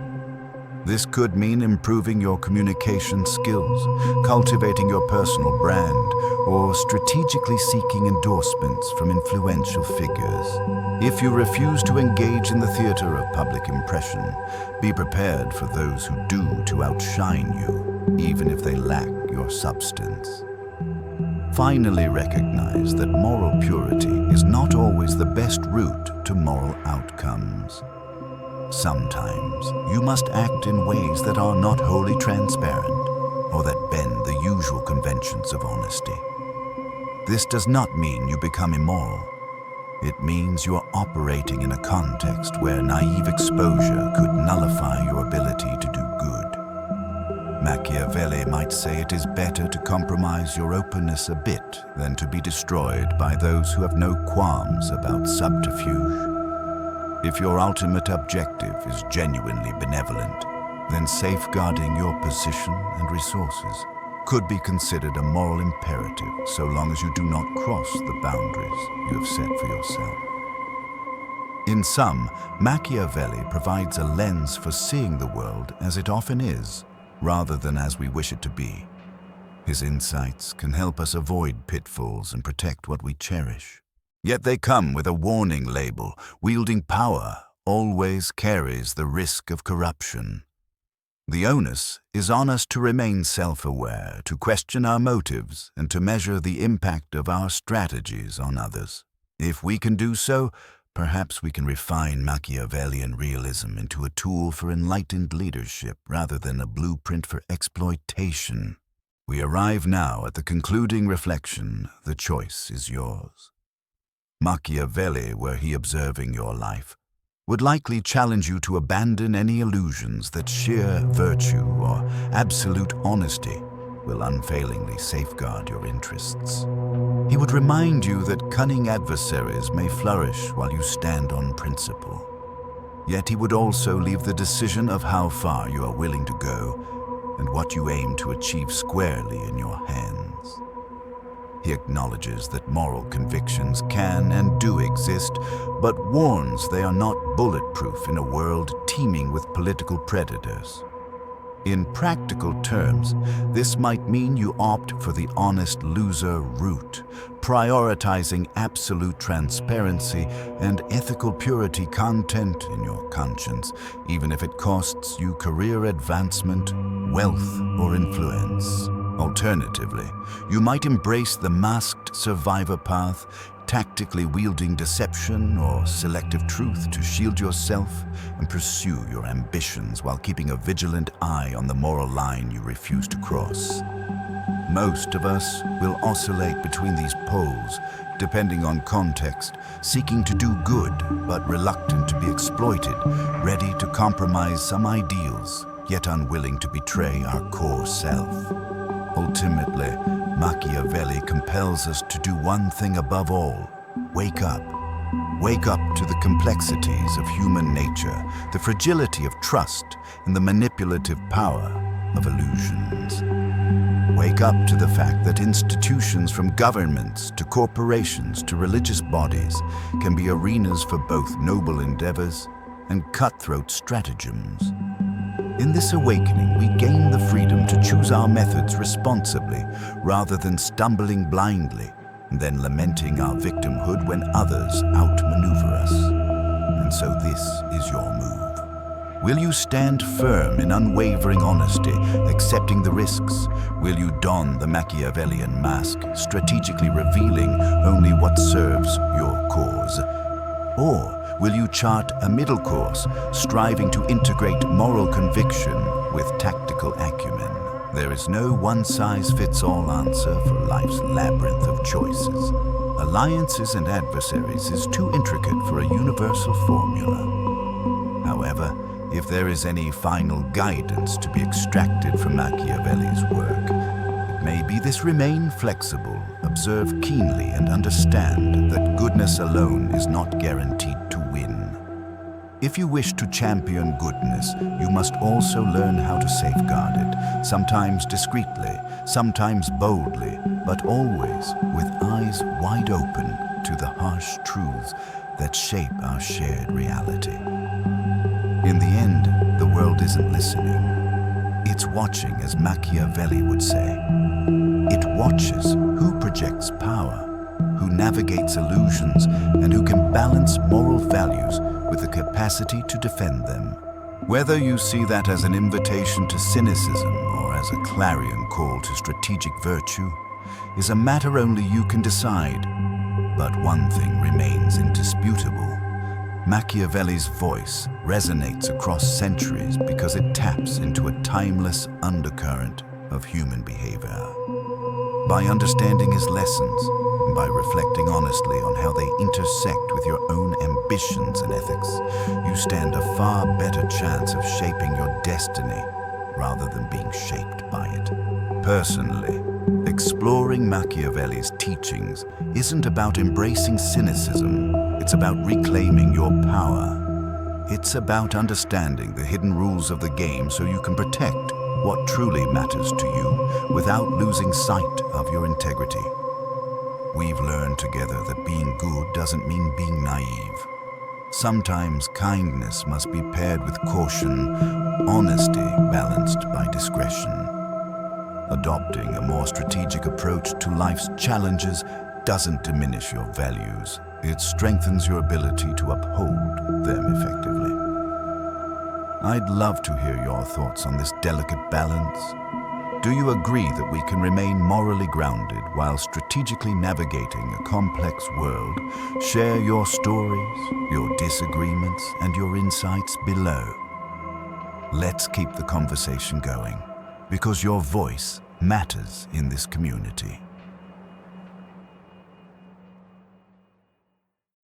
This could mean improving your communication skills, cultivating your personal brand, or strategically seeking endorsements from influential figures. If you refuse to engage in the theater of public impression, be prepared for those who do to outshine you, even if they lack your substance. finally recognize that moral purity is not always the best route to moral outcomes. Sometimes you must act in ways that are not wholly transparent or that bend the usual conventions of honesty. This does not mean you become immoral. It means you are operating in a context where naive exposure could nullify your ability to do good. Machiavelli might say it is better to compromise your openness a bit than to be destroyed by those who have no qualms about subterfuge. If your ultimate objective is genuinely benevolent, then safeguarding your position and resources could be considered a moral imperative so long as you do not cross the boundaries you have set for yourself. In sum, Machiavelli provides a lens for seeing the world as it often is, rather than as we wish it to be. His insights can help us avoid pitfalls and protect what we cherish. Yet they come with a warning label: wielding power always carries the risk of corruption. The onus is on us to remain self-aware, to question our motives, and to measure the impact of our strategies on others. If we can do so, perhaps we can refine Machiavellian realism into a tool for enlightened leadership rather than a blueprint for exploitation. We arrive now at the concluding reflection: the choice is yours. Machiavelli, were he observing your life, would likely challenge you to abandon any illusions that sheer virtue or absolute honesty will unfailingly safeguard your interests. He would remind you that cunning adversaries may flourish while you stand on principle. Yet he would also leave the decision of how far you are willing to go and what you aim to achieve squarely in your hands. He acknowledges that moral convictions can and do exist, but warns they are not bulletproof in a world teeming with political predators. In practical terms, this might mean you opt for the honest loser route, prioritizing absolute transparency and ethical purity content in your conscience, even if it costs you career advancement, wealth, or influence. Alternatively, you might embrace the masked survivor path, tactically wielding deception or selective truth to shield yourself and pursue your ambitions while keeping a vigilant eye on the moral line you refuse to cross. Most of us will oscillate between these poles, depending on context, seeking to do good but reluctant to be exploited, ready to compromise some ideals, yet unwilling to betray our core self. Ultimately, Machiavelli compels us to do one thing above all: wake up. Wake up to the complexities of human nature, the fragility of trust, and the manipulative power of illusions. Wake up to the fact that institutions, from governments to corporations to religious bodies, can be arenas for both noble endeavors and cutthroat stratagems. In this awakening, we gain the freedom to choose our methods responsibly rather than stumbling blindly and then lamenting our victimhood when others outmaneuver us. And so this is your move. Will you stand firm in unwavering honesty, accepting the risks? Will you don the Machiavellian mask, strategically revealing only what serves your cause? Or will you chart a middle course, striving to integrate moral conviction with tactical acumen? There is no one-size-fits-all answer for life's labyrinth of choices. Alliances and adversaries is too intricate for a universal formula. However, if there is any final guidance to be extracted from Machiavelli's work, it may be this: remain flexible, observe keenly, and understand that goodness alone is not guaranteed to win. If you wish to champion goodness, you must also learn how to safeguard it, sometimes discreetly, sometimes boldly, but always with eyes wide open to the harsh truths that shape our shared reality. In the end, the world isn't listening. It's watching, as Machiavelli would say. It watches who projects power, who navigates illusions, and who can balance moral values with the capacity to defend them. Whether you see that as an invitation to cynicism or as a clarion call to strategic virtue, is a matter only you can decide. But one thing remains indisputable. Machiavelli's voice resonates across centuries because it taps into a timeless undercurrent of human behavior. By understanding his lessons, and by reflecting honestly on how they intersect with your own ambitions and ethics, you stand a far better chance of shaping your destiny rather than being shaped by it. Personally, exploring Machiavelli's teachings isn't about embracing cynicism, it's about reclaiming your power. It's about understanding the hidden rules of the game so you can protect what truly matters to you without losing sight of your integrity. We've learned together that being good doesn't mean being naive. Sometimes kindness must be paired with caution, honesty balanced by discretion. Adopting a more strategic approach to life's challenges doesn't diminish your values. It strengthens your ability to uphold them effectively. I'd love to hear your thoughts on this delicate balance. Do you agree that we can remain morally grounded while strategically navigating a complex world? Share your stories, your disagreements, and your insights below. Let's keep the conversation going, because your voice matters in this community.